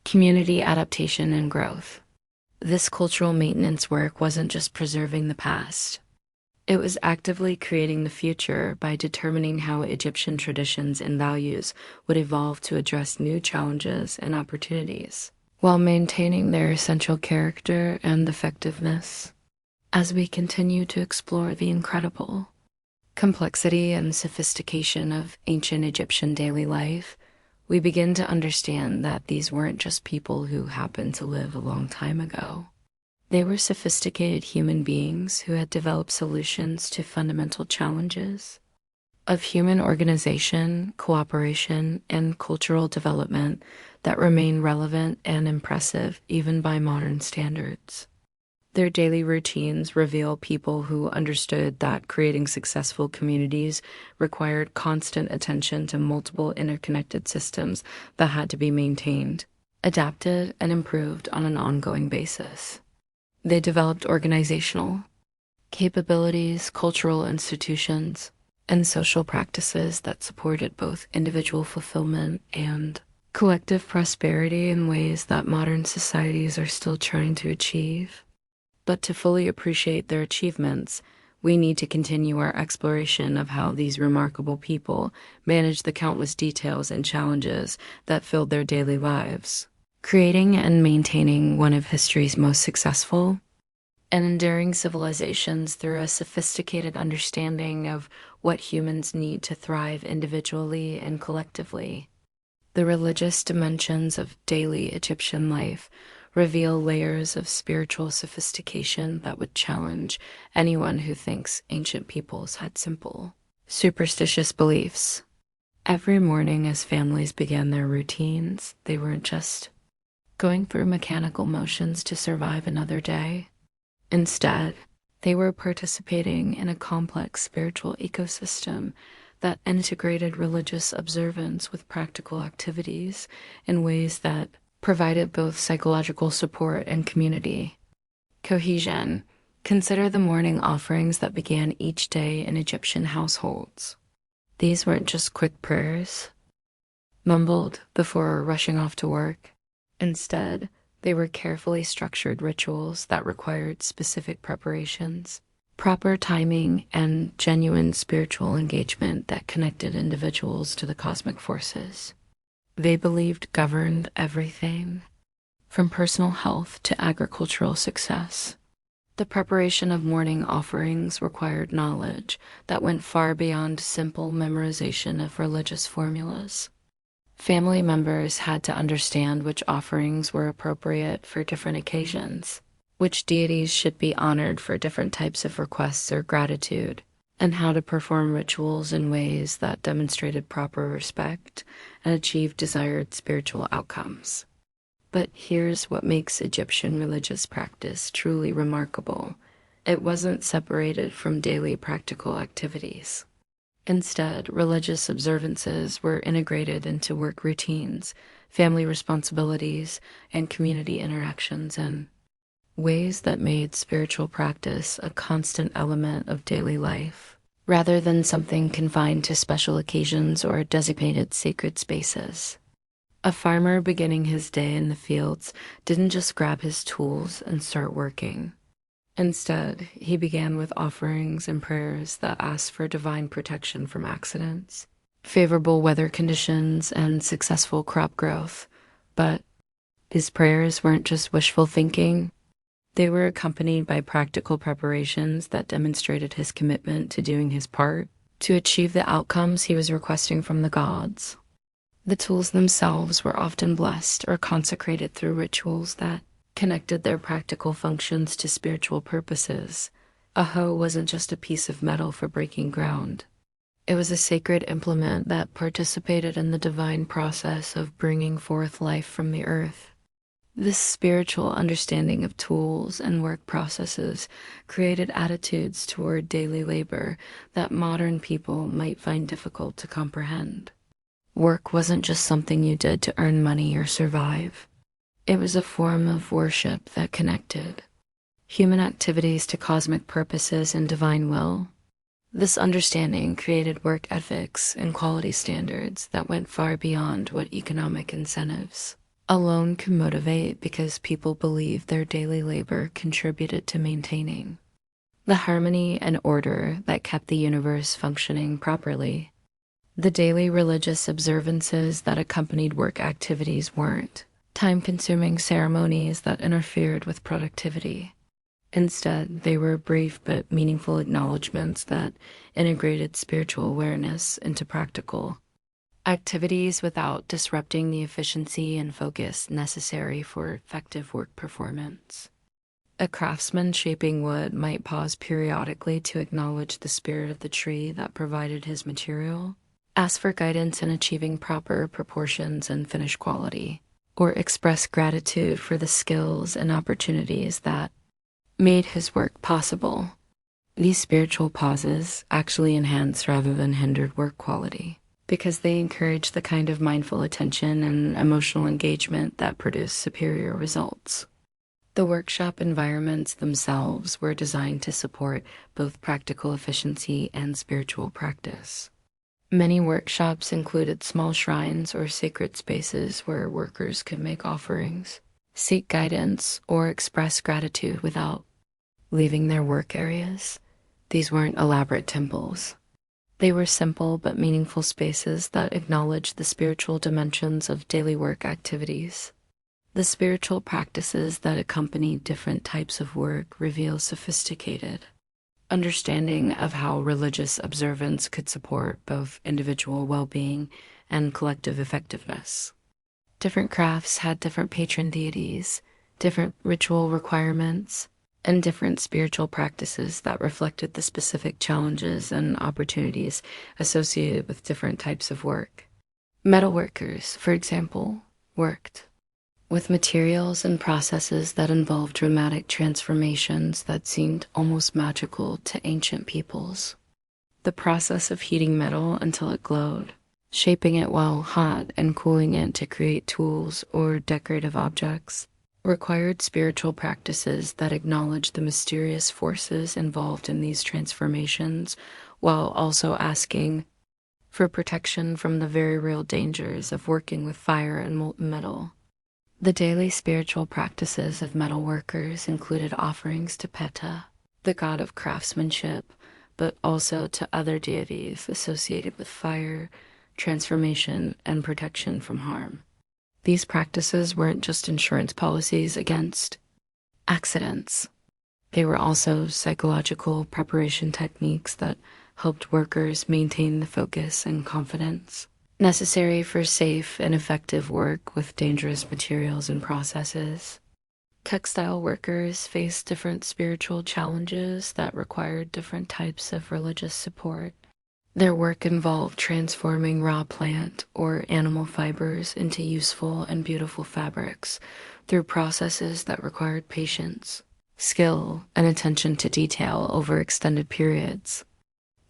community adaptation and growth. This cultural maintenance work wasn't just preserving the past. It was actively creating the future by determining how Egyptian traditions and values would evolve to address new challenges and opportunities, while maintaining their essential character and effectiveness. As we continue to explore the incredible complexity and sophistication of ancient Egyptian daily life, we begin to understand that these weren't just people who happened to live a long time ago. They were sophisticated human beings who had developed solutions to fundamental challenges of human organization, cooperation, and cultural development that remain relevant and impressive even by modern standards. Their daily routines reveal people who understood that creating successful communities required constant attention to multiple interconnected systems that had to be maintained, adapted, and improved on an ongoing basis. They developed organizational capabilities, cultural institutions, and social practices that supported both individual fulfillment and collective prosperity in ways that modern societies are still trying to achieve. But to fully appreciate their achievements, we need to continue our exploration of how these remarkable people managed the countless details and challenges that filled their daily lives, creating and maintaining one of history's most successful and enduring civilizations through a sophisticated understanding of what humans need to thrive individually and collectively. The religious dimensions of daily Egyptian life reveal layers of spiritual sophistication that would challenge anyone who thinks ancient peoples had simple, superstitious beliefs. Every morning, as families began their routines, they weren't just going through mechanical motions to survive another day. Instead, they were participating in a complex spiritual ecosystem that integrated religious observance with practical activities in ways that provided both psychological support and community cohesion. Consider the morning offerings that began each day in Egyptian households. These weren't just quick prayers, mumbled before rushing off to work. Instead, they were carefully structured rituals that required specific preparations, proper timing, and genuine spiritual engagement that connected individuals to the cosmic forces they believed governed everything, from personal health to agricultural success. The preparation of morning offerings required knowledge that went far beyond simple memorization of religious formulas. Family members had to understand which offerings were appropriate for different occasions, which deities should be honored for different types of requests or gratitude, and how to perform rituals in ways that demonstrated proper respect and achieved desired spiritual outcomes. But here's what makes Egyptian religious practice truly remarkable. It wasn't separated from daily practical activities. Instead, religious observances were integrated into work routines, family responsibilities, and community interactions in ways that made spiritual practice a constant element of daily life, rather than something confined to special occasions or designated sacred spaces. A farmer beginning his day in the fields didn't just grab his tools and start working. Instead, he began with offerings and prayers that asked for divine protection from accidents, favorable weather conditions, and successful crop growth. But his prayers weren't just wishful thinking. They were accompanied by practical preparations that demonstrated his commitment to doing his part to achieve the outcomes he was requesting from the gods. The tools themselves were often blessed or consecrated through rituals that connected their practical functions to spiritual purposes. A hoe wasn't just a piece of metal for breaking ground. It was a sacred implement that participated in the divine process of bringing forth life from the earth. This spiritual understanding of tools and work processes created attitudes toward daily labor that modern people might find difficult to comprehend. Work wasn't just something you did to earn money or survive. It was a form of worship that connected human activities to cosmic purposes and divine will. This understanding created work ethics and quality standards that went far beyond what economic incentives alone can motivate, because people believed their daily labor contributed to maintaining the harmony and order that kept the universe functioning properly. The daily religious observances that accompanied work activities weren't time-consuming ceremonies that interfered with productivity. Instead, they were brief but meaningful acknowledgments that integrated spiritual awareness into practical activities without disrupting the efficiency and focus necessary for effective work performance. A craftsman shaping wood might pause periodically to acknowledge the spirit of the tree that provided his material, ask for guidance in achieving proper proportions and finish quality, or express gratitude for the skills and opportunities that made his work possible. These spiritual pauses actually enhanced rather than hindered work quality, because they encourage the kind of mindful attention and emotional engagement that produce superior results. The workshop environments themselves were designed to support both practical efficiency and spiritual practice. Many workshops included small shrines or sacred spaces where workers could make offerings, seek guidance, or express gratitude without leaving their work areas. These weren't elaborate temples. They were simple but meaningful spaces that acknowledged the spiritual dimensions of daily work activities. The spiritual practices that accompanied different types of work reveal sophisticated understanding of how religious observance could support both individual well-being and collective effectiveness. Different crafts had different patron deities, different ritual requirements, and different spiritual practices that reflected the specific challenges and opportunities associated with different types of work. Metalworkers, for example, worked with materials and processes that involved dramatic transformations that seemed almost magical to ancient peoples. The process of heating metal until it glowed, shaping it while hot and cooling it to create tools or decorative objects, required spiritual practices that acknowledged the mysterious forces involved in these transformations, while also asking for protection from the very real dangers of working with fire and molten metal. The daily spiritual practices of metalworkers included offerings to Peta, the god of craftsmanship, but also to other deities associated with fire, transformation, and protection from harm. These practices weren't just insurance policies against accidents. They were also psychological preparation techniques that helped workers maintain the focus and confidence necessary for safe and effective work with dangerous materials and processes. Textile workers faced different spiritual challenges that required different types of religious support. Their work involved transforming raw plant or animal fibers into useful and beautiful fabrics through processes that required patience, skill, and attention to detail over extended periods.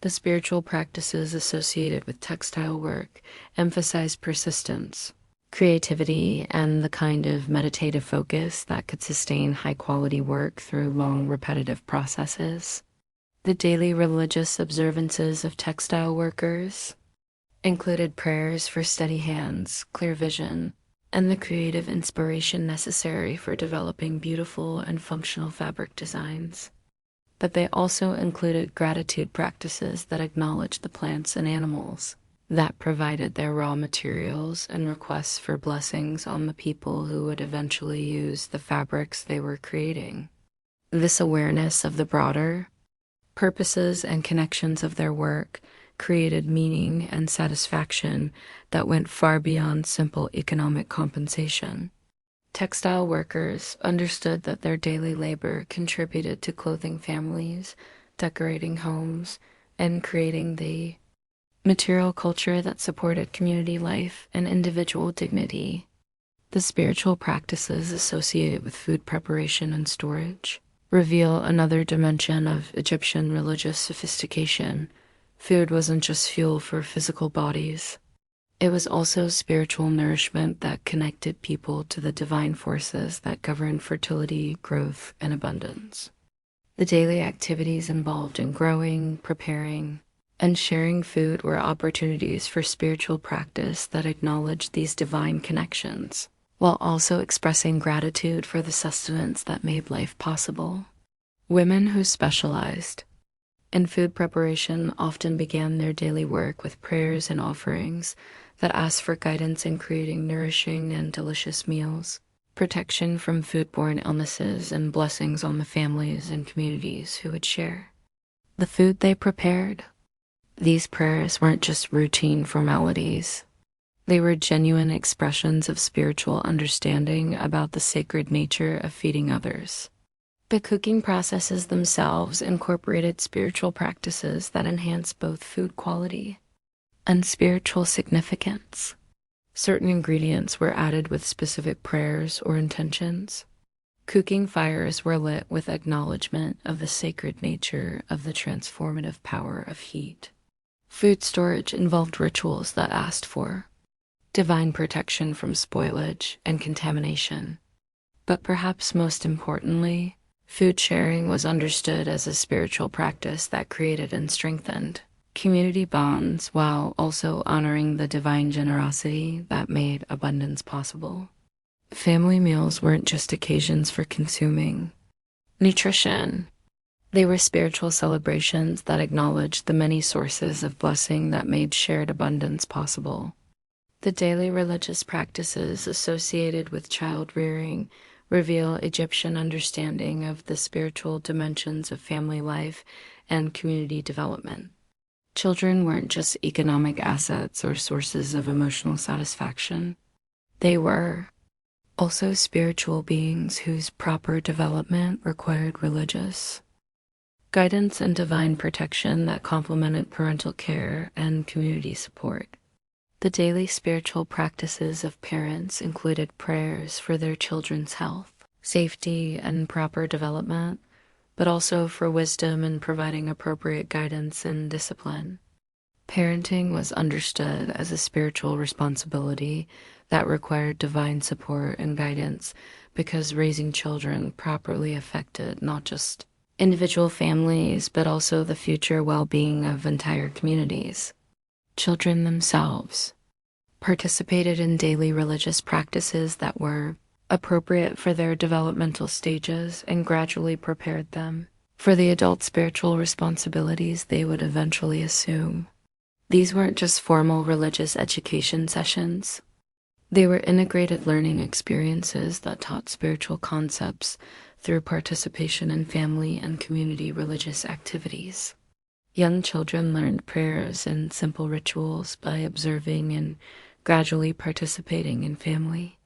The spiritual practices associated with textile work emphasized persistence, creativity, and the kind of meditative focus that could sustain high-quality work through long, repetitive processes. The daily religious observances of textile workers included prayers for steady hands, clear vision, and the creative inspiration necessary for developing beautiful and functional fabric designs. But they also included gratitude practices that acknowledged the plants and animals that provided their raw materials and requests for blessings on the people who would eventually use the fabrics they were creating. This awareness of the broader purposes and connections of their work created meaning and satisfaction that went far beyond simple economic compensation. Textile workers understood that their daily labor contributed to clothing families, decorating homes, and creating the material culture that supported community life and individual dignity. The spiritual practices associated with food preparation and storage reveal another dimension of Egyptian religious sophistication. Food wasn't just fuel for physical bodies. It was also spiritual nourishment that connected people to the divine forces that govern fertility, growth, and abundance. The daily activities involved in growing, preparing, and sharing food were opportunities for spiritual practice that acknowledged these divine connections, while also expressing gratitude for the sustenance that made life possible. Women who specialized in food preparation often began their daily work with prayers and offerings that asked for guidance in creating nourishing and delicious meals, protection from foodborne illnesses, and blessings on the families and communities who would share the food they prepared. These prayers weren't just routine formalities. They were genuine expressions of spiritual understanding about the sacred nature of feeding others. The cooking processes themselves incorporated spiritual practices that enhanced both food quality and spiritual significance. Certain ingredients were added with specific prayers or intentions. Cooking fires were lit with acknowledgement of the sacred nature of the transformative power of heat. Food storage involved rituals that asked for divine protection from spoilage and contamination. But perhaps most importantly, food sharing was understood as a spiritual practice that created and strengthened community bonds while also honoring the divine generosity that made abundance possible. Family meals weren't just occasions for consuming nutrition. They were spiritual celebrations that acknowledged the many sources of blessing that made shared abundance possible. The daily religious practices associated with child rearing reveal Egyptian understanding of the spiritual dimensions of family life and community development. Children weren't just economic assets or sources of emotional satisfaction. They were Also spiritual beings whose proper development required religious guidance and divine protection that complemented parental care and community support. The daily spiritual practices of parents included prayers for their children's health, safety, and proper development, but also for wisdom and providing appropriate guidance and discipline. Parenting was understood as a spiritual responsibility that required divine support and guidance because raising children properly affected not just individual families, but also the future well-being of entire communities. Children themselves participated in daily religious practices that were appropriate for their developmental stages and gradually prepared them for the adult spiritual responsibilities they would eventually assume. These weren't just formal religious education sessions. They were integrated learning experiences that taught spiritual concepts through participation in family and community religious activities. Young children learned prayers and simple rituals by observing and gradually participating in family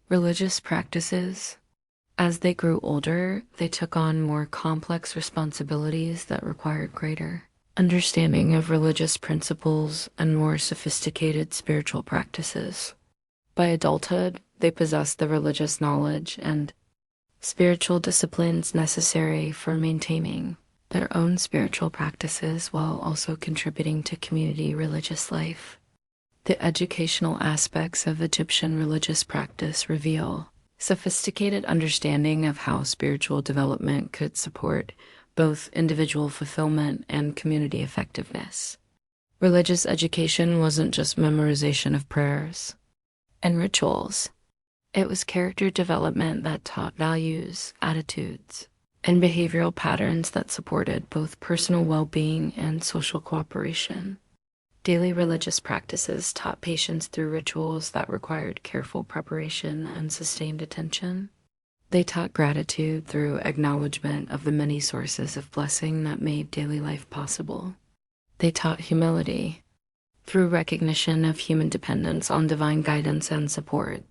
religious practices. As they grew older, they took on more complex responsibilities that required greater understanding of religious principles and more sophisticated spiritual practices. By adulthood, they possessed the religious knowledge and spiritual disciplines necessary for maintaining their own spiritual practices while also contributing to community religious life. The educational aspects of Egyptian religious practice reveal sophisticated understanding of how spiritual development could support both individual fulfillment and community effectiveness. Religious education wasn't just memorization of prayers and rituals. It was character development that taught values, attitudes, and behavioral patterns that supported both personal well-being and social cooperation. Daily religious practices taught patience through rituals that required careful preparation and sustained attention. They taught gratitude through acknowledgement of the many sources of blessing that made daily life possible. They taught humility through recognition of human dependence on divine guidance and support.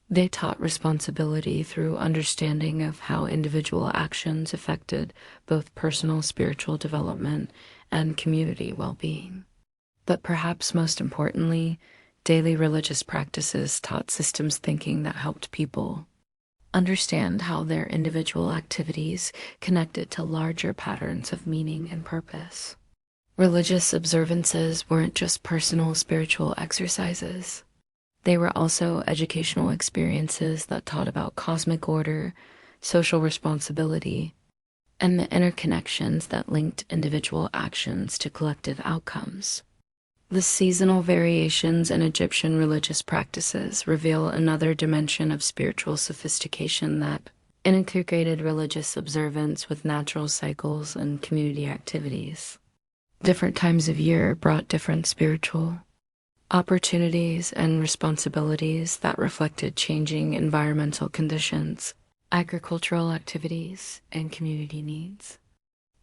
They taught responsibility through understanding of how individual actions affected both personal spiritual development and community well-being. But perhaps most importantly, daily religious practices taught systems thinking that helped people understand how their individual activities connected to larger patterns of meaning and purpose. Religious observances weren't just personal spiritual exercises. They were also educational experiences that taught about cosmic order, social responsibility, and the interconnections that linked individual actions to collective outcomes. The seasonal variations in Egyptian religious practices reveal another dimension of spiritual sophistication that integrated religious observance with natural cycles and community activities. Different times of year brought different spiritual opportunities and responsibilities that reflected changing environmental conditions, agricultural activities, and community needs.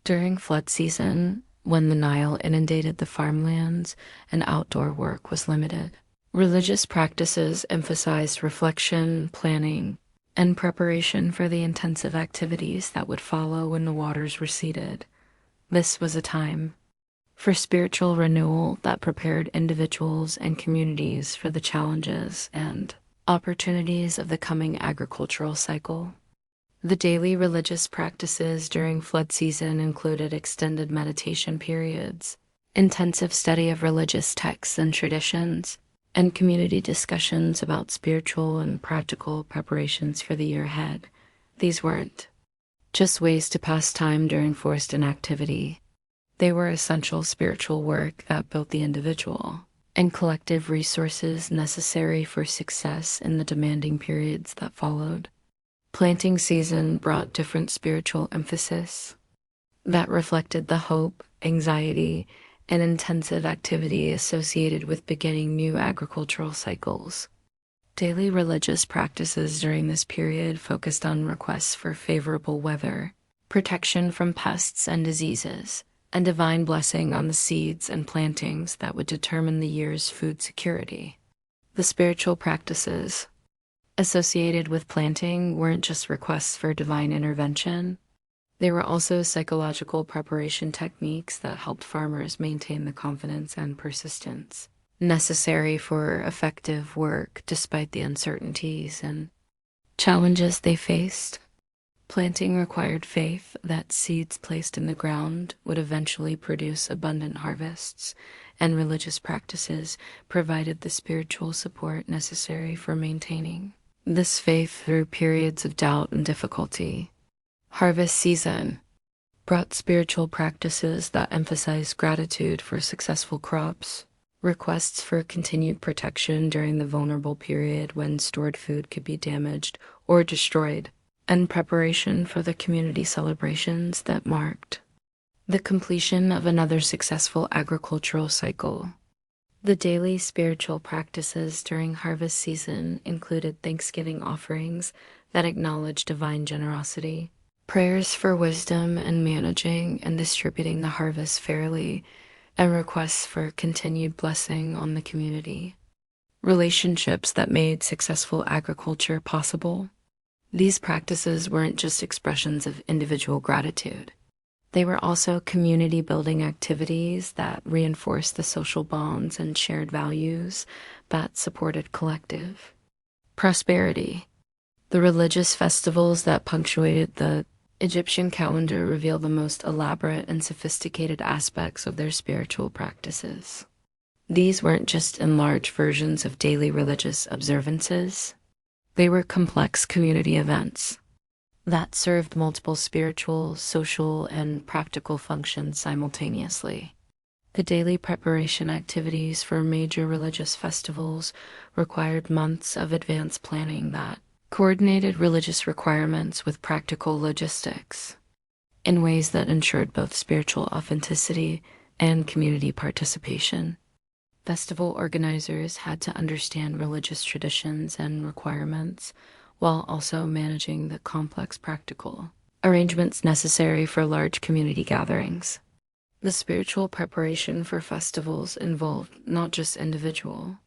During flood season, when the Nile inundated the farmlands and outdoor work was limited, religious practices emphasized reflection, planning, and preparation for the intensive activities that would follow when the waters receded. This was a time for spiritual renewal that prepared individuals and communities for the challenges and opportunities of the coming agricultural cycle. The daily religious practices during flood season included extended meditation periods, intensive study of religious texts and traditions, and community discussions about spiritual and practical preparations for the year ahead. These weren't just ways to pass time during forced inactivity. They were essential spiritual work that built the individual and collective resources necessary for success in the demanding periods that followed. Planting season brought different spiritual emphasis that reflected the hope, anxiety, and intensive activity associated with beginning new agricultural cycles. Daily religious practices during this period focused on requests for favorable weather, protection from pests and diseases, and divine blessing on the seeds and plantings that would determine the year's food security. The spiritual practices Associated with planting weren't just requests for divine intervention, they were also psychological preparation techniques that helped farmers maintain the confidence and persistence necessary for effective work despite the uncertainties and challenges they faced. Planting required faith that seeds placed in the ground would eventually produce abundant harvests, and religious practices provided the spiritual support necessary for maintaining this faith through periods of doubt and difficulty. Harvest season brought spiritual practices that emphasized gratitude for successful crops, requests for continued protection during the vulnerable period when stored food could be damaged or destroyed, and preparation for the community celebrations that marked the completion of another successful agricultural cycle. The daily spiritual practices during harvest season included thanksgiving offerings that acknowledged divine generosity, prayers for wisdom in managing and distributing the harvest fairly, and requests for continued blessing on the community. Relationships that made successful agriculture possible. These practices weren't just expressions of individual gratitude. They were also community-building activities that reinforced the social bonds and shared values that supported collective prosperity. The religious festivals that punctuated the Egyptian calendar reveal the most elaborate and sophisticated aspects of their spiritual practices. These weren't just enlarged versions of daily religious observances. They were complex community events that served multiple spiritual, social, and practical functions simultaneously. The daily preparation activities for major religious festivals required months of advanced planning that coordinated religious requirements with practical logistics in ways that ensured both spiritual authenticity and community participation. Festival organizers had to understand religious traditions and requirements while also managing the complex practical arrangements necessary for large community gatherings. The spiritual preparation for festivals involved not just individual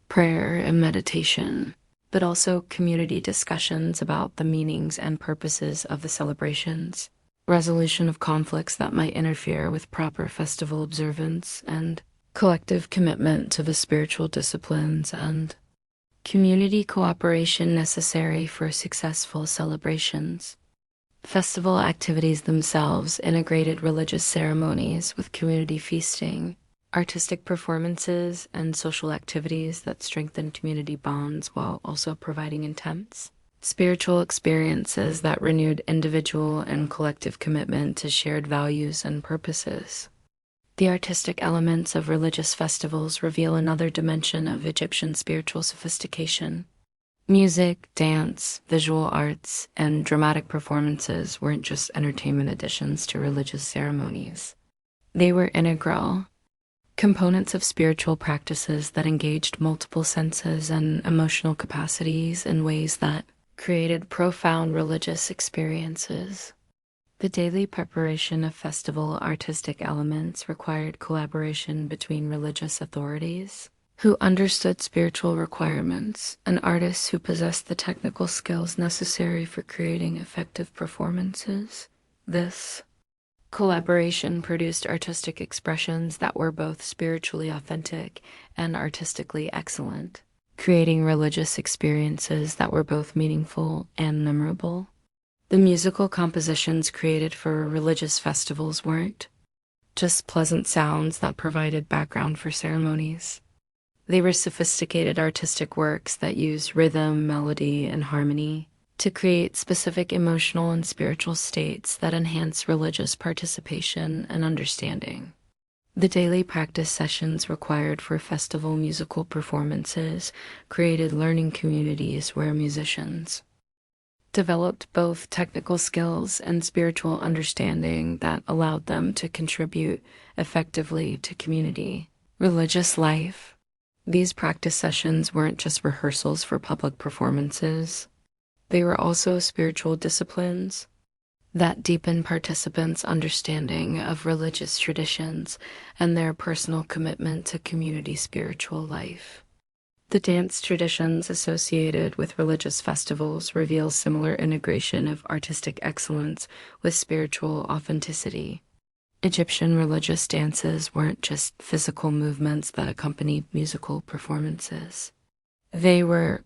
prayer and meditation, but also community discussions about the meanings and purposes of the celebrations, resolution of conflicts that might interfere with proper festival observance, and collective commitment to the spiritual disciplines and community cooperation necessary for successful celebrations. Festival activities themselves integrated religious ceremonies with community feasting, artistic performances, and social activities that strengthened community bonds while also providing intense spiritual experiences that renewed individual and collective commitment to shared values and purposes. The artistic elements of religious festivals reveal another dimension of Egyptian spiritual sophistication. Music, dance, visual arts, and dramatic performances weren't just entertainment additions to religious ceremonies. They were integral components of spiritual practices that engaged multiple senses and emotional capacities in ways that created profound religious experiences. The daily preparation of festival artistic elements required collaboration between religious authorities who understood spiritual requirements and artists who possessed the technical skills necessary for creating effective performances. This collaboration produced artistic expressions that were both spiritually authentic and artistically excellent, creating religious experiences that were both meaningful and memorable. The musical compositions created for religious festivals weren't just pleasant sounds that provided background for ceremonies. They were sophisticated artistic works that used rhythm, melody, and harmony to create specific emotional and spiritual states that enhance religious participation and understanding. The daily practice sessions required for festival musical performances created learning communities where musicians developed both technical skills and spiritual understanding that allowed them to contribute effectively to community religious life. These practice sessions weren't just rehearsals for public performances. They were also spiritual disciplines that deepened participants' understanding of religious traditions and their personal commitment to community spiritual life. The dance traditions associated with religious festivals reveal similar integration of artistic excellence with spiritual authenticity. Egyptian religious dances weren't just physical movements that accompanied musical performances. They were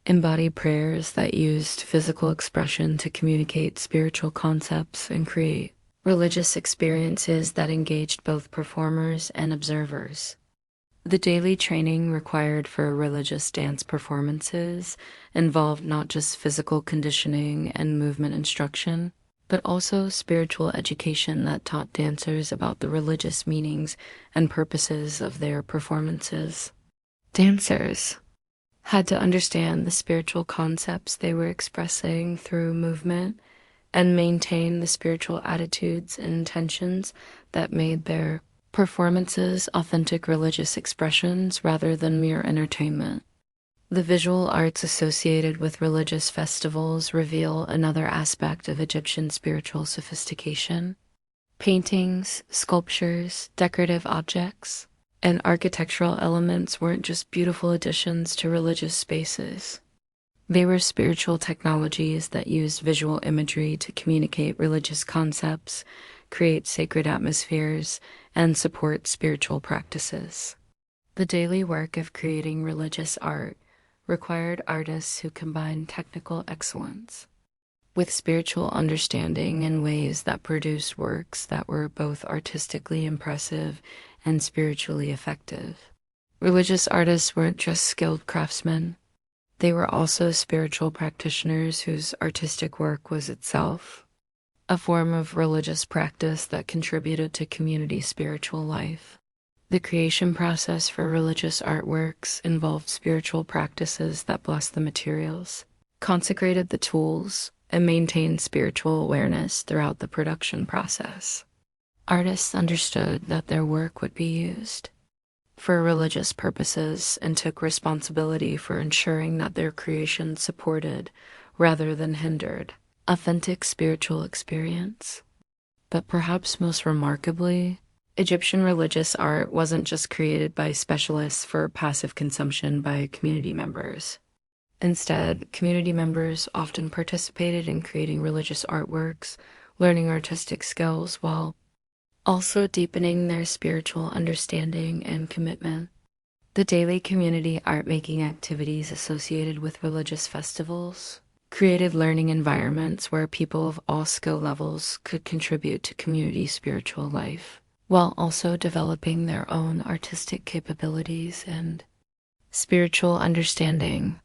embodied prayers that used physical expression to communicate spiritual concepts and create religious experiences that engaged both performers and observers. The daily training required for religious dance performances involved not just physical conditioning and movement instruction, but also spiritual education that taught dancers about the religious meanings and purposes of their performances. Dancers had to understand the spiritual concepts they were expressing through movement and maintain the spiritual attitudes and intentions that made their performances authentic religious expressions rather than mere entertainment. The visual arts associated with religious festivals reveal another aspect of Egyptian spiritual sophistication. Paintings, sculptures, decorative objects, and architectural elements weren't just beautiful additions to religious spaces. They were spiritual technologies that used visual imagery to communicate religious concepts, create sacred atmospheres, and support spiritual practices. The daily work of creating religious art required artists who combined technical excellence with spiritual understanding in ways that produced works that were both artistically impressive and spiritually effective. Religious artists weren't just skilled craftsmen. They were also spiritual practitioners whose artistic work was itself a form of religious practice that contributed to community spiritual life. The creation process for religious artworks involved spiritual practices that blessed the materials, consecrated the tools, and maintained spiritual awareness throughout the production process. Artists understood that their work would be used for religious purposes and took responsibility for ensuring that their creation supported, rather than hindered, authentic spiritual experience. But perhaps most remarkably, Egyptian religious art wasn't just created by specialists for passive consumption by community members. Instead, community members often participated in creating religious artworks, learning artistic skills while also deepening their spiritual understanding and commitment. The daily community art-making activities associated with religious festivals created learning environments where people of all skill levels could contribute to community spiritual life, while also developing their own artistic capabilities and spiritual understanding.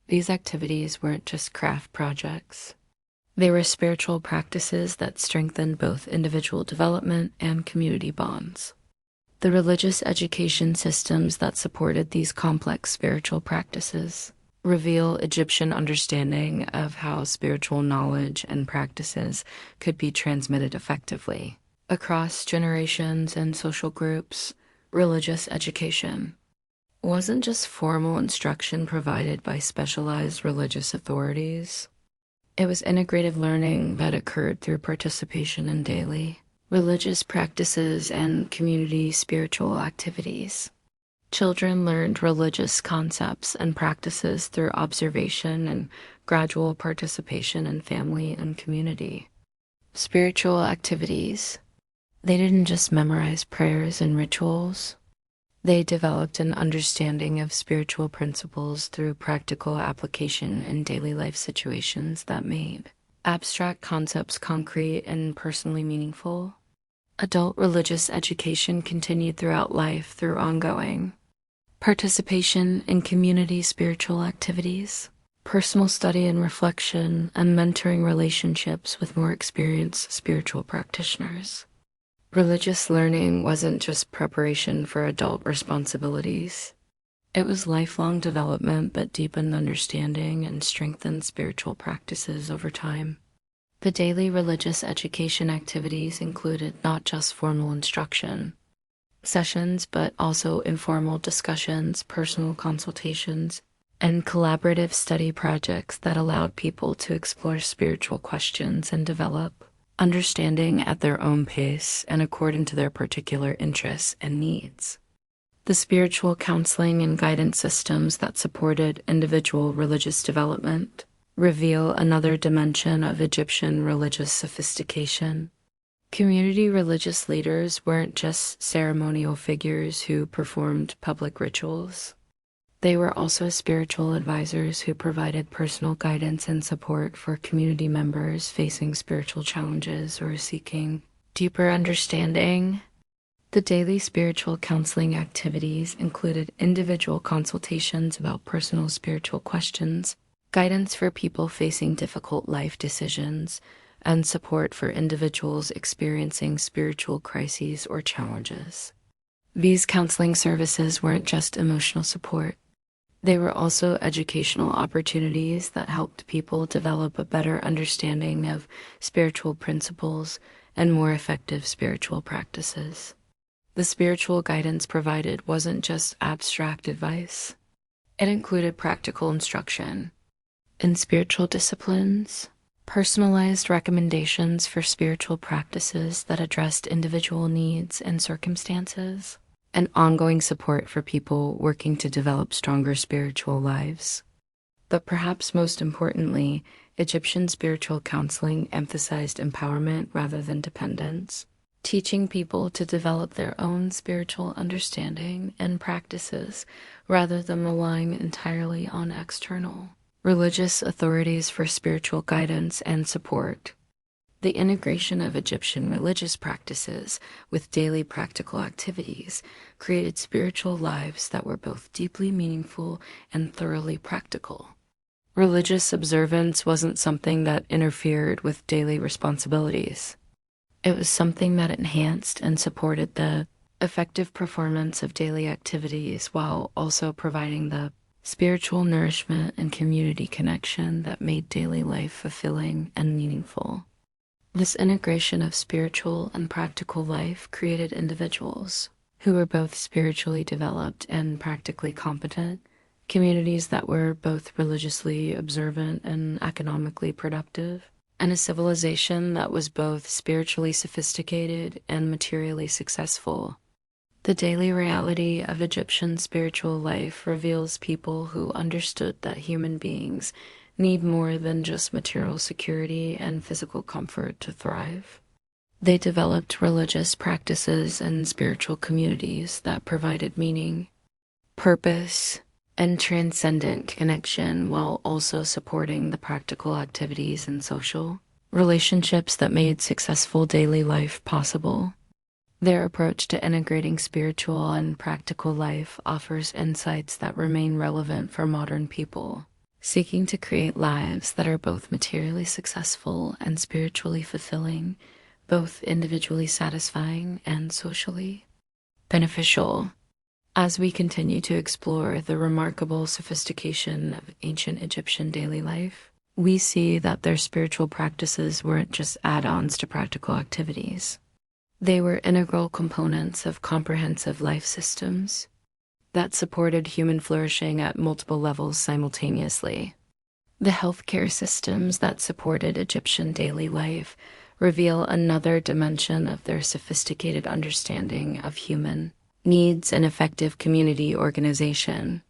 These activities weren't just craft projects. They were spiritual practices that strengthened both individual development and community bonds. The religious education systems that supported these complex spiritual practices reveal Egyptian understanding of how spiritual knowledge and practices could be transmitted effectively across generations and social groups. Religious education wasn't just formal instruction provided by specialized religious authorities. It was integrative learning that occurred through participation in daily religious practices and community spiritual activities. Children learned religious concepts and practices through observation and gradual participation in family and community. Spiritual activities. They didn't just memorize prayers and rituals. They developed an understanding of spiritual principles through practical application in daily life situations that made abstract concepts concrete and personally meaningful. Adult religious education continued throughout life through ongoing participation in community spiritual activities, personal study and reflection, and mentoring relationships with more experienced spiritual practitioners. Religious learning wasn't just preparation for adult responsibilities. It was lifelong development that deepened understanding and strengthened spiritual practices over time. The daily religious education activities included not just formal instruction sessions, but also informal discussions, personal consultations, and collaborative study projects that allowed people to explore spiritual questions and develop understanding at their own pace and according to their particular interests and needs. The spiritual counseling and guidance systems that supported individual religious development reveal another dimension of Egyptian religious sophistication. Community religious leaders weren't just ceremonial figures who performed public rituals. They were also spiritual advisors who provided personal guidance and support for community members facing spiritual challenges or seeking deeper understanding. The daily spiritual counseling activities included individual consultations about personal spiritual questions, guidance for people facing difficult life decisions, and support for individuals experiencing spiritual crises or challenges. These counseling services weren't just emotional support. They were also educational opportunities that helped people develop a better understanding of spiritual principles and more effective spiritual practices. The spiritual guidance provided wasn't just abstract advice. It included practical instruction in spiritual disciplines, personalized recommendations for spiritual practices that addressed individual needs and circumstances, and ongoing support for people working to develop stronger spiritual lives. But perhaps most importantly, Egyptian spiritual counseling emphasized empowerment rather than dependence, teaching people to develop their own spiritual understanding and practices rather than relying entirely on external religious authorities for spiritual guidance and support. The integration of Egyptian religious practices with daily practical activities created spiritual lives that were both deeply meaningful and thoroughly practical. Religious observance wasn't something that interfered with daily responsibilities. It was something that enhanced and supported the effective performance of daily activities while also providing the spiritual nourishment and community connection that made daily life fulfilling and meaningful. This integration of spiritual and practical life created individuals who were both spiritually developed and practically competent, communities that were both religiously observant and economically productive, and a civilization that was both spiritually sophisticated and materially successful. The daily reality of Egyptian spiritual life reveals people who understood that human beings need more than just material security and physical comfort to thrive. They developed religious practices and spiritual communities that provided meaning, purpose, and transcendent connection while also supporting the practical activities and social relationships that made successful daily life possible. Their approach to integrating spiritual and practical life offers insights that remain relevant for modern people seeking to create lives that are both materially successful and spiritually fulfilling, both individually satisfying and socially beneficial. As we continue to explore the remarkable sophistication of ancient Egyptian daily life, we see that their spiritual practices weren't just add-ons to practical activities. They were integral components of comprehensive life systems that supported human flourishing at multiple levels simultaneously. The healthcare systems that supported Egyptian daily life reveal another dimension of their sophisticated understanding of human needs and effective community organization.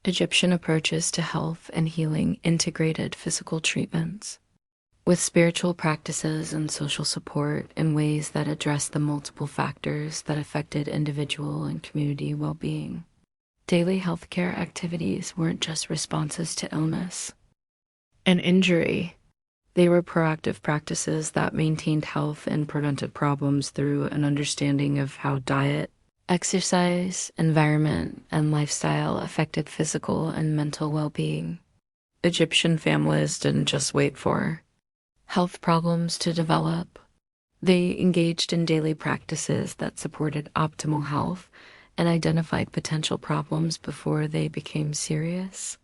Egyptian approaches to health and healing integrated physical treatments with spiritual practices and social support in ways that address the multiple factors that affected individual and community well-being. Daily healthcare activities weren't just responses to illness and injury. They were proactive practices that maintained health and prevented problems through an understanding of how diet, exercise, environment, and lifestyle affected physical and mental well-being. Egyptian families didn't just wait for health problems to develop. They engaged in daily practices that supported optimal health and identified potential problems before they became serious.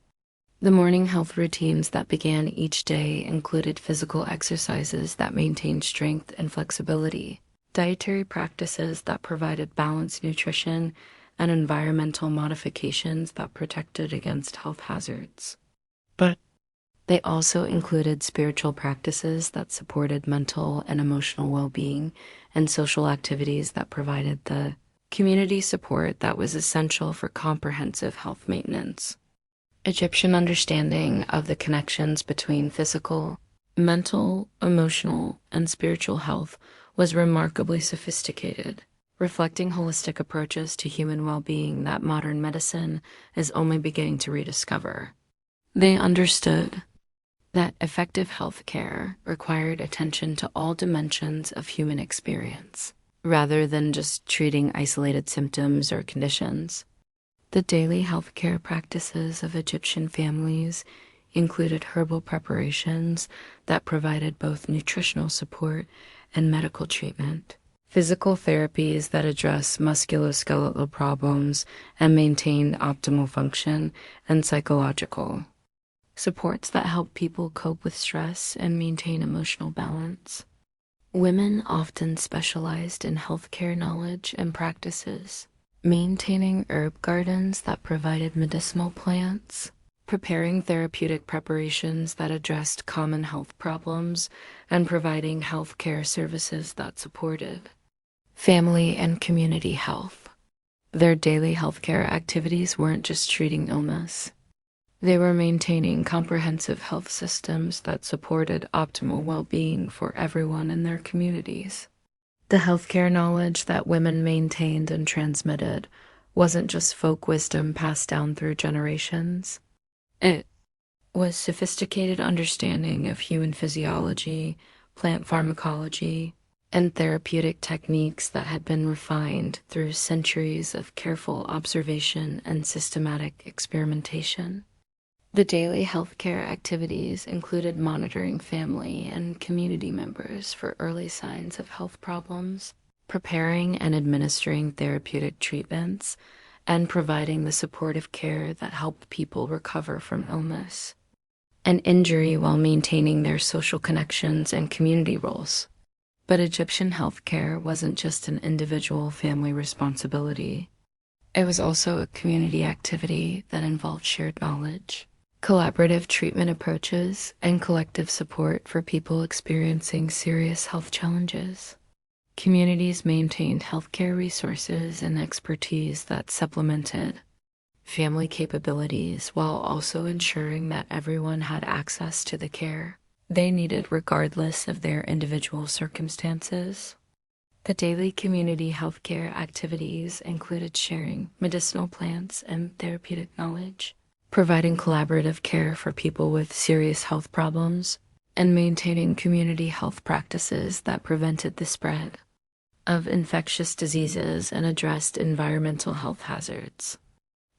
The morning health routines that began each day included physical exercises that maintained strength and flexibility, dietary practices that provided balanced nutrition, and environmental modifications that protected against health hazards. But they also included spiritual practices that supported mental and emotional well-being and social activities that provided the community support that was essential for comprehensive health maintenance. Egyptian understanding of the connections between physical, mental, emotional, and spiritual health was remarkably sophisticated, reflecting holistic approaches to human well-being that modern medicine is only beginning to rediscover. They understood that effective health care required attention to all dimensions of human experience, rather than just treating isolated symptoms or conditions. The daily healthcare practices of Egyptian families included herbal preparations that provided both nutritional support and medical treatment, physical therapies that address musculoskeletal problems and maintain optimal function, and psychological supports that help people cope with stress and maintain emotional balance. Women often specialized in healthcare knowledge and practices, maintaining herb gardens that provided medicinal plants, preparing therapeutic preparations that addressed common health problems, and providing healthcare services that supported family and community health. Their daily healthcare activities weren't just treating illness. They were maintaining comprehensive health systems that supported optimal well-being for everyone in their communities. The healthcare knowledge that women maintained and transmitted wasn't just folk wisdom passed down through generations. It was sophisticated understanding of human physiology, plant pharmacology, and therapeutic techniques that had been refined through centuries of careful observation and systematic experimentation. The daily healthcare activities included monitoring family and community members for early signs of health problems, preparing and administering therapeutic treatments, and providing the supportive care that helped people recover from illness and injury while maintaining their social connections and community roles. But Egyptian healthcare wasn't just an individual family responsibility. It was also a community activity that involved shared knowledge, collaborative treatment approaches, and collective support for people experiencing serious health challenges. Communities maintained healthcare resources and expertise that supplemented family capabilities while also ensuring that everyone had access to the care they needed regardless of their individual circumstances. The daily community healthcare activities included sharing medicinal plants and therapeutic knowledge, providing collaborative care for people with serious health problems, and maintaining community health practices that prevented the spread of infectious diseases and addressed environmental health hazards.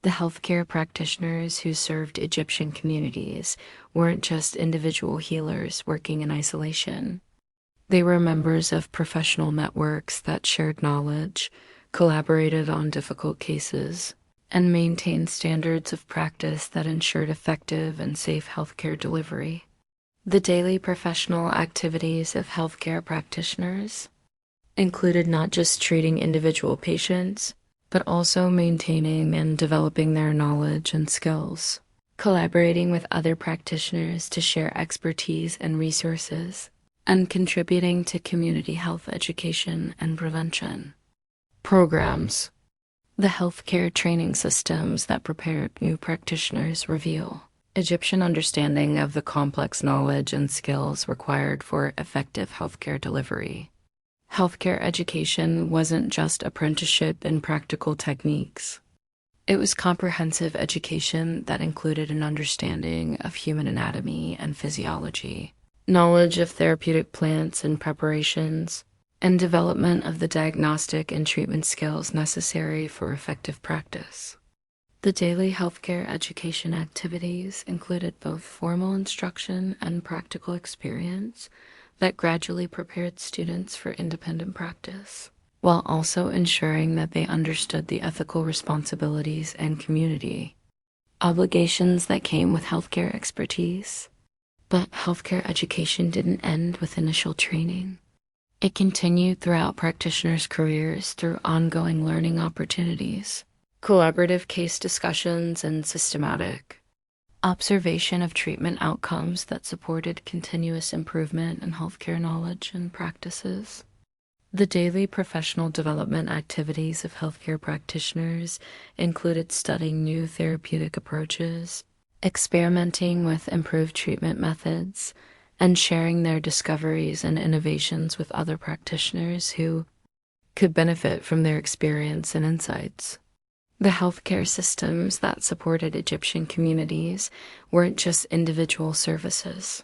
The healthcare practitioners who served Egyptian communities weren't just individual healers working in isolation. They were members of professional networks that shared knowledge, collaborated on difficult cases, and maintained standards of practice that ensured effective and safe healthcare delivery. The daily professional activities of healthcare practitioners included not just treating individual patients, but also maintaining and developing their knowledge and skills, collaborating with other practitioners to share expertise and resources, and contributing to community health education and prevention programs. The healthcare training systems that prepared new practitioners reveal Egyptian understanding of the complex knowledge and skills required for effective healthcare delivery. Healthcare education wasn't just apprenticeship and practical techniques. It was comprehensive education that included an understanding of human anatomy and physiology, knowledge of therapeutic plants and preparations, and development of the diagnostic and treatment skills necessary for effective practice. The daily healthcare education activities included both formal instruction and practical experience that gradually prepared students for independent practice, while also ensuring that they understood the ethical responsibilities and community obligations that came with healthcare expertise. But healthcare education didn't end with initial training. It continued throughout practitioners' careers through ongoing learning opportunities, collaborative case discussions, and systematic observation of treatment outcomes that supported continuous improvement in healthcare knowledge and practices. The daily professional development activities of healthcare practitioners included studying new therapeutic approaches, experimenting with improved treatment methods, and sharing their discoveries and innovations with other practitioners who could benefit from their experience and insights. The healthcare systems that supported Egyptian communities weren't just individual services.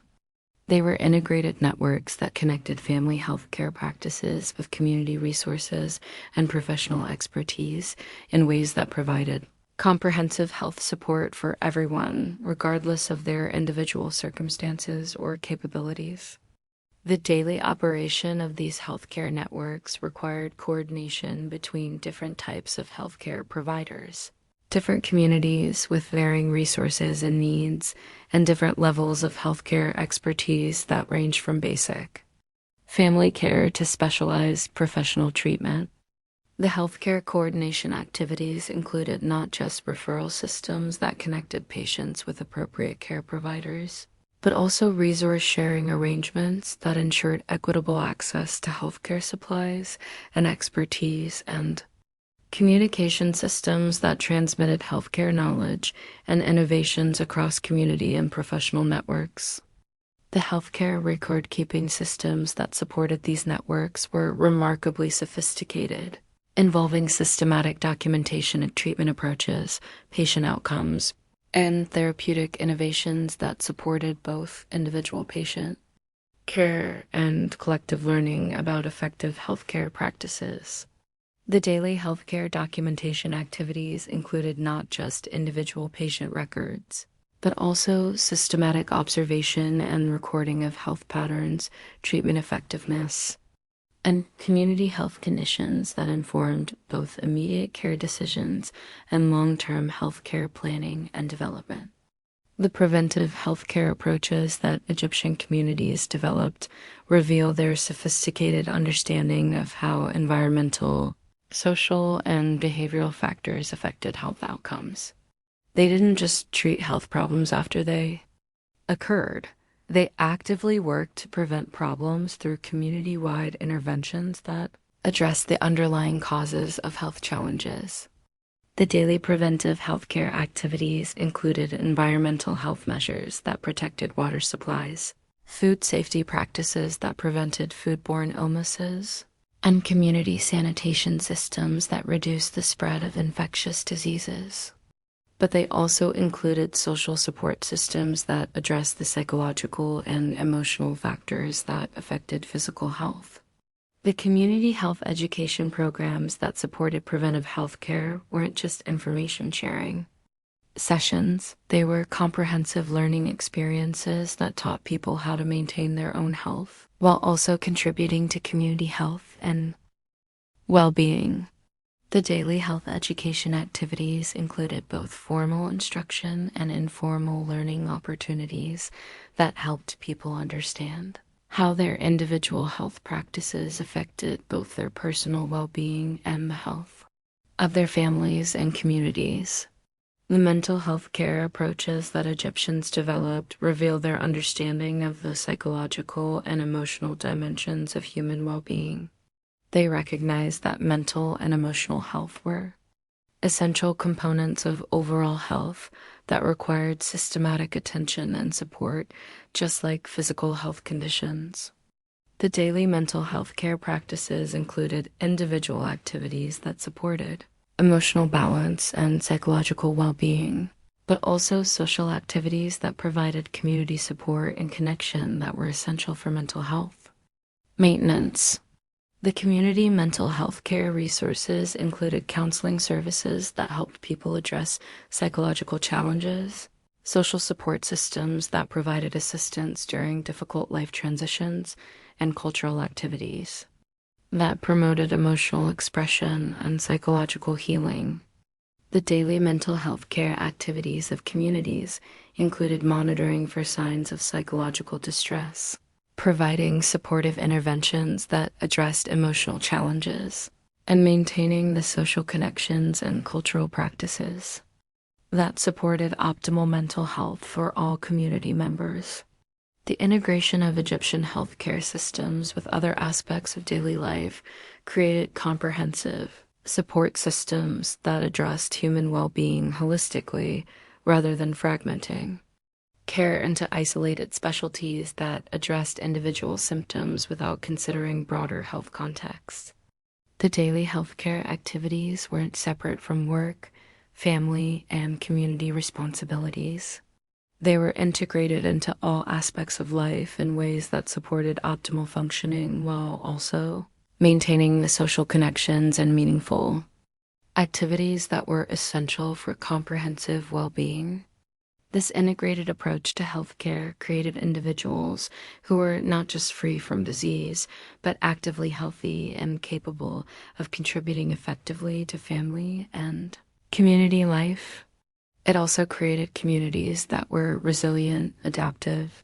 They were integrated networks that connected family healthcare practices with community resources and professional expertise in ways that provided comprehensive health support for everyone, regardless of their individual circumstances or capabilities. The daily operation of these healthcare networks required coordination between different types of healthcare providers, different communities with varying resources and needs, and different levels of healthcare expertise that range from basic family care to specialized professional treatment. The healthcare coordination activities included not just referral systems that connected patients with appropriate care providers, but also resource sharing arrangements that ensured equitable access to healthcare supplies and expertise, and communication systems that transmitted healthcare knowledge and innovations across community and professional networks. The healthcare record-keeping systems that supported these networks were remarkably sophisticated, involving systematic documentation of treatment approaches, patient outcomes, and therapeutic innovations that supported both individual patient care and collective learning about effective healthcare practices. The daily healthcare documentation activities included not just individual patient records, but also systematic observation and recording of health patterns, treatment effectiveness, and community health conditions that informed both immediate care decisions and long-term healthcare planning and development. The preventive healthcare approaches that Egyptian communities developed reveal their sophisticated understanding of how environmental, social, and behavioral factors affected health outcomes. They didn't just treat health problems after they occurred. They actively worked to prevent problems through community-wide interventions that address the underlying causes of health challenges. The daily preventive healthcare activities included environmental health measures that protected water supplies, food safety practices that prevented foodborne illnesses, and community sanitation systems that reduce the spread of infectious diseases. But they also included social support systems that address the psychological and emotional factors that affected physical health. The community health education programs that supported preventive health care weren't just information sharing sessions. They were comprehensive learning experiences that taught people how to maintain their own health, while also contributing to community health and well-being. The daily health education activities included both formal instruction and informal learning opportunities that helped people understand how their individual health practices affected both their personal well-being and the health of their families and communities. The mental health care approaches that Egyptians developed reveal their understanding of the psychological and emotional dimensions of human well-being. They recognized that mental and emotional health were essential components of overall health that required systematic attention and support, just like physical health conditions. The daily mental health care practices included individual activities that supported emotional balance and psychological well-being, but also social activities that provided community support and connection that were essential for mental health. Maintenance. The community mental health care resources included counseling services that helped people address psychological challenges, social support systems that provided assistance during difficult life transitions, and cultural activities that promoted emotional expression and psychological healing. The daily mental health care activities of communities included monitoring for signs of psychological distress, providing supportive interventions that addressed emotional challenges, and maintaining the social connections and cultural practices that supported optimal mental health for all community members. The integration of Egyptian healthcare systems with other aspects of daily life created comprehensive support systems that addressed human well-being holistically rather than fragmenting care into isolated specialties that addressed individual symptoms without considering broader health contexts. The daily healthcare activities weren't separate from work, family, and community responsibilities. They were integrated into all aspects of life in ways that supported optimal functioning while also maintaining the social connections and meaningful activities that were essential for comprehensive well-being. This integrated approach to healthcare created individuals who were not just free from disease, but actively healthy and capable of contributing effectively to family and community life. It also created communities that were resilient, adaptive,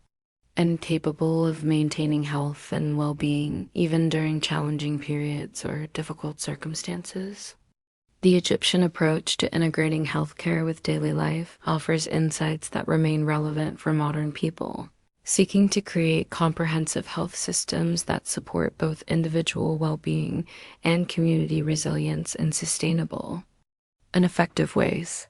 and capable of maintaining health and well-being even during challenging periods or difficult circumstances. The Egyptian approach to integrating healthcare with daily life offers insights that remain relevant for modern people, seeking to create comprehensive health systems that support both individual well-being and community resilience in sustainable and effective ways.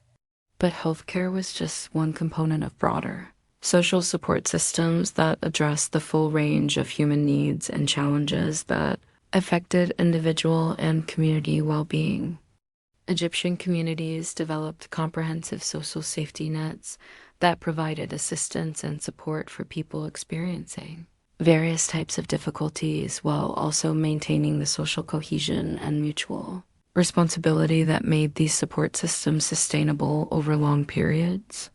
But healthcare was just one component of broader social support systems that address the full range of human needs and challenges that affected individual and community well-being. Egyptian communities developed comprehensive social safety nets that provided assistance and support for people experiencing various types of difficulties while also maintaining the social cohesion and mutual responsibility that made these support systems sustainable over long periods.